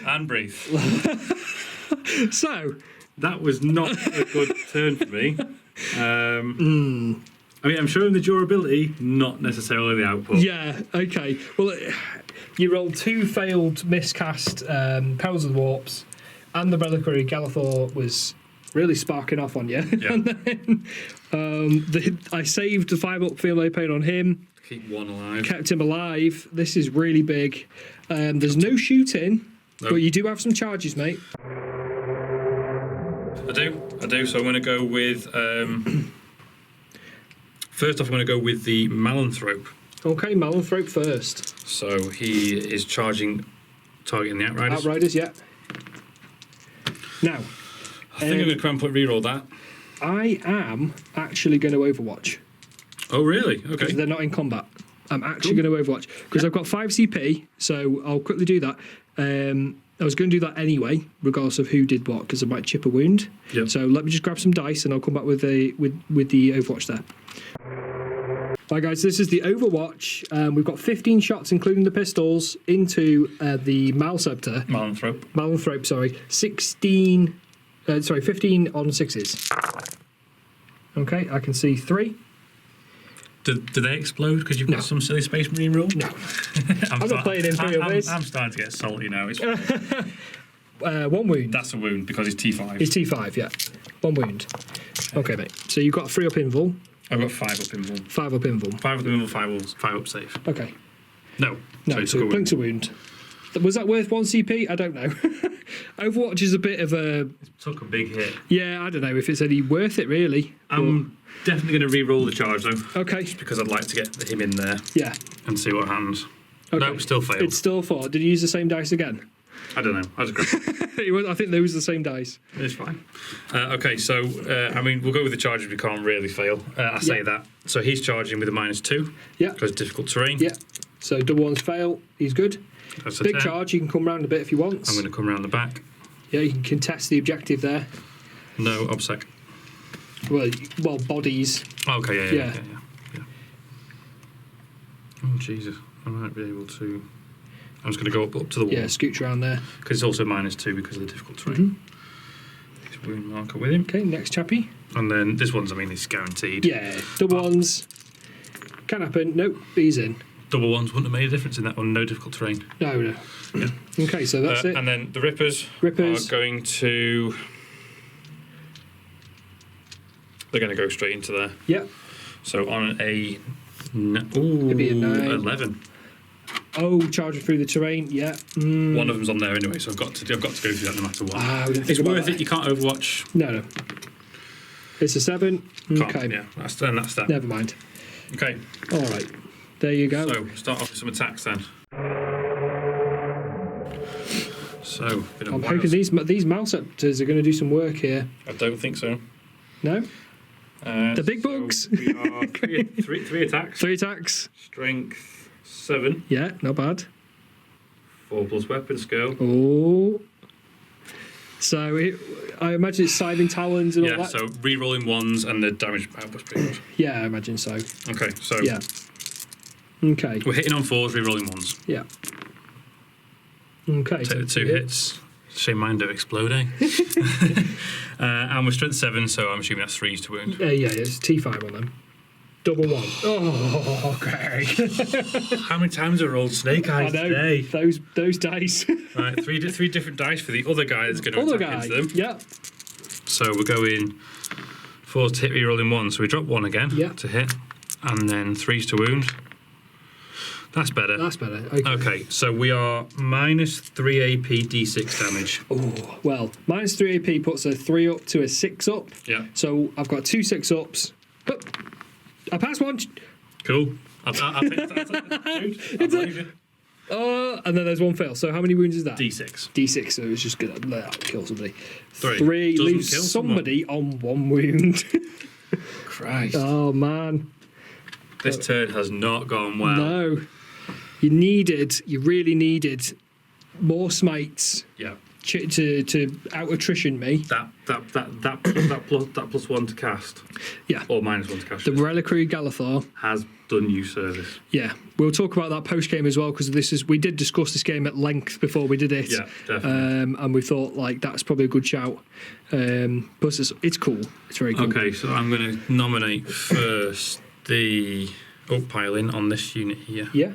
And breathe. So, That was not a good turn for me. I mean, I'm showing the durability, not necessarily the output. yeah, okay. Well, you rolled 2 failed miscast Powers of the Warps, and the Reliquary Galathor was really sparking off on you. Yeah. And then I saved the 5 up feel no pain on him, Keep 1 alive. kept him alive. This is really big. There's no shooting, but you do have some charges, mate. I do. So I'm going to go with... first off, I'm going to go with the Malanthrope. Okay, Malanthrope first. So he is targeting the Outriders. Outriders, yeah. Now, I think I'm going to try and reroll that. I am actually going to Overwatch. Oh, really? Okay. Because they're not in combat. I'm actually going to Overwatch. Because I've got 5 CP, so I'll quickly do that. I was going to do that anyway, regardless of who did what, because I might chip a wound. Yep. So let me just grab some dice, and I'll come back with the Overwatch there. Right, guys, this is the Overwatch. We've got 15 shots, including the pistols, into the Malaceptor. Malanthrope. Sorry. 15 on 6s. Okay, I can see 3. Do they explode because you've got some silly Space Marine rule? No. I'm not playing in 3 of this. I'm starting to get salty now. It's, 1 wound. that's a wound because it's T5. It's T5, yeah. 1 wound. Okay, mate. So you've got 3 up invul. I've got 5 up in 1. 5 up invul. 5 up in 1, 5 up safe. Okay. No. No, so Blink's a wound. Was that worth 1 CP? I don't know. Overwatch is a bit of a... Took a big hit. Yeah, I don't know if it's any worth it, really. I'm definitely going to re-roll the charge, though. Okay. Just because I'd like to get him in there Yeah. and see what happens. Okay. No, still failed. It's still 4. Did you use the same dice again? I don't know. I just grabbed I think they was the same dice. It's fine. Okay, so, I mean, we'll go with the charge if we can't really fail. I say that. So he's charging with a -2. Yeah. Because difficult terrain. Yeah. So double ones fail. He's good. That's a Big 10. charge. He can come round a bit if he wants. I'm going to come around the back. Yeah, you can contest the objective there. No, obsec. Well, bodies. Okay, yeah. Oh, Jesus. I might be able to... I'm just going to go up to the wall. Yeah, scooch around there. Because it's also -2 because of the difficult terrain. His wound marker with him. Okay, next chappy. And then this one's, I mean, it's guaranteed. Yeah, double ones. Can happen. Nope, he's in. Double ones wouldn't have made a difference in that one. No difficult terrain. No. Yeah. Okay, so that's it. And then the Rippers are going to... They're going to go straight into there. Yeah. So on a... It'd be a 9. 11. Oh, charging through the terrain. Yeah. One of them's on there anyway, so I've got to go through that no matter what. It's worth it. You can't Overwatch. No. It's a 7. Can't, Okay. Yeah, that's that. Never mind. Okay. All right. There you go. So start off with some attacks then. So I'm hoping these Malaceptors are going to do some work here. I don't think so. No. The big bugs. We are three attacks. 3 attacks. Strength 7. Yeah, not bad. 4+ weapon skill. Oh. So I imagine it's scything talons and all Yeah, that. so re-rolling ones and the damage output's pretty good. Yeah, I imagine so. Okay, so Yeah. Okay. we're hitting on 4s, re-rolling 1s. Yeah. Okay. Take the 2 hits. Shame mine don't explode, eh? And we're strength 7, so I'm assuming that's 3s to wound. Yeah, it's T5 on them. Double 1. Oh, okay. How many times have I rolled snake I eyes know. today? Those dice. Right, three different dice for the other guy that's going to Other attack guy. into them. Yeah. So we're going 4s to hit, re-rolling 1. So we drop 1 again to hit, and then 3s to wound. That's better. That's better. Okay. Okay, so we are minus 3 AP D6 damage. Oh, well, minus 3 AP puts a 3 up to a 6 up. Yeah. So I've got 2 6 ups. Oh, I passed one. Cool. I'll take that. Dude, I believe you. And then there's 1 fail. So how many wounds is that? D6. D6, so it's just going to let that kill somebody. 3. 3 Doesn't leaves kill somebody on 1 wound. Christ. Oh, man. This turn has not gone well. No. You really needed more smites Yeah. to out attrition me. That plus 1 to cast. Yeah. Or minus 1 to cast. The Reliquary Galathar has done you service. Yeah, we'll talk about that post game as well because we did discuss this game at length before we did it. Yeah, definitely. And we thought like that's probably a good shout. Plus, it's cool. It's very cool. Okay, so I'm going to nominate first the piling on this unit here. Yeah.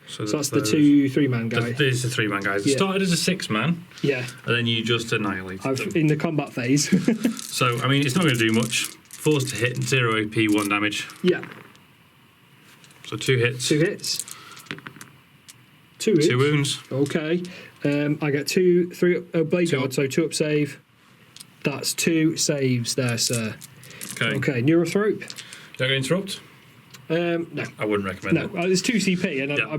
So that's the 2-3-man guy. This is the 3-man guys. It Yeah. started as a 6-man. Yeah. And then you just annihilate them. In the combat phase. So I mean, it's not going to do much. 4s to hit, 0 AP, 1 damage. Yeah. So 2 hits. 2 hits. 2 hits. 2 wounds. Okay. I get 3 bladeguard, so 2 up save. That's 2 saves there, sir. Okay. Okay. Neurothrope. You're not going to interrupt? No. I wouldn't recommend it. No. It's 2 CP, and Yeah.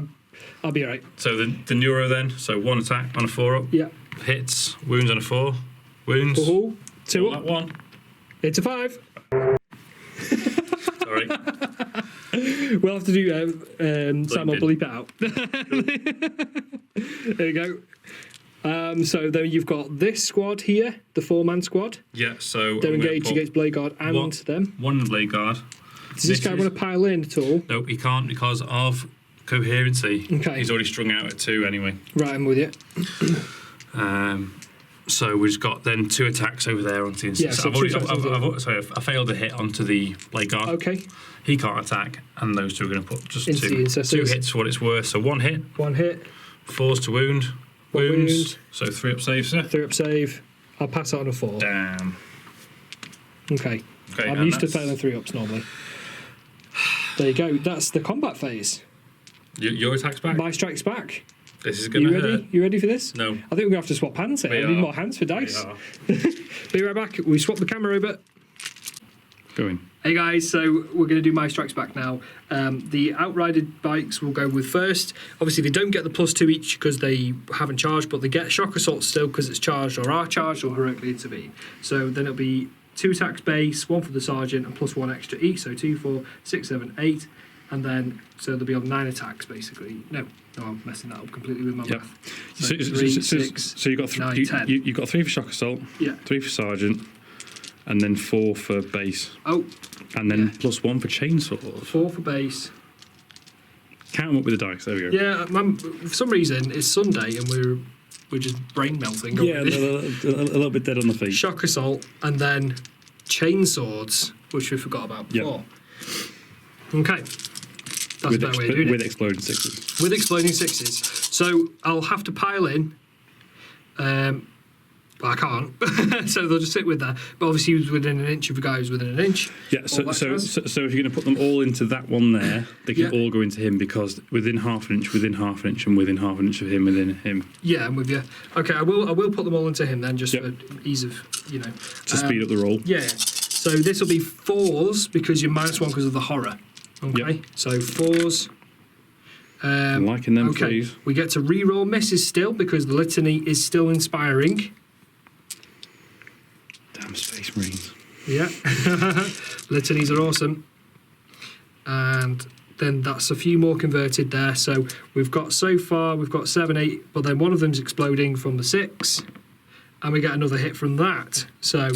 I'll be alright. So the neuro then. So 1 attack on a 4-up. Yeah. Hits. Wounds on a 4. Wounds. Ooh, 2 All up. that 1. It's a 5. Sorry. We'll have to do Sam will bleep it out. There you go. So then you've got this squad here, the 4-man squad. Yeah, so They're engaged against bladeguard and them. 1 in the bladeguard. Does this guy want to pile in at all? Nope, he can't because of coherency. Okay. He's already strung out at 2 anyway. Right, I'm with you. So we've just got then 2 attacks over there onto the inside. Yeah, So so I've 2 already, attacks sorry, I failed a hit onto the bladeguard. Okay. He can't attack, and those 2 are going to put just Into the 2 ancestors. hits for what it's worth. So 1 hit, 1 hit, 4s to wound, 1 wounds. wound. So 3 up saves, sir. 3 up save. I'll pass out on a 4. Damn. Okay. Okay, I'm and used to that's- failing 3 ups normally. There you go. That's the combat phase. Your attack's back. My strike's back. This is going You to ready? hurt. You ready for this? No. I think we're going to have to swap hands here. We I need are. more hands for dice. We are. Be right back. We swap the camera over. Going. Hey guys, so we're going to do my strikes back now. The outrided bikes will go with first. Obviously, they don't get the +2 each because they haven't charged, but they get shock assault still because it's charged or are charged or heroically intervene. So then it'll be 2 attacks base, 1 for the sergeant, and +1 extra each. So 2, 4, 6, 7, 8. And then, so they'll be on 9 attacks basically. No, I'm messing that up completely with my Yep. math. So, 3, 6, so you got 9, 10. you got 3 for shock assault, Yeah. 3 for sergeant, and then 4 for base, Oh, and then Yeah. +1 for chainsaws. 4 for base. Count them up with the dice. There we go. Yeah, for some reason it's Sunday and we're just brain melting. Yeah, already. a little bit dead on the feet. Shock assault and then chain swords, which we forgot about before. Okay, that's With, a better way of doing with it. exploding 6s. With exploding 6s. So I'll have to pile in. But I can't, so they'll just sit with that. But obviously, he was within an inch of a guy who's within an inch. Yeah, All so that jazz. if you're going to put them all into that one there, they can Yeah. all go into him because within half an inch, within half an inch, and within half an inch of him, within him, Yeah, I'm with you. Okay, I will put them all into him then, just Yep. for ease of to speed up the roll. Yeah. So this will be 4s because you're -1 because of the horror. Okay. Yep. So 4s. I'm liking them, Okay. please. We get to re-roll misses still because the litany is still inspiring. Damn Space Marines. Yeah. Litanies are awesome. And then that's a few more converted there. So we've got 7, 8, but then one of them's exploding from the 6. And we get another hit from that. So a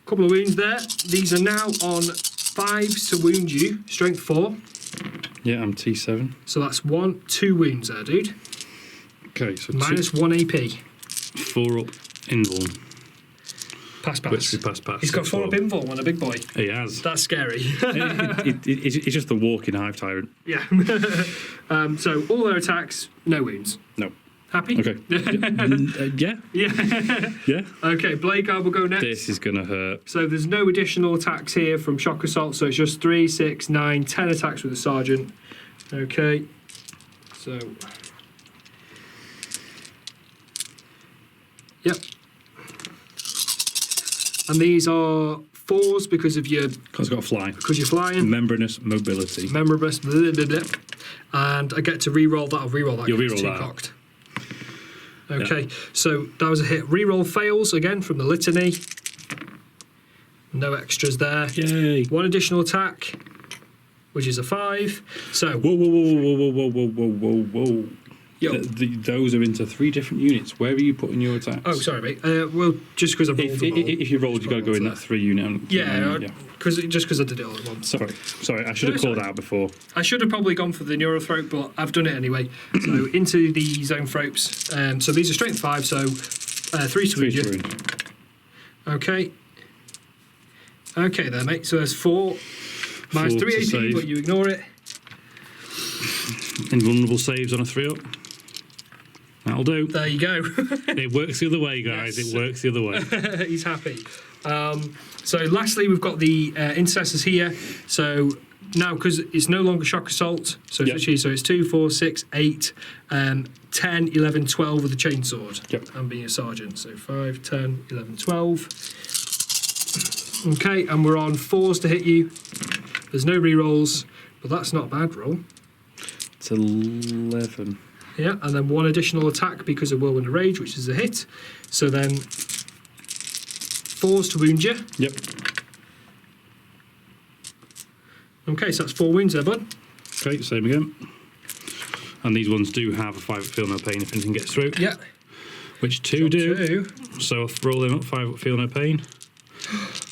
couple of wounds there. These are now on 5s to wound you. Strength 4. Yeah, I'm T7. So that's 2 wounds there, dude. Okay, so Minus 1 AP. 4 up invuln. Pass. Which we pass. He's got 4 up invuln on a big boy. He has. That's scary. It's just the walking hive tyrant. Yeah. So all their attacks, no wounds. No. Happy? Okay. Yeah. Yeah. Yeah. Okay, bladeguard will go next. This is gonna hurt. So there's no additional attacks here from shock assault, so it's just 3, 6, 9, 10 attacks with the sergeant. Okay. So. Yep. And these are 4s because of your. Because I've got fly. Because you're flying. Membranous mobility. Membranous. And I get to re-roll that. I'll re-roll that. You'll because it's re-roll that. Cocked. Okay, so that was a hit. Reroll fails again from the litany. No extras there. Yay. 1 additional attack, which is a 5. So Whoa. Yo. Those are into 3 different units. Where are you putting your attacks? Oh, sorry, mate. Well, just because I've rolled them all. If you rolled, you got to go in that 3 unit. Yeah, because I did it all at once. Sorry, I should have called out before. I should have probably gone for the Neurothrope, but I've done it anyway. So into the Zoanthropes. So these are strength 5, so 3 to wound. Okay. Okay there, mate. So there's 4. Minus 3 AP, save. but you ignore it. Invulnerable saves on a 3 up. That'll do. There you go. It works the other way, guys. Yes. It works the other way. He's happy. So lastly, we've got the intercessors here. So now, because it's no longer shock assault, so it's actually, so it's 2, 4, 6, 8, 10, 11, 12 with the chainsword. Yep. And being a sergeant. So 5, 10, 11, 12. Okay, and we're on 4s to hit you. There's no re-rolls, but that's not a bad roll. It's 11. Yeah, and then 1 additional attack because of Whirlwind of Rage, which is a hit. So then 4s to wound you. Yep. Okay, so that's 4 wounds there, bud. Okay, same again. And these ones do have a 5 feel no pain if anything gets through. Yeah. Which 2 do. So I'll roll them up, 5 feel no pain.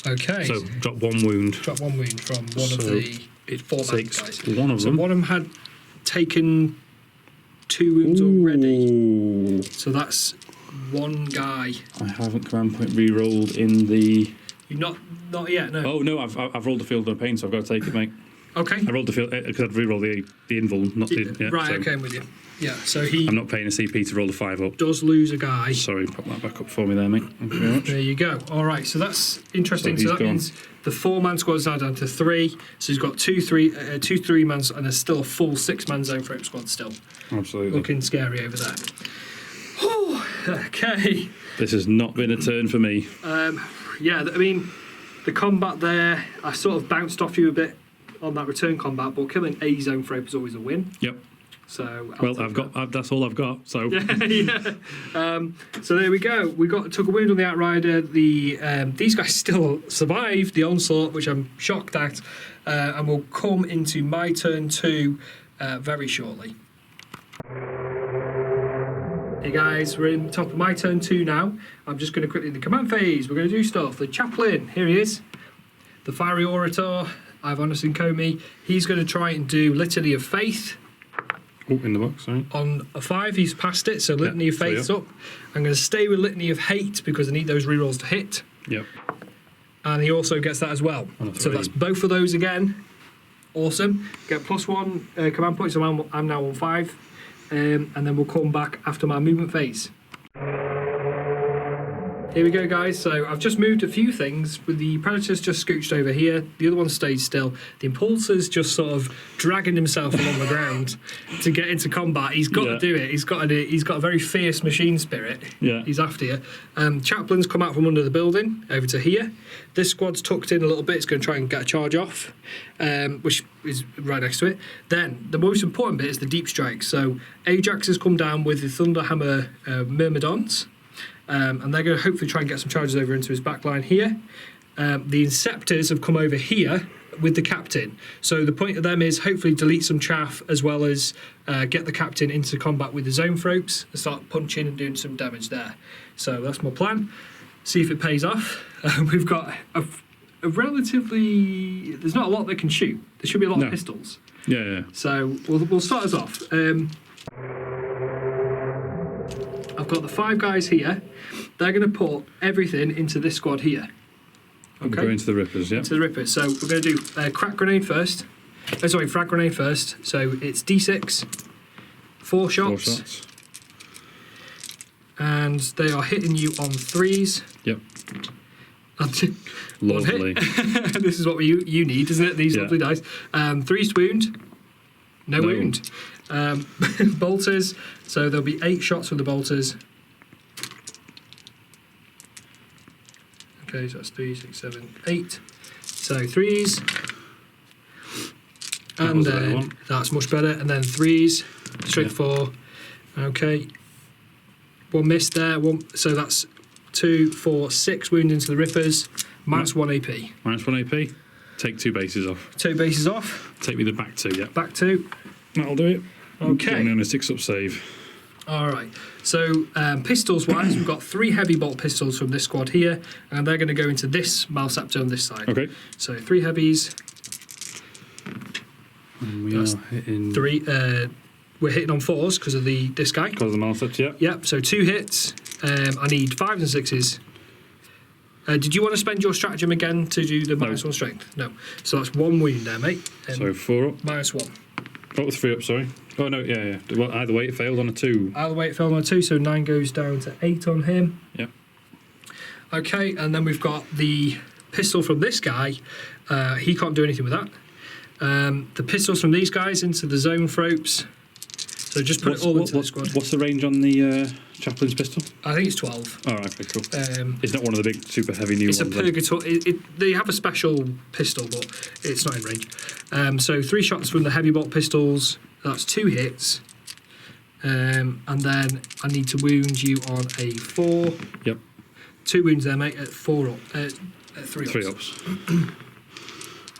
Okay. So drop 1 wound. Drop 1 wound from one of the It 4 takes guys. one of So them. one of them had taken 2 wounds already. Ooh. So that's 1 guy. I haven't command point re-rolled in the. You not yet, no. Oh no, I've rolled the field no pain, so I've got to take it, mate. Okay. I rolled the field because I'd re-roll the invul, not the. Yeah, right. so Okay, I'm with you. Yeah. So he I'm not paying a CP to roll the 5 up. does lose a guy. Sorry, pop that back up for me there, mate. Thank you very much. There you go. All right. So that's interesting. So So he's that gone. means the 4-man squad's now down to 3. So he's got 2 3-mans, and there's still a full 6-man Zoanthrope squad still. Absolutely. Looking scary over there. Whew, okay. This has not been a turn for me. Yeah, I mean, the combat there, I sort of bounced off you a bit on that return combat, but killing a Zoanthrope is always a win. Yep. So Well, that's all I've got. So yeah. So there we go. Took a wound on the Outrider. These guys still survived the onslaught, which I'm shocked at, and we'll come into my turn 2 very shortly. Hey guys, we're in the top of my turn 2 now. I'm just going to quickly, the command phase, we're going to do stuff. The chaplain, here he is. The fiery orator, Ivan Comey. He's going to try and do Litany of Faith. Oh, in the box, sorry. On a 5, he's passed it, so Litany of so Faith's up. I'm going to stay with Litany of Hate because I need those rerolls to hit. Yep. And he also gets that as well. On a So 3. that's both of those again. Awesome. Get +1 command points, so I'm now on 5. And then we'll come back after my movement phase. Here we go, guys. So I've just moved a few things. With the Predators just scooched over here, the other one stayed still. The Impulsor's just sort of dragging himself along the ground to get into combat. He's got to do it. He's got a very fierce machine spirit. Yeah. He's after you. Chaplain's come out from under the building over to here. This squad's tucked in a little bit. It's going to try and get a charge off, which is right next to it. Then the most important bit is the deep strike. So Ajax has come down with the Thunderhammer Myrmidons. And they're going to hopefully try and get some charges over into his back line here. The Inceptors have come over here with the captain. So the point of them is hopefully delete some chaff as well as get the captain into combat with the Zoanthropes and start punching and doing some damage there. So that's my plan. See if it pays off. We've got a relatively... There's not a lot that can shoot. There should be a lot of pistols. Yeah. So we'll start us off. I've got the 5 guys here. They're going to put everything into this squad here. Okay. We're going to the Rippers, yeah. To the Rippers. So we're going to do crack grenade first. Frag grenade first. So it's D6, 4 shots. 4 shots. And they are hitting you on 3s. Yep. One Lovely. hit. This is what you need, isn't it? These lovely dice. 3's to wound. No wound. Bolters. So there'll be 8 shots from the bolters. Okay, so that's 3, 6, 7, 8. So 3s. And then that's much better. And then 3s. Straight 4. Okay. 1 miss there. So that's 2, 4, 6 wound into the Rippers. -1 AP. -1 AP. Take 2 bases off. 2 bases off. Take me the back 2, yeah. Back 2. That'll do it. Okay. Getting on a 6-up save. All right. So pistols wise, we've got 3 heavy bolt pistols from this squad here, and they're going to go into this Malaceptor on this side. Okay. So 3 heavies. And we are hitting... 3. We're hitting on 4s because of this guy. Because of the Malaceptor, yeah. Yep. So 2 hits. I need 5s and 6s. Did you want to spend your stratagem again to do the -1 strength? No. So that's 1 wound there, mate. So 4 up. -1. Oh, 3 up, sorry. Oh, no, yeah. Well, either way, it failed on a 2. Either way, it fell on a 2, so 9 goes down to 8 on him. Yep. Okay, and then we've got the pistol from this guy. He can't do anything with that. The pistols from these guys into the Zoanthropes. So just put it all into the squad. What's the range on the chaplain's pistol? I think it's 12. Oh, right, okay, cool. It's not one of the big, super heavy new it's ones. It's a Purgator. They have a special pistol, but it's not in range. So 3 shots from the heavy bolt pistols. That's 2 hits. And then I need to wound you on a 4. Yep. 2 wounds there, mate, at 4 up. At 3 ups. 3 ups.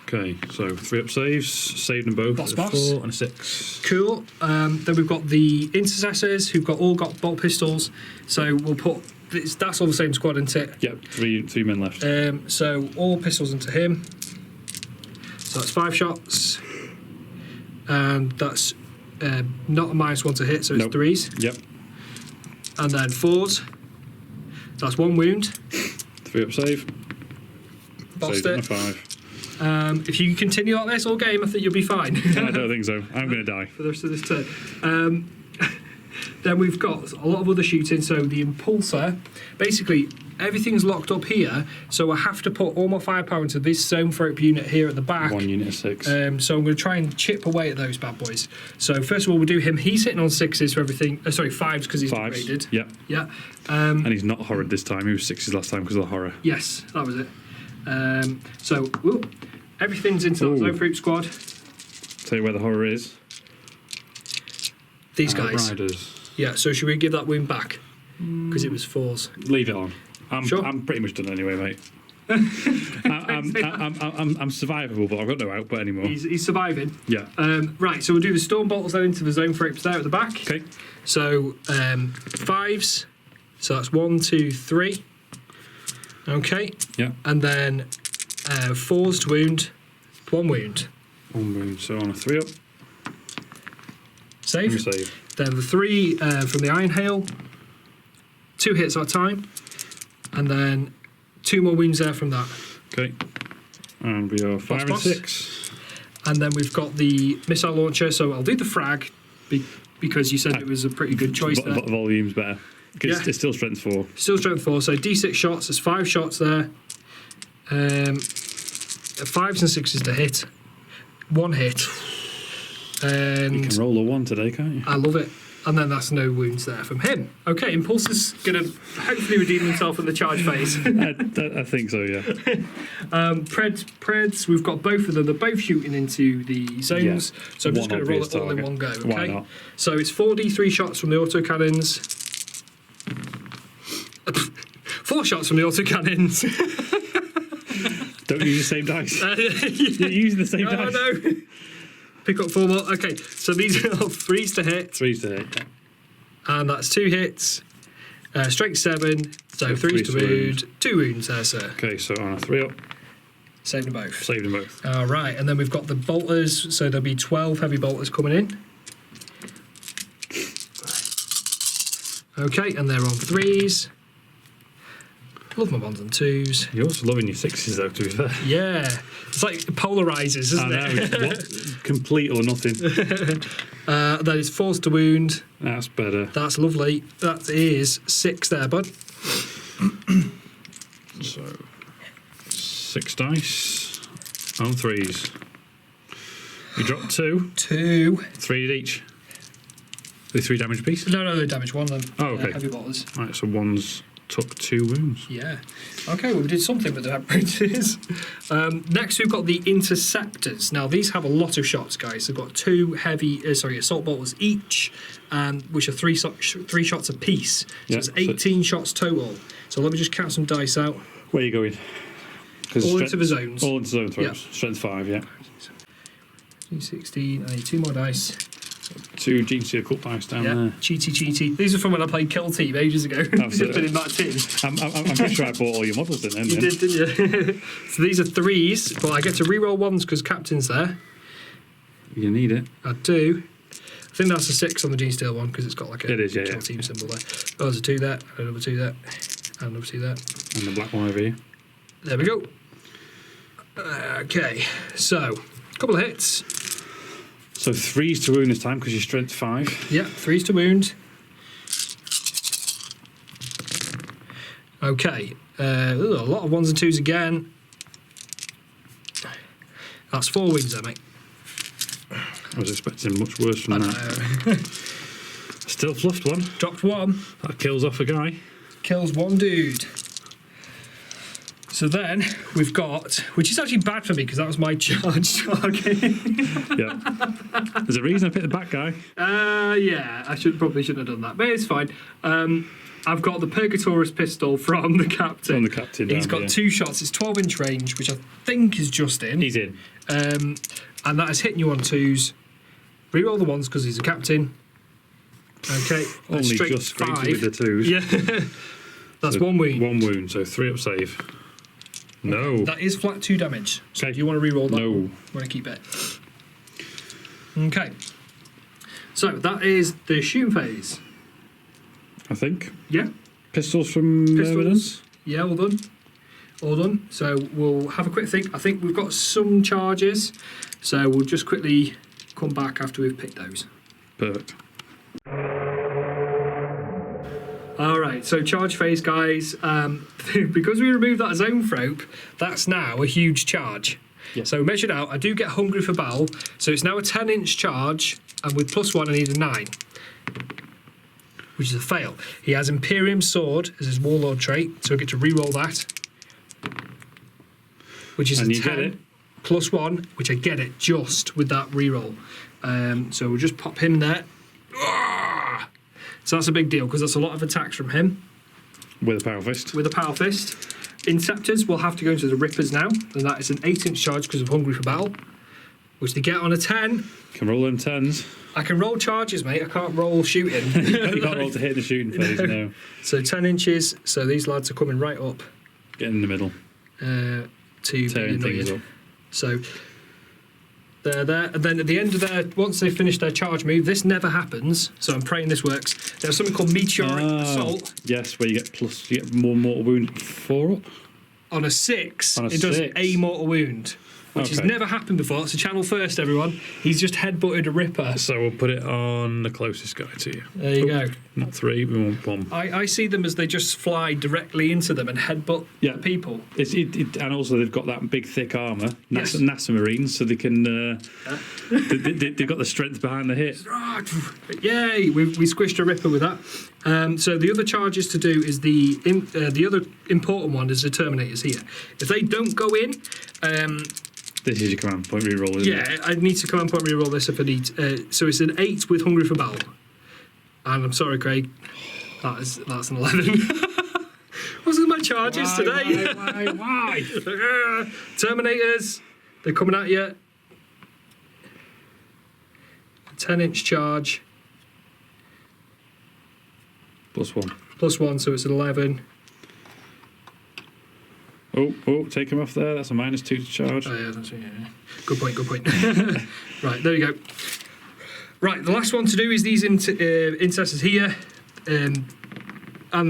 Okay, so 3 up saves, saved them both. Boss. 4 and a 6. Cool. Then we've got the intercessors who've all got bolt pistols. So we'll put that's all the same squad, isn't it? Yep, 3 men left. So all pistols into him. So that's 5 shots, and that's not a -1 to hit, so it's 3s. Yep. And then 4s. That's 1 wound. 3 up save. Bossed saved on a it. 5. If you continue like this all game, I think you'll be fine. I don't think so. I'm going to die. For the rest of this turn. Then we've got a lot of other shooting. So the Impulsor, basically everything's locked up here. So I have to put all my firepower into this Zoanthrope unit here at the back. 1 unit of 6. So I'm going to try and chip away at those bad boys. So first of all, we'll do him. He's hitting on 6s for everything. Sorry, 5s because he's 5s. upgraded. Yep. Yeah. And he's not horrid this time. He was 6s last time because of the horror. Yes, that was it. So everything's into the Zoanthrope squad. Tell you where the horror is. These guys. Riders. Yeah, so should we give that wound back? Because it was 4s. Leave it on. Sure. I'm pretty much done anyway, mate. I'm survivable, but I've got no output anymore. He's surviving. Yeah. Right, so we'll do the storm bolts then into the Zoanthropes there at the back. Okay. So 5s. So that's 1, 2, 3. Okay. Yeah. And then 4s to wound. 1 wound. 1 wound. So on a 3 up. Save. Save. Then the 3 from the Iron Hail. 2 hits at a time. And then 2 more wounds there from that. Okay. And we are 5 and Boss. 6. And then we've got the missile launcher. So I'll do the frag because you said it was a pretty good choice there. Volume's better. Because it's still strength 4. Still strength 4. So D6 shots. There's 5 shots there. 5s and 6s to hit. 1 hit. And You can roll a 1 today, can't you? I love it. And then that's no wounds there from him. Okay, Impulse is going to hopefully redeem himself in the charge phase. I think so, yeah. Preds, we've got both of them. They're both shooting into the zones. Yeah. So I'm just going to roll it all in one go. Okay? Why not? So it's 4d3 shots from the autocannons. 4 shots from the autocannons. Don't use the same dice. You're using the same dice. No. Pick up 4 more. Okay, so these are 3s to hit. 3s to hit. Yeah. And that's 2 hits. Strength 7, so 3s to wound. 2 wounds there, sir. Okay, so on a 3 up. Saved them both. Saved them both. All right, and then we've got the bolters, so there'll be 12 heavy bolters coming in. Okay, and they're on 3s. Love my 1s and 2s. You're also loving your 6s though, to be fair. Yeah, it's like polarizes, isn't I know, it? what? Complete or nothing. That is 4s to wound. That's better. That's lovely. That is 6 there, bud. So, 6 dice on 3s. You drop 2. 2. 3 each. The 3 damage piece? No, they damage 1 then. Oh, okay. Heavy bolters. Right, so 1's took 2 wounds. Yeah. Okay, well, we did something with the apprentices. Next, we've got the interceptors. Now, these have a lot of shots, guys. They've got 2 heavy, assault bolters each, which are 3 shots apiece. So Yeah, it's 18 shots total. So let me just count some dice out. Where are you going? All into the zones. All into Zoanthropes. Yeah. Strength 5, yeah. 16. I need 2 more dice. 2 Gene occult dice down Yeah, there. cheaty. These are from when I played Kill Team ages ago. Absolutely. Been in that tin. I'm pretty sure I bought all your models in then. You did, didn't you? So these are 3s, but I get to reroll 1s because Captain's there. You need it. I do. I think that's a 6 on the Gene Steel one because it's got like a It is, yeah, Kill yeah. Team symbol there. Oh, there's a 2 there, another 2 there, and another 2 there. And the black one over here. There we go. Okay, so a couple of hits. So 3s to wound this time because you're strength 5. Yeah, 3s to wound. Okay, a lot of 1s and 2s again. That's 4 wounds there, mate. I was expecting much worse from that. Still fluffed 1. Dropped 1. That kills off a guy. Kills 1 dude. So then we've got, which is actually bad for me because that was my charge target. Yeah. There's a reason I picked the back guy. Yeah, I probably shouldn't have done that, but it's fine. I've got the Purgatorus pistol from the captain. From the captain. He's down got here. 2 shots. It's 12-inch range, which I think is just in. He's in. And that is hitting you on 2s. Reroll the 1s because he's a captain. Okay. Only straight just scraped 5. it with the 2s. Yeah. That's So 1 wound. 1 wound, so 3 up save. No. That is flat 2 damage. So Okay. do you want to reroll that? No. You want to keep it? Okay. So that is the shooting phase. I think. Yeah. Pistols from Pistols. evidence. Yeah, all done. All done. So we'll have a quick think. I think we've got some charges. So we'll just quickly come back after we've picked those. Perfect. All right, so charge phase, guys. Because we removed that Zoanthrope, that's now a huge charge. Yeah. So measured out, I do get hungry for battle, so it's now a 10-inch charge, and with +1 I need a 9, which is a fail. He has Imperium Sword as his Warlord trait, so I get to reroll that, which is And a you 10 get it. +1, which I get it just with that reroll. So we'll just pop him there. So that's a big deal because that's a lot of attacks from him. With a power fist. With a power fist. Inceptors will have to go into the Rippers now, and that is an 8-inch charge because of Hungry for Battle, which they get on a 10. Can roll them 10s. I can roll charges, mate. I can't roll shooting. You can't roll to hit the shooting phase, no. So 10 inches. So these lads are coming right up Get in the middle. to be Tearing things annoyed. up. So they're there, and then at the end of once they finish their charge move, this never happens. So I'm praying this works. There's something called Meteoric Assault. Yes, where you get more mortal wound 4 up. On a 6, On a it does 6. a mortal wound, which has Okay. never happened before. It's a channel first, everyone. He's just headbutted a Ripper. So we'll put it on the closest guy to you. There you go. Not 3, we want 1. I see them as they just fly directly into them and headbutt Yeah. people. And also they've got that big thick armour, Yes. NASA Marines, so they can. They've got the strength behind the hit. Yay! We squished a Ripper with that. So the other charges to do is the other important one is the Terminators here. If they don't go in, This is your command point reroll, isn't it? yeah, I need to command point reroll this if I need. So it's an 8 with Hungry for Battle. And I'm sorry, Craig, that's an 11. Wasn't my charges today. Why? Terminators, they're coming at you. 10-inch charge. +1. +1, so it's an 11. Oh, take him off there. That's a -2 to charge. Oh, yeah, that's yeah. Good point. Right, there you go. Right, the last one to do is these intercessors here, and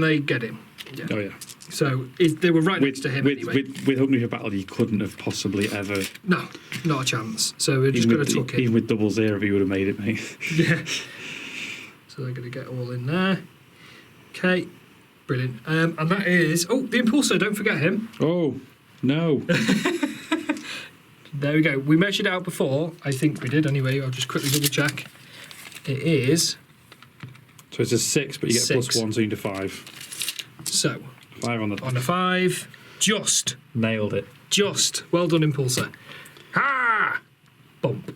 they get him. Yeah. Oh, yeah. So they were right next to him anyway. With Hungry for Battle, you couldn't have possibly ever... No, not a chance. So we're just going to tuck Even in. with double zero, he would have made it, mate. Yeah. So they're going to get all in there. Okay, brilliant. And that is... Oh, the Impulsor, don't forget him. Oh, no. There we go. We measured out before. I think we did anyway. I'll just quickly double check. It is... So it's a 6, but you get 6. +1, so you need a 5. So, 5 on the... on a 5, just. Nailed it. Just. Well done, Impulsor. Ha! Bump.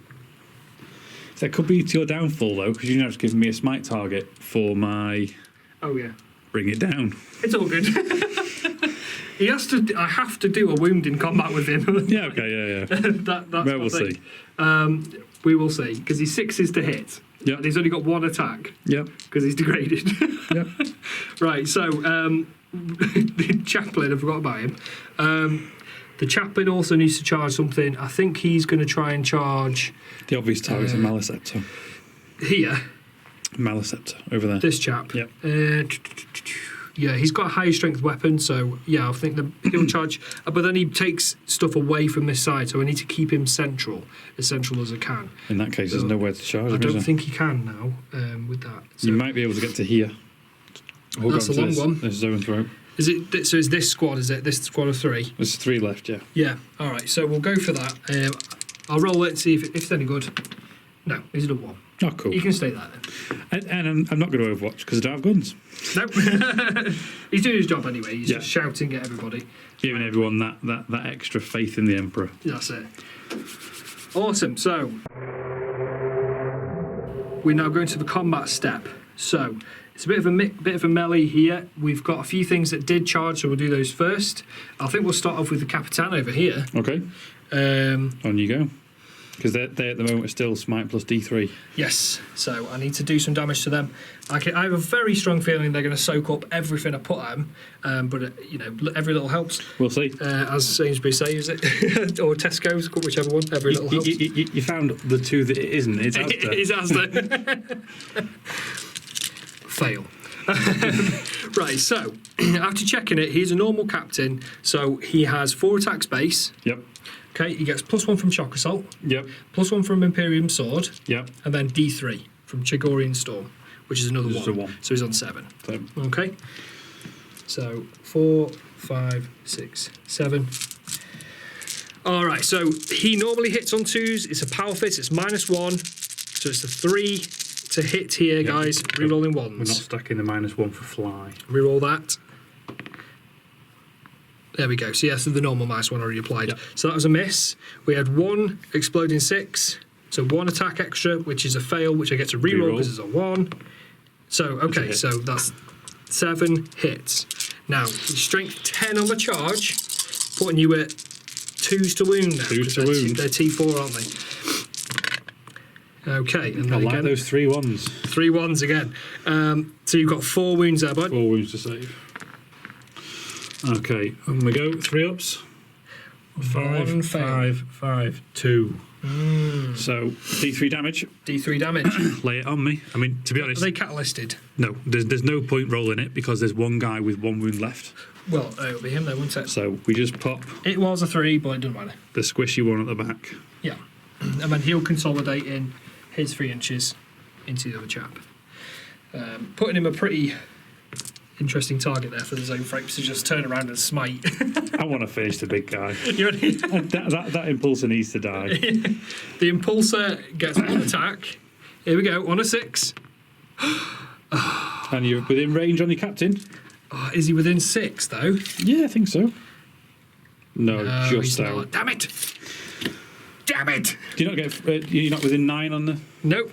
That could be to your downfall, though, because you're now just giving me a smite target for my... Oh, yeah. Bring it down. It's all good. He has to. I have to do a wound in combat with him. Yeah, okay, yeah. That's Well, we'll see. We will see, because he's 6s to hit. Yep. And he's only got 1 attack, Yep. because he's degraded. Yep. Right, so the chaplain, I forgot about him. The chaplain also needs to charge something. I think he's going to try and charge... The obvious target's a Malaceptor. Here, Malaceptor, over there. this chap. Yep. Yeah, he's got a high strength weapon, so yeah, I think he'll charge. But then he takes stuff away from this side, so I need to keep him central as I can. In that case, there's So, nowhere to charge I him, don't is there? think he can now with that. So You might be able to get to here. Hold That's on a to long this, one. This Zoanthrope. is it? So is this squad? Is it this squad of 3? There's 3 left, yeah. Yeah. All right. So we'll go for that. I'll roll it and see if it's any good. No, he's a 1. Oh, cool. You can stay there then. And I'm not going to Overwatch because I don't have guns. Nope. He's doing his job anyway. He's Yeah. just shouting at everybody. Giving everyone that extra faith in the Emperor. That's it. Awesome. So we're now going to the combat step. So it's a bit of a melee here. We've got a few things that did charge, so we'll do those first. I think we'll start off with the Capitan over here. Okay. On you go. Because they at the moment are still smite plus D3. Yes. So I need to do some damage to them. I have a very strong feeling they're going to soak up everything I put at them. But every little helps. We'll see. As Sainsbury's say, is it? Or Tesco's, whichever one. Every little helps. You found the 2 that it isn't. It's Asda. It's Asda. Fail. Right, so after checking it, he's a normal captain, so he has 4 attacks base. Yep. Okay, he gets +1 from Shock Assault, Yep. +1 from Imperium Sword, Yep. and then D3 from Chigorian Storm, which is another Which is a 1. So he's on 7. So, Okay. So 4, 5, 6, 7. All right, so he normally hits on 2s. It's a power fit. It's -1, so it's a 3 to hit here, guys. Rerolling 1s. we're not stacking the -1 for fly. Reroll that. There we go. So yes, the normal -1 already applied. Yep. So that was a miss. We had 1 exploding 6. So 1 attack extra, which is a fail, which I get to reroll because it's a 1. So okay, hit. so that's 7 hits. Now strength 10 on the charge, putting you at 2s to wound now. 2s to They're wound. They're T4, aren't they? Okay, and I then like again, those 3 1s. 3 1s again. So you've got 4 wounds there, bud. 4 wounds to save. Okay, on we go. 3 ups. 5, One fail. 5, 5, 2. So D3 damage. D3 damage. Lay it on me. I mean, to be Are honest, they catalysted? no. There's no point rolling it because there's one guy with 1 wound left. Well, it'll be him though, won't it? So we just pop It was a 3, but it doesn't matter. the squishy one at the back. Yeah. And then he'll consolidate in his 3 inches into the other chap. Putting him a pretty interesting target there for the Zoanthropes to just turn around and smite. I want to finish the big guy. You ready? that impulsor needs to die. The Impulsor gets 1 attack. Here we go, on a 6. And you're within range on your captain? Oh, is he within 6 though? Yeah, I think so. No, He's just out. not. Damn it! Damn it! Do you not get? You're not within 9 on the. Nope.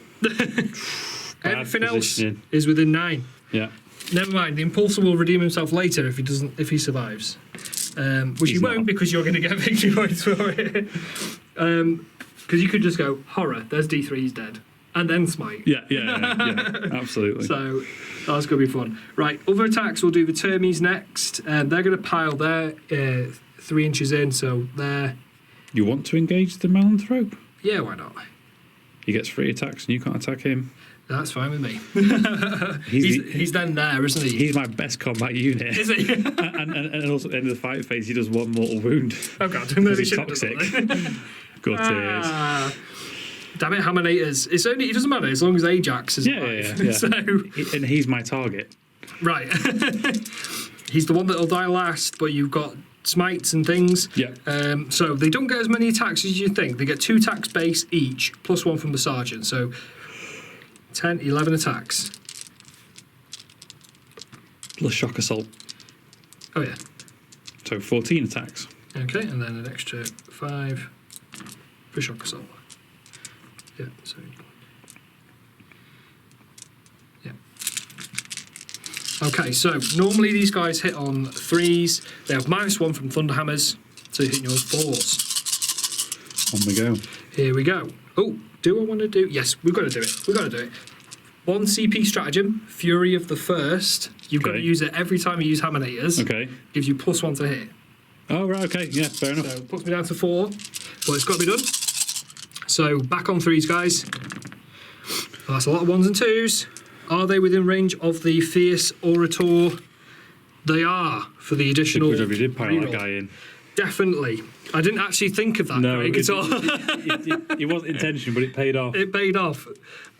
Everything else positioning. is within 9. Yeah. Never mind. The Impulsor will redeem himself later if he survives. Which he won't, because you're going to get victory points for it. Because you could just go horror. There's D3. He's dead, and then smite. Yeah, absolutely. So that's going to be fun. Right. Other attacks. We'll do the Termies next. They're going to pile their 3 inches in. So there. You want to engage the Malanthrope? Yeah. Why not? He gets 3 attacks, and you can't attack him. That's fine with me. He's then there, isn't he? He's my best combat unit. Is he? and also at the end of the fight phase, he does 1 mortal wound. Oh god, He's toxic. Good tears. Damn it, Terminators. It doesn't matter as long as Ajax is alive. Yeah. So, And he's my target. right. He's the one that'll die last, but you've got smites and things. Yeah. So they don't get as many attacks as you think. They get 2 attacks base each, plus 1 from the sergeant. So 10, 11 attacks. Plus shock assault. Oh yeah. So 14 attacks. Okay, and then an extra 5 for shock assault. Yeah, so... yeah. Okay, so normally these guys hit on 3s. They have -1 from Thunderhammers, so you hit yours 4s. On we go. Here we go. Oh, do I want to do... Yes, we've got to do it. We've got to do it. 1 CP stratagem, Fury of the First. You've got to use it every time you use Terminators. Okay. Gives you +1 to hit. Oh, right, okay. Yeah, fair enough. So puts me down to 4, but it's got to be done. So back on 3s, guys. Well, that's a lot of 1s and 2s. Are they within range of the Fierce Orator? They are, for the additional We did pile that reroll. guy in. Definitely. I didn't actually think of that, Greg, at all. It wasn't intention, but it paid off. It paid off.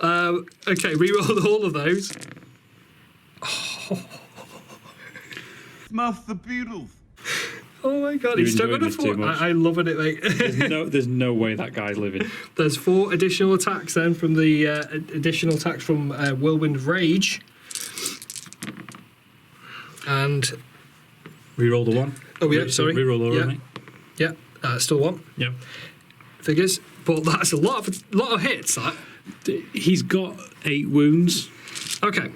Okay, reroll all of those. Smells the Beatles. Oh my god, You're he's still enjoying got a this too 4. much. I'm loving it, mate. There's no way that guy's living. There's 4 additional attacks then from the additional attacks from Whirlwind Rage. And... Reroll the 1. oh, yeah, sorry. Reroll the 1, Yeah. mate. Yeah, still 1. Yep. Figures. But that's a lot of hits, that. He's got 8 wounds. Okay.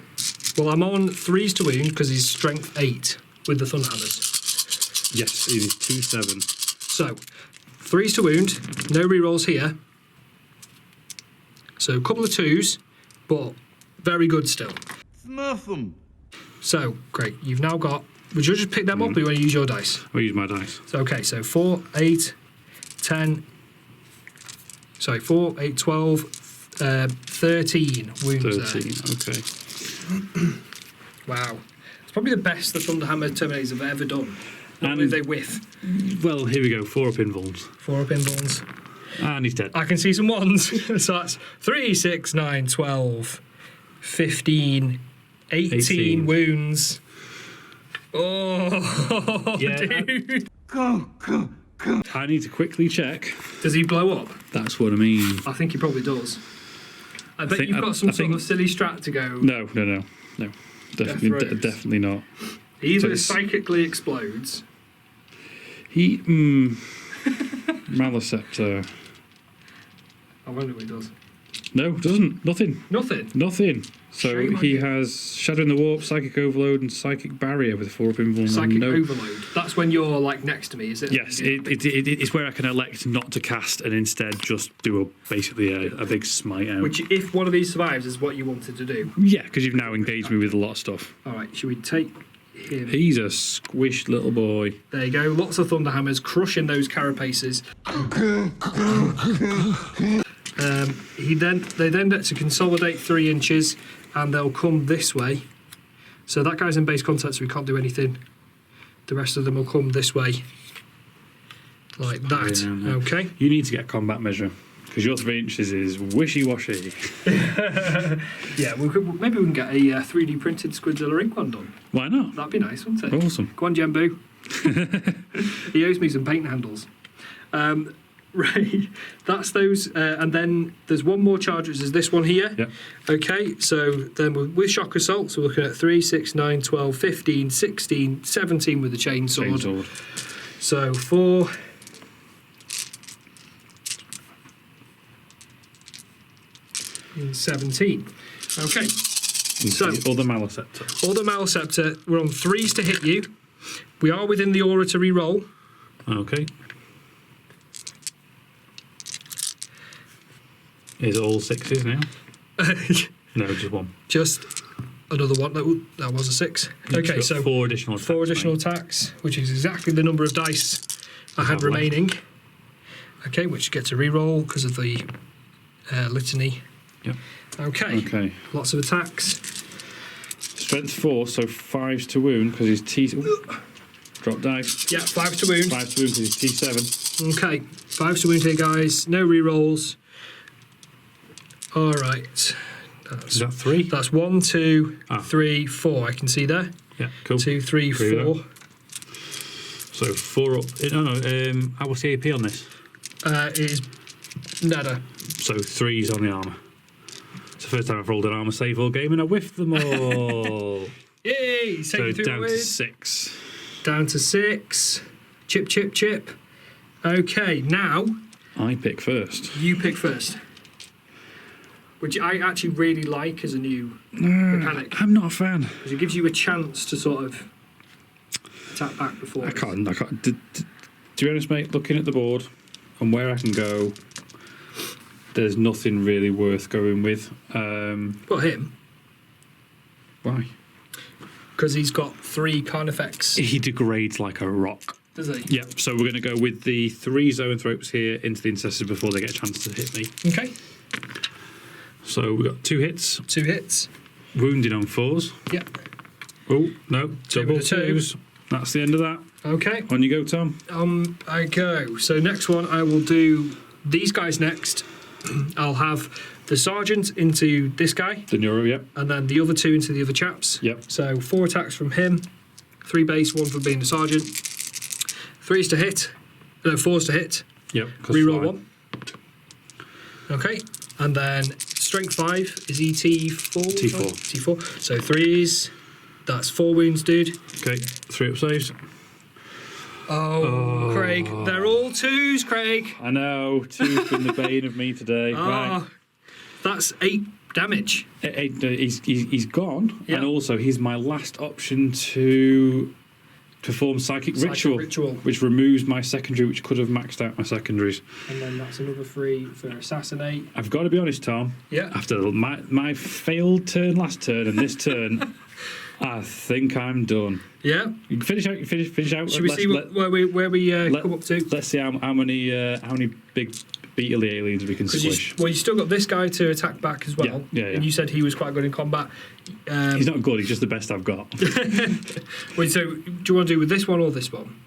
Well, I'm on 3s to wound because he's strength 8 with the Thunderhammers. Yes, it is 2-7. So, 3s to wound. No rerolls here. So, a couple of 2s, but very good still. Snuff them. So, great. You've now got... would you just pick them up or you want to use your dice? I'll use my dice. So, okay, so 4, 8, 10... sorry, 4, 8, 12, 13 wounds 13, okay. there. Wow. It's probably the best the Thunderhammer Terminators have ever done. Not only And- they whiff. Well, here we go. 4 up in vulns. 4 up in bones. And he's dead. I can see some 1s. So that's 3, 6, 9, 12, 15, 18 wounds. Oh, Yeah, dude. Go. I need to quickly check. Does he blow up? That's what I mean. I think he probably does. I bet think- you've I- got some I sort think- of silly strat to go. No. Definitely, throws. definitely not. He either So it's- psychically explodes. He, Malaceptor. I wonder what he does. No, doesn't. Nothing. Nothing. So Shame on he you. has Shadow in the Warp, Psychic Overload, and Psychic Barrier with 4 up in vuln. Psychic No. overload. That's when you're like next to me, is it? Yes, it's where I can elect not to cast and instead just do basically a big smite out. Which, if one of these survives, is what you wanted to do. Yeah, because you've now engaged me with a lot of stuff. All right, should we take him? He's a squished little boy. There you go. Lots of Thunderhammers crushing those carapaces. They then get to consolidate 3 inches, and they'll come this way. So that guy's in base contact, so we can't do anything. The rest of them will come this way, like that. Okay. You need to get a combat measure because your 3 inches is wishy-washy. Yeah, maybe we can get a 3D printed Squidzilla ink one done. Why not? That'd be nice, wouldn't it? Awesome. Go on, Jembu. He owes me some paint handles. Right, that's those. And then there's one more charge, which is this one here. Yep. Okay, so then with shock assault, so we're looking at 3, 6, 9, 12, 15, 16, 17 with the chainsword. So 4. And 17. Okay. So, Or the Malaceptor. or the Malaceptor, we're on 3s to hit you. We are within the aura to re-roll. Okay. Is it all 6s now? No, just one. Just another one. That was a 6. Okay, so 4 additional attacks. 4 additional attacks, which is exactly the number of dice I had remaining. Okay, which gets a re-roll because of the litany. Yep. Okay. Lots of attacks. Strength 4, so 5s to wound because he's T. Drop dice. Yeah, 5 to wound. 5 to wound because he's T7. Okay, 5 to wound here, guys. No re-rolls. All right. Is that 3? That's 1, 2, 3, 4. I can see there. Yeah, cool. 2, 3, 4. So 4 up. What's the AP on this? It is nada. So 3's on the armour. It's the first time I've rolled an armour save all game and I whiffed them all. Yay! Take So you through down the to win. 6. Down to 6. Chip, chip, chip. Okay, now I pick first. you pick first. Which I actually really like as a new mechanic. I'm not a fan. Because it gives you a chance to sort of attack back before. I can't. To be honest, mate, looking at the board and where I can go, there's nothing really worth going with. Well, him. Why? Because he's got 3 carnifex. He degrades like a rock. Does he? Yeah, so we're going to go with the 3 Zoanthropes here into the Incestors before they get a chance to hit me. Okay. So we've got 2 hits. 2 hits. Wounded on 4s. Yep. Oh, no. Double with a 2. 2s. That's the end of that. Okay. On you go, Tom. I go. So next one, I will do these guys next. I'll have the sergeant into this guy. The Neuro, yep. And then the other 2 into the other chaps. Yep. So 4 attacks from him. 3 base, 1 for being the sergeant. 3's to hit. No, 4's to hit. Yep. Reroll 1. Okay. And then strength 5 is ET4. T4. T4. So 3s. That's 4 wounds, dude. Okay. 3 up saves. Oh, Craig. They're all 2s, Craig. I know. 2's been the bane of me today. Right. That's 8 damage. He's gone. Yeah. And also, he's my last option to perform Psychic Ritual, which removes my secondary, which could have maxed out my secondaries. And then that's another 3 for Assassinate. I've got to be honest, Tom. Yeah. After my failed turn last turn and this turn, I think I'm done. Yeah. You can finish out. Should we see where we come up to? Let's see how many big beetly aliens we can squish. You still got this guy to attack back as well. Yeah. And you said he was quite good in combat. He's not good. He's just the best I've got. Wait, so do you want to do with this one or this one?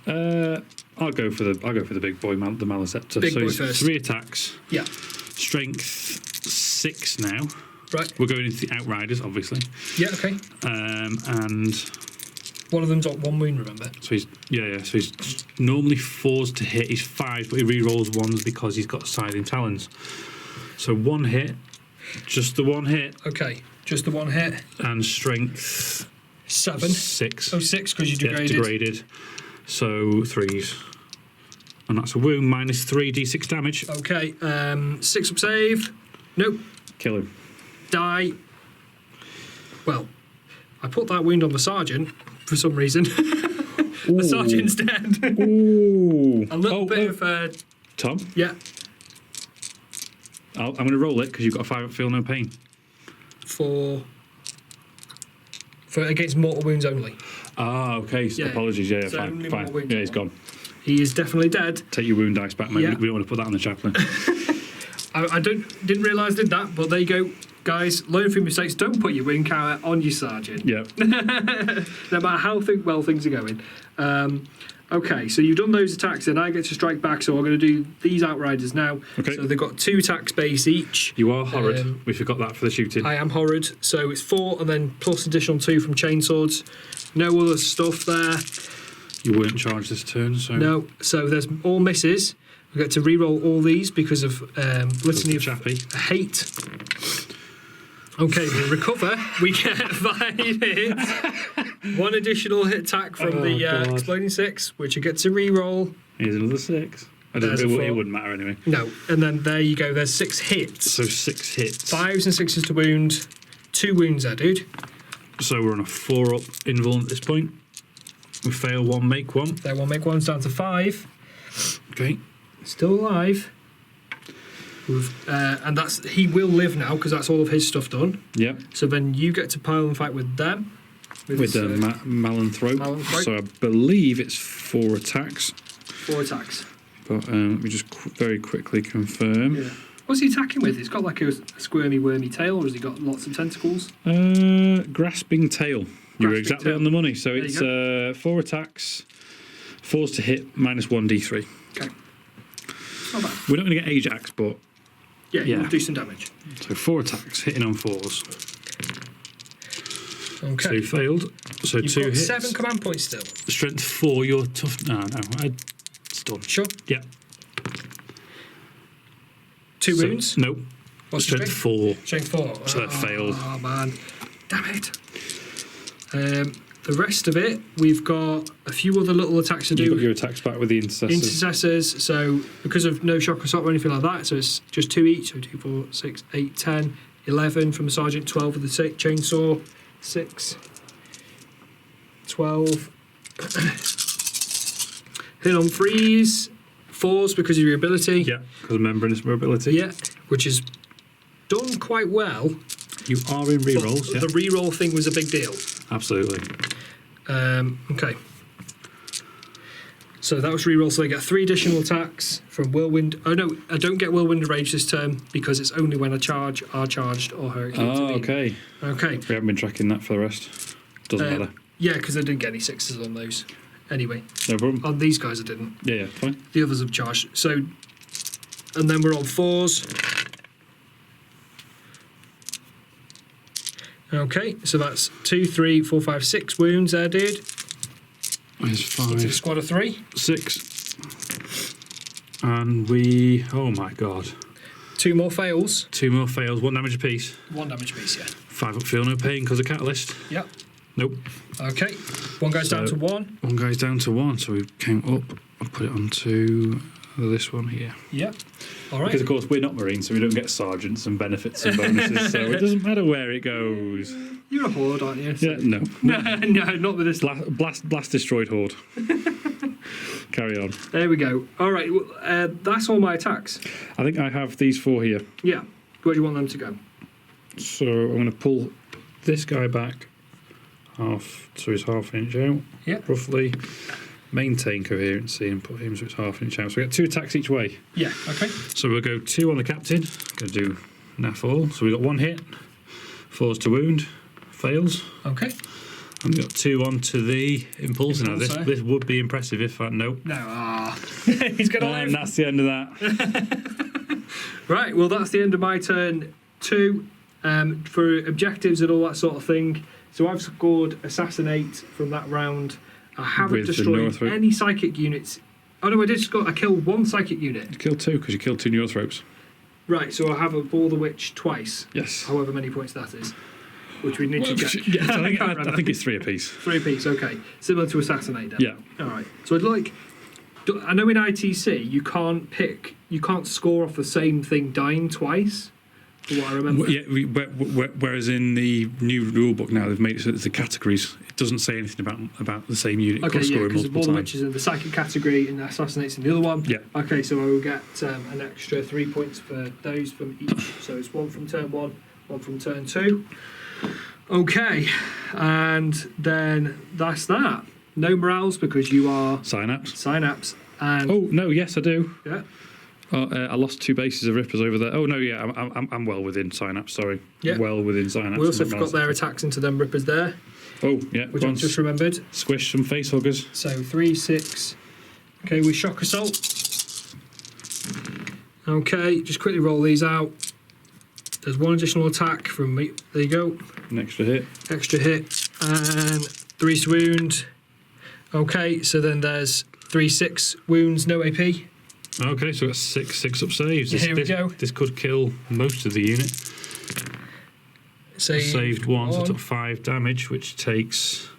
I'll go for the big boy, the Malaceptor. Big so boy he's first. 3 attacks. Yeah. Strength 6 now. Right. We're going into the Outriders, obviously. Yeah. Okay. And one of them's got 1 wound. Remember. so he's So he's normally 4s to hit. He's 5s, but he re-rolls 1s because he's got Scything Talons. So 1 hit, just the 1 hit. Okay. Just the 1 hit. And strength 7. 6. Oh, 6 because you degraded. Yeah, degraded. So 3s. And that's a wound, minus 3 d6 damage. Okay. 6 up save. Nope. Kill him. Die. Well, I put that wound on the sergeant for some reason. The sergeant's dead. Ooh. A little bit of... Tom? Yeah. I'm going to roll it because you've got 5 feel no pain. For against mortal wounds only. Ah, okay. So Yeah. apologies. Yeah, So fine. only Fine. more wounds Yeah, he's gone. He is definitely dead. Take your wound dice back, mate. Yeah. We don't want to put that on the chaplain. I didn't realise I did that, but there you go. Guys, learn from mistakes. Don't put your wing carrier on your sergeant. Yeah. No matter how well things are going. Okay, so you've done those attacks, and I get to strike back, so I'm going to do these Outriders now. Okay. So they've got 2 attacks base each. You are horrid. We forgot that for the shooting. I am horrid, so it's 4, and then plus additional 2 from chainswords. No other stuff there. You weren't charged this turn, so... No, so there's all misses. We get to re-roll all these because of litany of chappy. hate. Okay, we recover. We get 5 hits. 1 additional hit attack from the God. exploding 6, which I get to re-roll. Here's another 6. There's a It 4. wouldn't matter anyway. No, and then there you go. There's 6 hits. So 6 hits. 5s and 6s to wound. 2 wounds there, dude. So we're on a 4 up invuln at this point. We fail 1, make 1. There, we'll make 1 down to 5. Okay. Still alive. And he will live now because that's all of his stuff done. Yep. So then you get to pile and fight with them. With the Malanthrope. Malanthrope. So I believe it's 4 attacks. 4 attacks. But let me just very quickly confirm. Yeah. What's he attacking with? He's got like a squirmy, wormy tail, or has he got lots of tentacles? Grasping tail. You were exactly tail. on the money. So There you it's 4 attacks, 4s to hit, -1 d3. Okay. Not bad. We're not going to get Ajax, but Yeah, Yeah. you'll do some damage. so 4 attacks, hitting on 4s. Okay. 2 failed. So You've 2 got hits. 7 command points still. Strength 4, you're tough. No, it's done. Sure. Yeah. 2 So- wounds. Nope. What's the Strength 4. Strength 4. So that failed. Oh, man. Damn it. The rest of it, we've got a few other little attacks to You've got do. your attacks back with the intercessors. Intercessors, so because of no shock assault or anything like that, so it's just 2 each, so 2, 4, 6, 8, 10, 11 from the sergeant, 12 with the chainsaw, 6, 12. Hit on freeze, 4s because of your ability. Yeah, because of membranous mobility. Yeah, which is done quite well. You are in But rerolls, yeah. the reroll thing was a big deal. Absolutely. Okay. So that was reroll. So I get 3 additional attacks from Whirlwind. Oh no, I don't get Whirlwind Rage this turn because it's only when I charge, are charged, or Hurricane. Oh, okay. Okay. We haven't been tracking that for the rest. Doesn't matter. Yeah, because I didn't get any 6s on those. Anyway, No problem. on these guys I didn't. Yeah, fine. The others have charged. So, and then we're on 4s. Okay, so that's 2, 3, 4, 5, 6 wounds there, dude. There's It's a 5, squad of 3. 6. And we... Oh, my God. 2 more fails. 2 more fails, 1 damage apiece. 1 damage piece, yeah. 5 up, feel no pain because of Catalyst. Yep. Nope. Okay. 1 goes down So- to 1. 1 goes down to 1, so we came up. I'll put it onto this one here. Yep. All right. Because, of course, we're not Marines, so we don't get sergeants and benefits and bonuses, so it doesn't matter where it goes. You're a horde, aren't you? Yeah, no. No, not with this. Blast destroyed horde. Carry on. There we go. All right. Well, that's all my attacks. I think I have these 4 here. Yeah. Where do you want them to go? So I'm going to pull this guy back half, so he's half inch out, Yeah. roughly. Maintain coherency and put him so it's half inch out. So we get 2 attacks each way. Yeah. Okay. So we'll go 2 on the captain. Going to do naff all. So we got 1 hit, 4s to wound, fails. Okay. And we got 2 onto the impulse. Now Impulsor. this would be impressive if I nope. No. He's gonna live. And that's the end of that. Right. Well, that's the end of my turn 2. For objectives and all that sort of thing. So I've scored assassinate from that round. I haven't With the destroyed Neurothrope. any psychic units. Oh no, I did score. I killed 1 psychic unit. You killed 2 because you killed 2 Neurothropes. Right. So I have a Bore the Witch twice. Yes. However many points that is, which we need to check. Yes, I can't remember. think it's 3 apiece. 3 apiece. Okay. Similar to assassinate. Then. Yeah. All right. So I'd like. I know in ITC you can't score off the same thing dying twice. From what I remember. Yeah, whereas in the new rule book now they've made it so that the categories, it doesn't say anything about the same unit. Okay, You've got to yeah, score it because the multiple Ball times. Witch is in the psychic category and the assassinates in the other one. Yeah. Okay, so I will get an extra 3 points for those from each. So it's 1 from turn 1, 1 from turn 2. Okay, and then that's that. No morales because you are Synapse. and Oh no, yes I do. yeah. I lost 2 bases of Rippers over there. Oh no, yeah, I'm well within Synapse. Sorry, Yeah. well within Synapse. We also not forgot their Malaceptors. attacks into them rippers there, Oh yeah, which go I on, just remembered. squish some face huggers. So 3, 6. Okay, with shock assault. Okay, just quickly roll these out. There's 1 additional attack from me. There you go. An extra hit. Extra hit and 3 wound. Okay, so then there's 3, 6 wounds, no AP. Okay, so that's 6 up saves. Here we go. This could kill most of the unit. Saved 1, so took 5 damage, which takes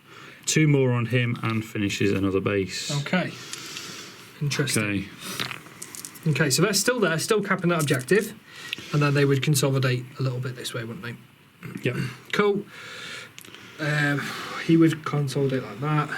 2 more on him and finishes another base. Okay. Interesting. Okay. Okay, so they're still there, still capping that objective, and then they would consolidate a little bit this way, wouldn't they? Yeah. Cool. He would consolidate like that,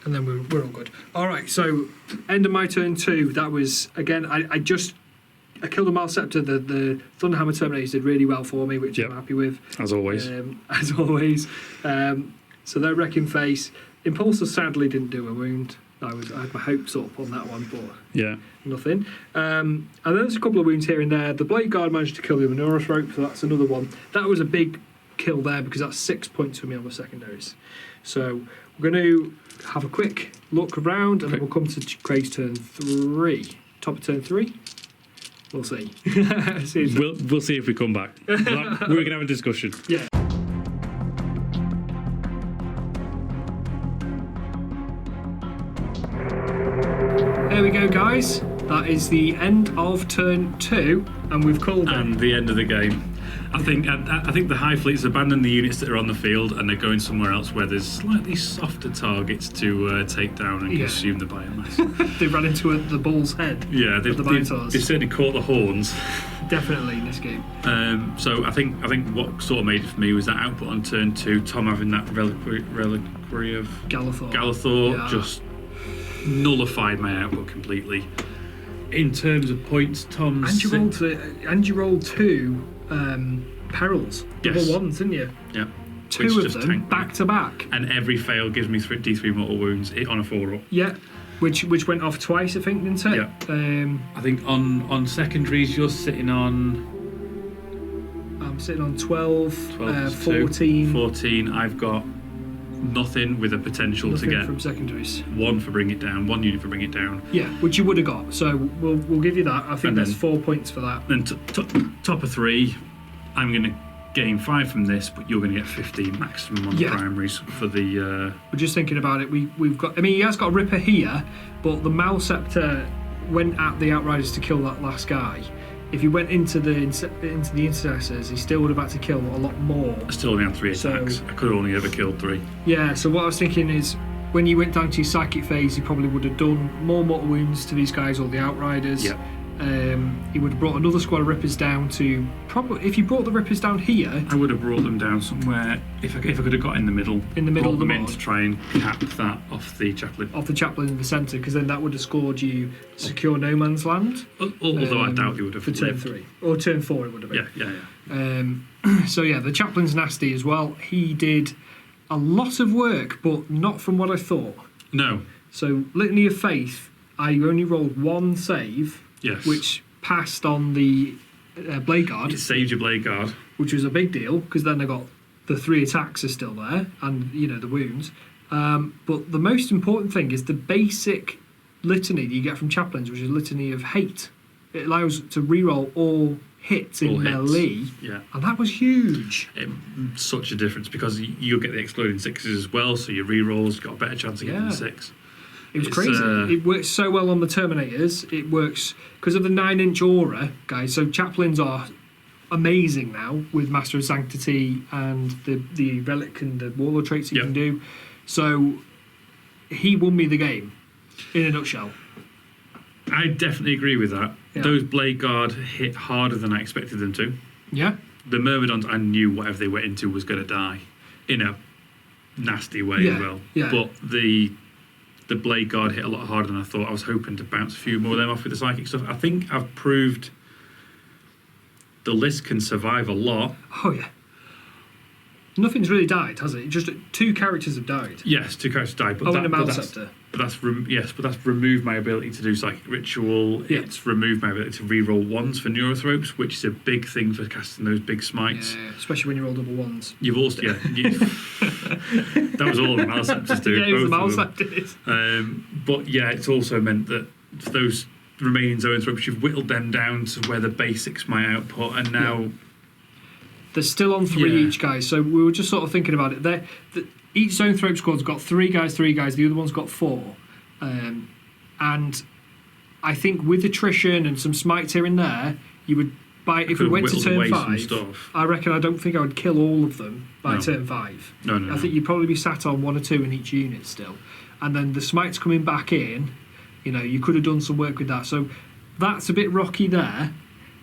and then we're all good. All right, so end of my turn 2. That was, again, I killed a Malaceptor. The Thunderhammer Terminators did really well for me, which I'm happy with. As always. As always. So they're wrecking face. Impulsor sadly didn't do a wound. I had my hopes up on that one, but nothing. And then there's a couple of wounds here and there. The bladeguard managed to kill the Minotaur, so that's another one. That was a big kill there because that's 6 points for me on the secondaries. So we're going to have a quick look around, and then we'll come to Craig's turn 3. Top of turn 3. We'll see. We'll see if we come back. We're going to have a discussion. Yeah. There we go, guys. That is the end of turn 2, and we've called it. And the end of the game. I think the High Fleet's abandoned the units that are on the field, and they're going somewhere else where there's slightly softer targets to take down and consume the biomass. They ran into the bull's head. Yeah, they've certainly caught the horns. Definitely in this game. So I think what sort of made it for me was that output on turn 2. Tom having that reliquary of Galathor just nullified my output completely. In terms of points, Tom's... And you rolled 2 perils. Yes. Double ones, didn't you? Yeah. 2 of them back to back. And every fail gives me D3 mortal wounds on a 4-up. Yeah. Which went off twice, I think, didn't it? Yeah. I think on secondaries you're sitting on... I'm sitting on 12 14. 14. I've got nothing with a potential to get from secondaries. 1 for bring it down, 1 unit for bring it down. Yeah, which you would have got. So we'll give you that. I think there's 4 points for that. Then top of 3, I'm going to gain 5 from this, but you're going to get 15 maximum on the primaries for the... We're just thinking about it. We've got... I mean, he has got a Ripper here, but the Malaceptor went at the Outriders to kill that last guy. If he went into the intercessors, he still would have had to kill a lot more. I still only had 3 attacks. I could have only ever killed 3. Yeah, so what I was thinking is, when you went down to your psychic phase, you probably would have done more mortal wounds to these guys or the Outriders. Yeah. He would have brought another squad of Rippers down to... Probably, if you brought the Rippers down here... I would have brought them down somewhere, if I could have got in the middle. In the middle of the them in mod. to try and cap that off the chaplain. Off the chaplain in the centre, because then that would have scored you secure no man's land. Although I doubt he would have for turn 3. Or turn 4 it would have been. Yeah. So yeah, the chaplain's nasty as well. He did a lot of work, but not from what I thought. No. So Litany of Faith, I only rolled 1 save. Yes. Which passed on the bladeguard. It saved your bladeguard. Which was a big deal, because then I got the 3 attacks are still there, and the wounds. But the most important thing is the basic litany that you get from chaplains, which is Litany of Hate. It allows to reroll all hits in melee, and that was huge. Such a difference, because you'll get the exploding 6s as well, so your rerolls got a better chance of getting the 6. It was crazy. It works so well on the Terminators. It works because of the 9-inch aura, guys. So chaplains are amazing now with Master of Sanctity and the relic and the warlord traits you can do. So he won me the game in a nutshell. I definitely agree with that. Yeah. Those bladeguard hit harder than I expected them to. Yeah. The Myrmidons, I knew whatever they went into was going to die in a nasty way as well. Yeah. But the bladeguard hit a lot harder than I thought. I was hoping to bounce a few more of them off with the psychic stuff. I think I've proved the list can survive a lot. Oh yeah. Nothing's really died, has it? Just 2 characters have died. Yes, 2 characters died. But and a Malaceptor. But that's removed my ability to do psychic ritual. Yeah. It's removed my ability to reroll 1s for Neurophropes, which is a big thing for casting those big smites. Yeah, especially when you roll double 1s. You've also that was all the Malaceptors do. Yeah, it was the Malaceptors. But yeah, it's also meant that for those remaining Zoanthropes, you've whittled them down to where the basics might output, and now they're still on 3 each, guys. So we were just sort of thinking about it. Each Zoanthrope squad's got 3 guys. The other one's got 4. And I think with attrition and some smites here and there, you would if we went to turn 5, I reckon I don't think I would kill all of them by turn 5. No. I think you'd probably be sat on 1 or 2 in each unit still. And then the smites coming back in, you could have done some work with that. So that's a bit rocky there.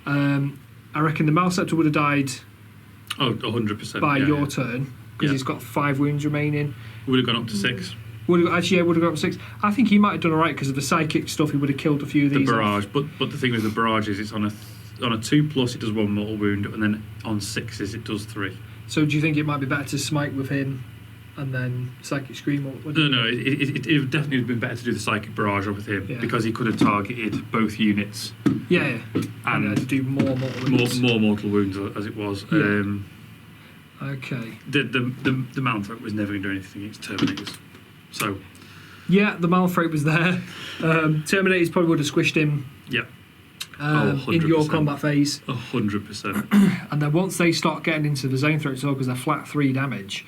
I reckon the Malaceptor would have died Oh, 100%. by yeah, your yeah. turn because Yeah. he's got 5 wounds remaining. Would have gone up to 6. Would have gone up to 6. I think he might have done all right because of the psychic stuff. He would have killed a few of The these. barrage, but the thing with the barrage is it's on a 2+ it does 1 mortal wound, and then on 6s it does 3. So do you think it might be better to smite with him and then psychic scream? Or what do you No, think? it would definitely have been better to do the psychic barrage with him Yeah. because he could have targeted both units Yeah, and do more mortal wounds. more mortal wounds as it was. Yeah. Okay. The Malanthrop was never going to do anything against Terminators. So, Yeah, the Malanthrope was there. Terminators probably would have squished him yeah, in your 100%. combat phase. 100%. And then once they start getting into the Zoanthropes, because they're flat 3 damage,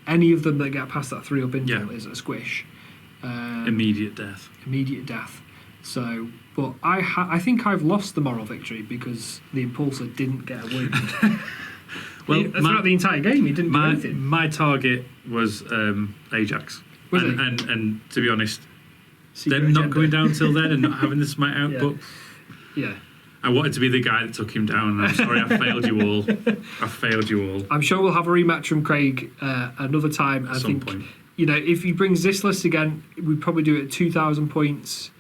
any of them that get past that 3 up invul is a squish. Immediate death. Immediate death. So, but I think I've lost the moral victory because the Impulsor didn't get a wound. Well, throughout the entire game, he didn't do anything. My target was Ajax. Was and to be honest, Secret them not agenda. going down till then and not having the smite out, Yeah. but Yeah. I wanted to be the guy that took him down, and I'm sorry I failed you all. I failed you all I'm sure we'll have a rematch from Craig another time. at I some think, point. you know, if he brings this list again, we'd probably do it at 2,000 points.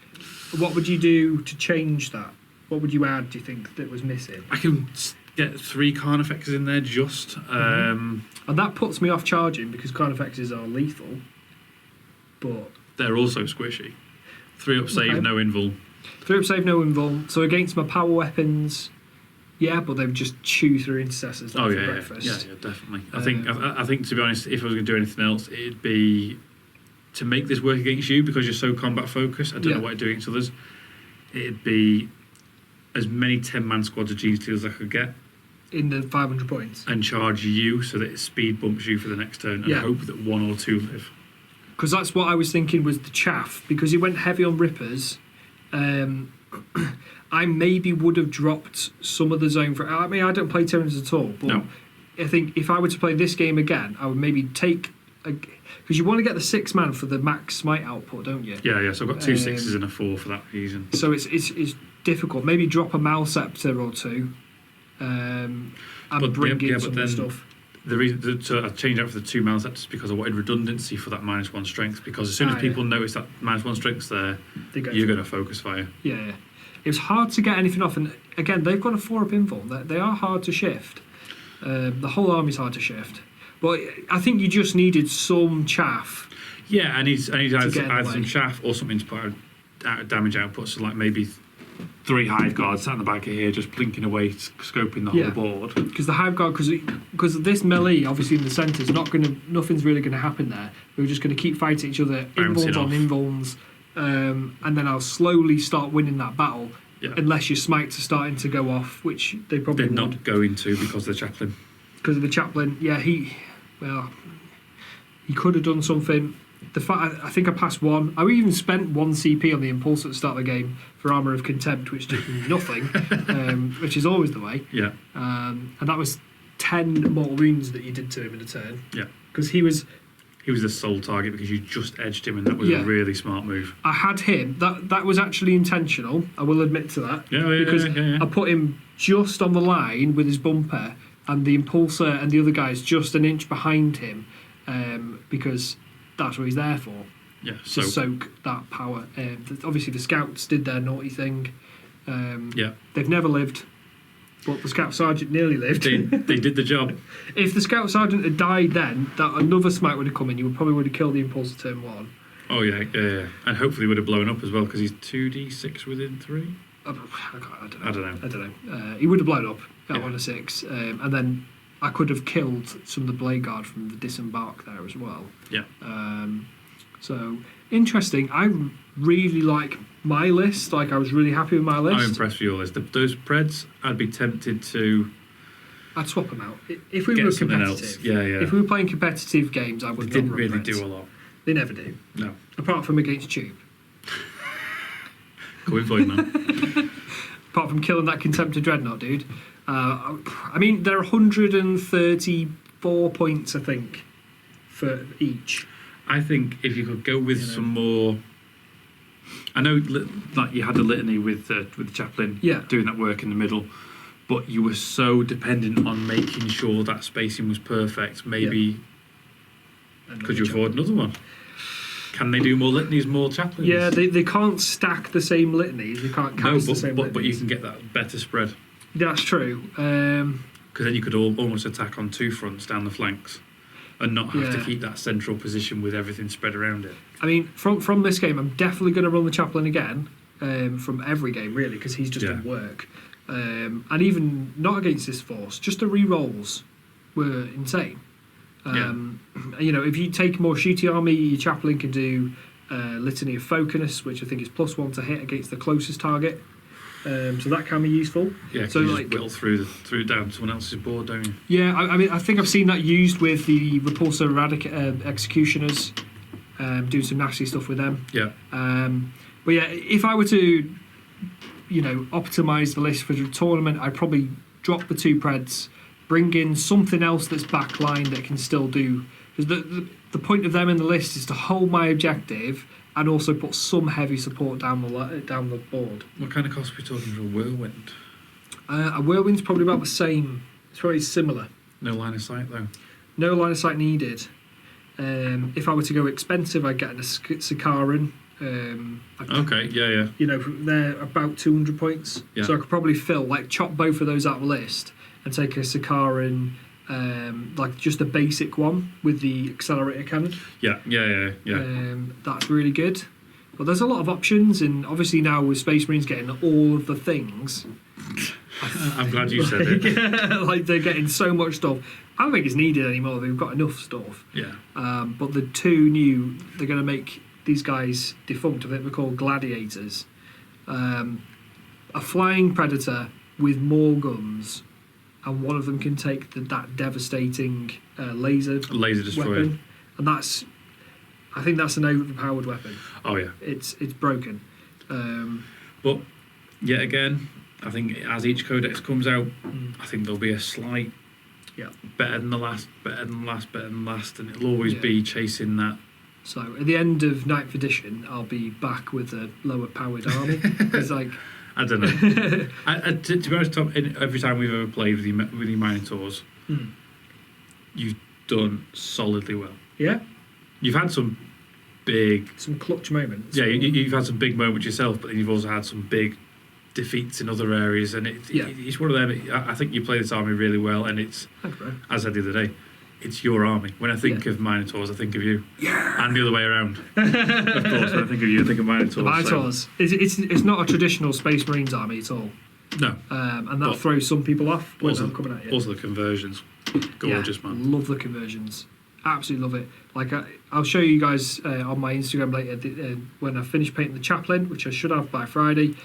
What would you do to change that? What would you add, do you think, that was missing? I can get 3 Carnifexes in there just. And that puts me off charging because Carnifexes are lethal. But They're also squishy. 3 up save, Okay. no invul. 3 up save, no invul. So against my power weapons, yeah, but they would just chew through intercessors like Oh for yeah, breakfast. yeah, definitely. I think to be honest, if I was going to do anything else, it'd be to make this work against you because you're so combat focused. I don't Yeah. know what I'd do against others. It'd be as many 10-man squads of Gene Stealers as I could get In the 500 points. and charge you so that it speed bumps you for the next turn and Yeah. hope that 1 or 2 live. Because that's what I was thinking was the chaff. Because he went heavy on Rippers, I maybe would have dropped some of the zone for. I mean, I don't play Tyranids at all, but No. I think if I were to play this game again, I would maybe take. Because you want to get the 6-man for the max smite output, don't you? Yeah, so I've got 2 6s and a 4 for that reason. So it's difficult. Maybe drop a Malaceptor or 2, and But bring yeah, in but some of then- the stuff. The reason so I changed out for the 2 Malaceptors because I wanted redundancy for that -1 strength. Because as soon as Ah, people notice that -1 strength's there, They go you're for going to focus fire. Yeah. It was hard to get anything off, and again, they've got a 4-up invul. They are hard to shift. The whole army's hard to shift. But I think you just needed some chaff. Yeah, and he's either get in the some way. chaff or something to put out damage output. So like maybe 3 hive guards sat in the back of here, just blinking away, scoping the whole Yeah. board. Because the hive guard, because this melee, obviously in the centre, is nothing's really going to happen there. We're just going to keep fighting each other, Bouncing invuls on off. invuls, and then I'll slowly start winning that battle. Yeah. Unless your smites are starting to go off, which they probably They're would. not going to because of the chaplain. Because of the chaplain. Yeah, he could have done something. The fact I think I passed 1. I even spent 1 CP on the impulse at the start of the game for Armour of Contempt, which did nothing, which is always the way. Yeah, And that was 10 mortal wounds that you did to him in a turn. yeah. Because he was, The sole target because you just edged him, and that was Yeah. a really smart move. I had him. That was actually intentional. I will admit to that. Yeah, yeah, Because yeah. I put him just on the line with his bumper, and the impulsor and the other guys just an inch behind him, because that's what he's there for. Yeah, To soak that power. Obviously, the scouts did their naughty thing. yeah, They've never lived, but the scout sergeant nearly lived. they did the job. If the scout sergeant had died then, that another smite would have come in. You probably would have killed the impulsor turn 1. Oh yeah, and hopefully would have blown up as well because he's 2d6 within 3. I don't know. I don't know. He would have blown up at Yeah. 1 to 6, and then I could have killed some of the bladeguard from the disembark there as well. Yeah. So interesting. I really like my list. Like I was really happy with my list. I'm impressed with your list. Those Preds, I'd be tempted to I'd swap them out if we get were something competitive. else. Yeah, yeah. If we were playing competitive games, I They would didn't not really run do Preds. a lot. They never do, No. apart from against Tube. Coming for you, man. Apart from killing that Contemptor Dreadnought, dude. I mean, there are 134 points, I think, for each. I think if you could go with You know. some more. I know, like you had the litany with the chaplain Yeah. doing that work in the middle, but you were so dependent on making sure that spacing was perfect. Maybe could you afford another one? Can they do more litanies, more chaplains? Yeah, they can't stack the same litanies. They can't cast the same litanies. But you can get that better spread. That's true. Because then you could almost attack on two fronts down the flanks and not have to keep that central position with everything spread around it. I mean, from this game, I'm definitely going to run the chaplain again, from every game, really, because he's just done work. And even not against this force, just the re-rolls were insane. You know, if you take more shooty army, your chaplain can do Litany of Focus, which I think is +1 to hit against the closest target. So that can be useful. Yeah, so you just whittle through down someone else's board, don't you? Yeah, I mean, I think I've seen that used with the Repulsor Executioners, doing some nasty stuff with them. Yeah. But yeah, if I were to, you know, optimise the list for the tournament, I'd probably drop the 2 Preds, bring in something else that's backline that can still do. Because the point of them in the list is to hold my objective and also put some heavy support down the board. What kind of cost are we talking for a whirlwind? A whirlwind's probably about the same. It's probably similar. No line of sight though. No line of sight needed. If I were to go expensive, I'd get a Sikaran. Okay, yeah. You know, they're about 200 points. Yeah. So I could probably chop both of those out of the list and take a Sikaran, like just a basic one with the accelerator cannon. Yeah. That's really good. But there's a lot of options, and obviously now with Space Marines getting all of the things. I'm glad you said it. Like they're getting so much stuff. I don't think it's needed anymore. They've got enough stuff. Yeah. But the 2 new, they're going to make these guys defunct. I think they're called gladiators. A flying predator with more guns, and one of them can take that devastating laser destroyer, weapon, and I think that's an overpowered weapon. Oh yeah, it's broken. But yet again, I think as each codex comes out, I think there'll be a slight better than the last, and it'll always be chasing that. So at the end of 9th edition, I'll be back with a lower powered army. It's like, I don't know. To be honest, Tom, every time we've ever played with your Minotaurs, you've done solidly well. Yeah. You've had some clutch moments. Yeah, you've had some big moments yourself, but then you've also had some big defeats in other areas, and it's one of them. I think you play this army really well, and it's, thanks, bro. As I did the other day, it's your army. When I think of Minotaurs, I think of you. Yeah. And the other way around. Of course, when I think of you, I think of Minotaurs. The Minotaurs. So. It's not a traditional Space Marines army at all. No. And that throws some people off when I'm coming at you. Also the conversions. Gorgeous, man. Love the conversions. Absolutely love it. Like I'll show you guys on my Instagram later when I finish painting the chaplain, which I should have by Friday.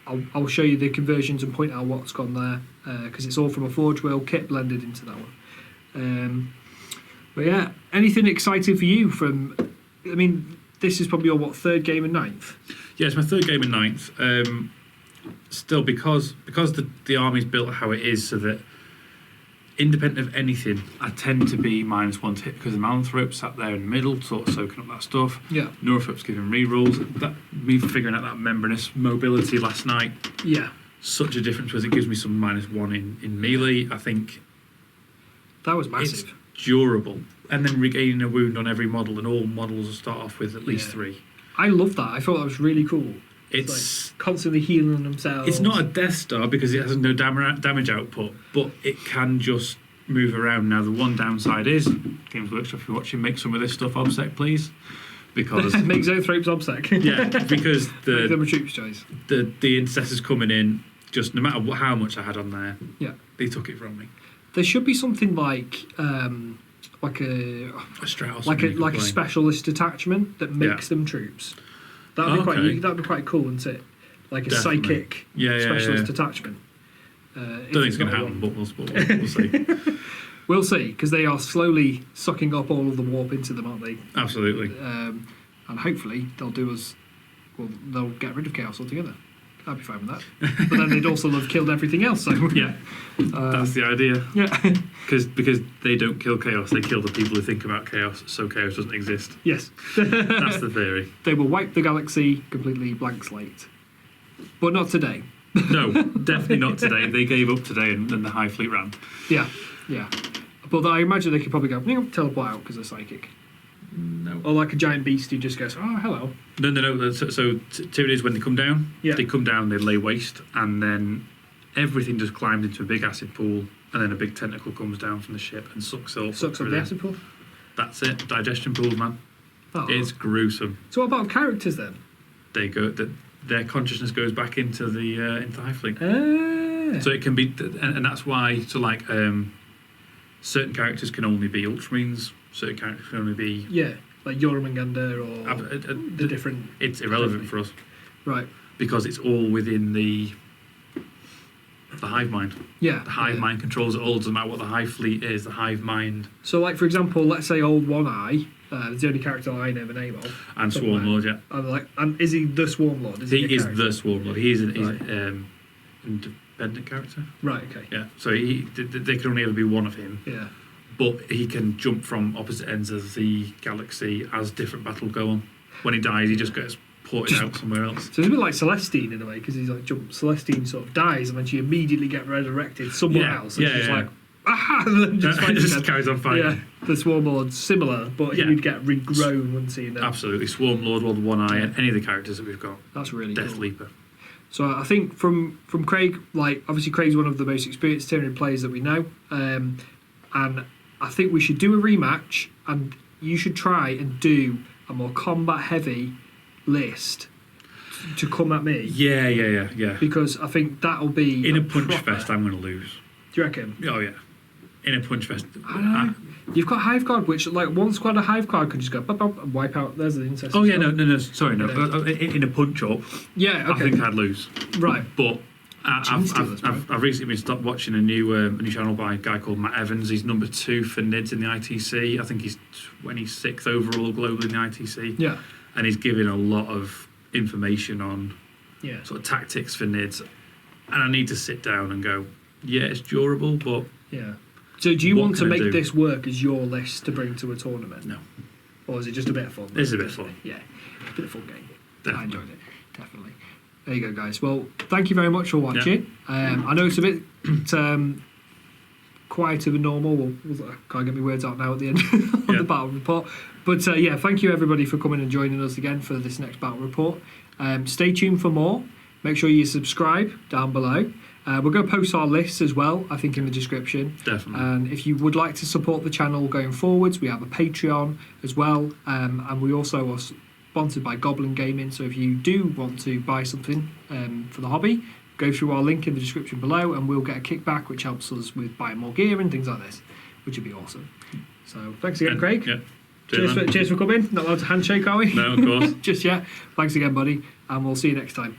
I'll show you the conversions and point out what's gone there, because it's all from a Forge World kit blended into that one. But yeah, anything exciting for you from? I mean, this is probably your 3rd game in 9th. Yeah, it's my 3rd game in 9th. Still, because the army's built how it is, so that independent of anything, I tend to be -1 to hit because the Malanthropes sat there in the middle, sort of soaking up that stuff. Yeah. Neurophropes giving rerolls. Me figuring out that membranous mobility last night. Yeah. Such a difference because it gives me some -1 in melee. I think that was massive. It's durable, and then regaining a wound on every model, and all models will start off with at least 3. I love that. I thought that was really cool. It's like constantly healing themselves. It's not a Death Star because it has no damage output, but it can just move around. Now, the one downside is, Games Workshop, if you're watching, make some of this stuff OBSEC, please. Because make Zoanthropes OBSEC. Yeah, because make them a troops choice. The intercessors coming in, just no matter how much I had on there, they took it from me. There should be something like a Strauss, like a specialist detachment that makes them troops. That'd be quite cool, wouldn't it? Like a psychic specialist detachment. Don't think it's going to happen, but we'll see. We'll see, because they are slowly sucking up all of the warp into them, aren't they? Absolutely. And hopefully they'll do us. Well, they'll get rid of chaos altogether. I'd be fine with that. But then they'd also have killed everything else. So yeah, that's the idea. Yeah, because they don't kill chaos; they kill the people who think about chaos. So chaos doesn't exist. Yes, that's the theory. They will wipe the galaxy completely blank slate, but not today. No, definitely not today. They gave up today, and then the High Fleet ran. Yeah, yeah. But I imagine they could probably go, teleport out because they're psychic. No. Or like a giant beast who just goes, oh, hello. No. So Tyranids, when they come down, Yeah. they come down, they lay waste, and then everything just climbs into a big acid pool, and then a big tentacle comes down from the ship and sucks up. Sucks up the acid pool. That's it. Digestion pools, man. Oh. It's gruesome. So what about characters then? They go. Their consciousness goes back into the High Fleet. Ah. So it can be, and that's why. So like, certain characters can only be Ultramarines. Certain characters can only be. Yeah, like Jormungandr or the different. It's irrelevant for us, Right. because it's all within the hive mind. Yeah. The hive mind controls it all. It doesn't matter what the Hive Fleet is. The hive mind So, like for example, let's say Old One Eye. It's the only character I know the name of. and Swarm Lord. Yeah, And is he the Swarm Lord? Is he a is character? the Swarm Lord. He's an Right. independent character. Right. Okay. Yeah. So they can only ever be one of him. Yeah. But he can jump from opposite ends of the galaxy as different battles go on. When he dies, he just gets ported out somewhere else. So it's a bit like Celestine in a way, because he's like Celestine sort of dies and then she immediately get resurrected somewhere else. And she's like, aha, and then just fights just again. carries on fighting. Yeah, the Swarm Lord's similar, but Yeah. he would get regrown, wouldn't he? And then- Absolutely. Swarm Lord, World One Eye, and any of the characters that we've got. That's really Death cool. Leaper. So I think from Craig, like obviously Craig's one of the most experienced Tyrian players that we know, and I think we should do a rematch, and you should try and do a more combat heavy list to come at me. Yeah. Because I think that'll be In a punch proper- fest, I'm going to lose. Do you reckon? Oh, yeah. In a punch fest. I don't know. You've got Hive Guard, which like one squad of Hive Guard could just go bop, bop, and wipe out. There's the incest. Oh, yeah, no. Sorry, no. In a punch up, Yeah. I Okay. think I'd lose. Right. But Gene Stealers, I've recently been stopped watching a new channel by a guy called Matt Evans. He's number 2 for NIDS in the ITC. I think he's 26th overall globally in the ITC. Yeah. And he's giving a lot of information on Yeah. sort of tactics for NIDS. And I need to sit down and go, yeah, it's durable, but Yeah. So do you What want to can I make do? this work as your list to bring to a tournament? no. Or is it just a bit of fun? It's a bit of fun. Yeah. It's a bit of fun game. I Definitely. enjoyed it. Definitely. There you go, guys. Well, thank you very much for watching. I know it's a bit quieter than normal. I can't get my words out now at the end of Yeah. the battle report. But yeah, thank you everybody for coming and joining us again for this next battle report. Stay tuned for more. Make sure you subscribe down below. We're going to post our lists as well, I think, in the description. Definitely. And if you would like to support the channel going forwards, we have a Patreon as well. And we also are sponsored by Goblin Gaming. So if you do want to buy something for the hobby, go through our link in the description below and we'll get a kickback, which helps us with buying more gear and things like this, which would be awesome. So thanks again, Craig. Yeah. Cheers for coming. Not allowed to handshake, are we? No, of course. Just yet. Thanks again, buddy. And we'll see you next time.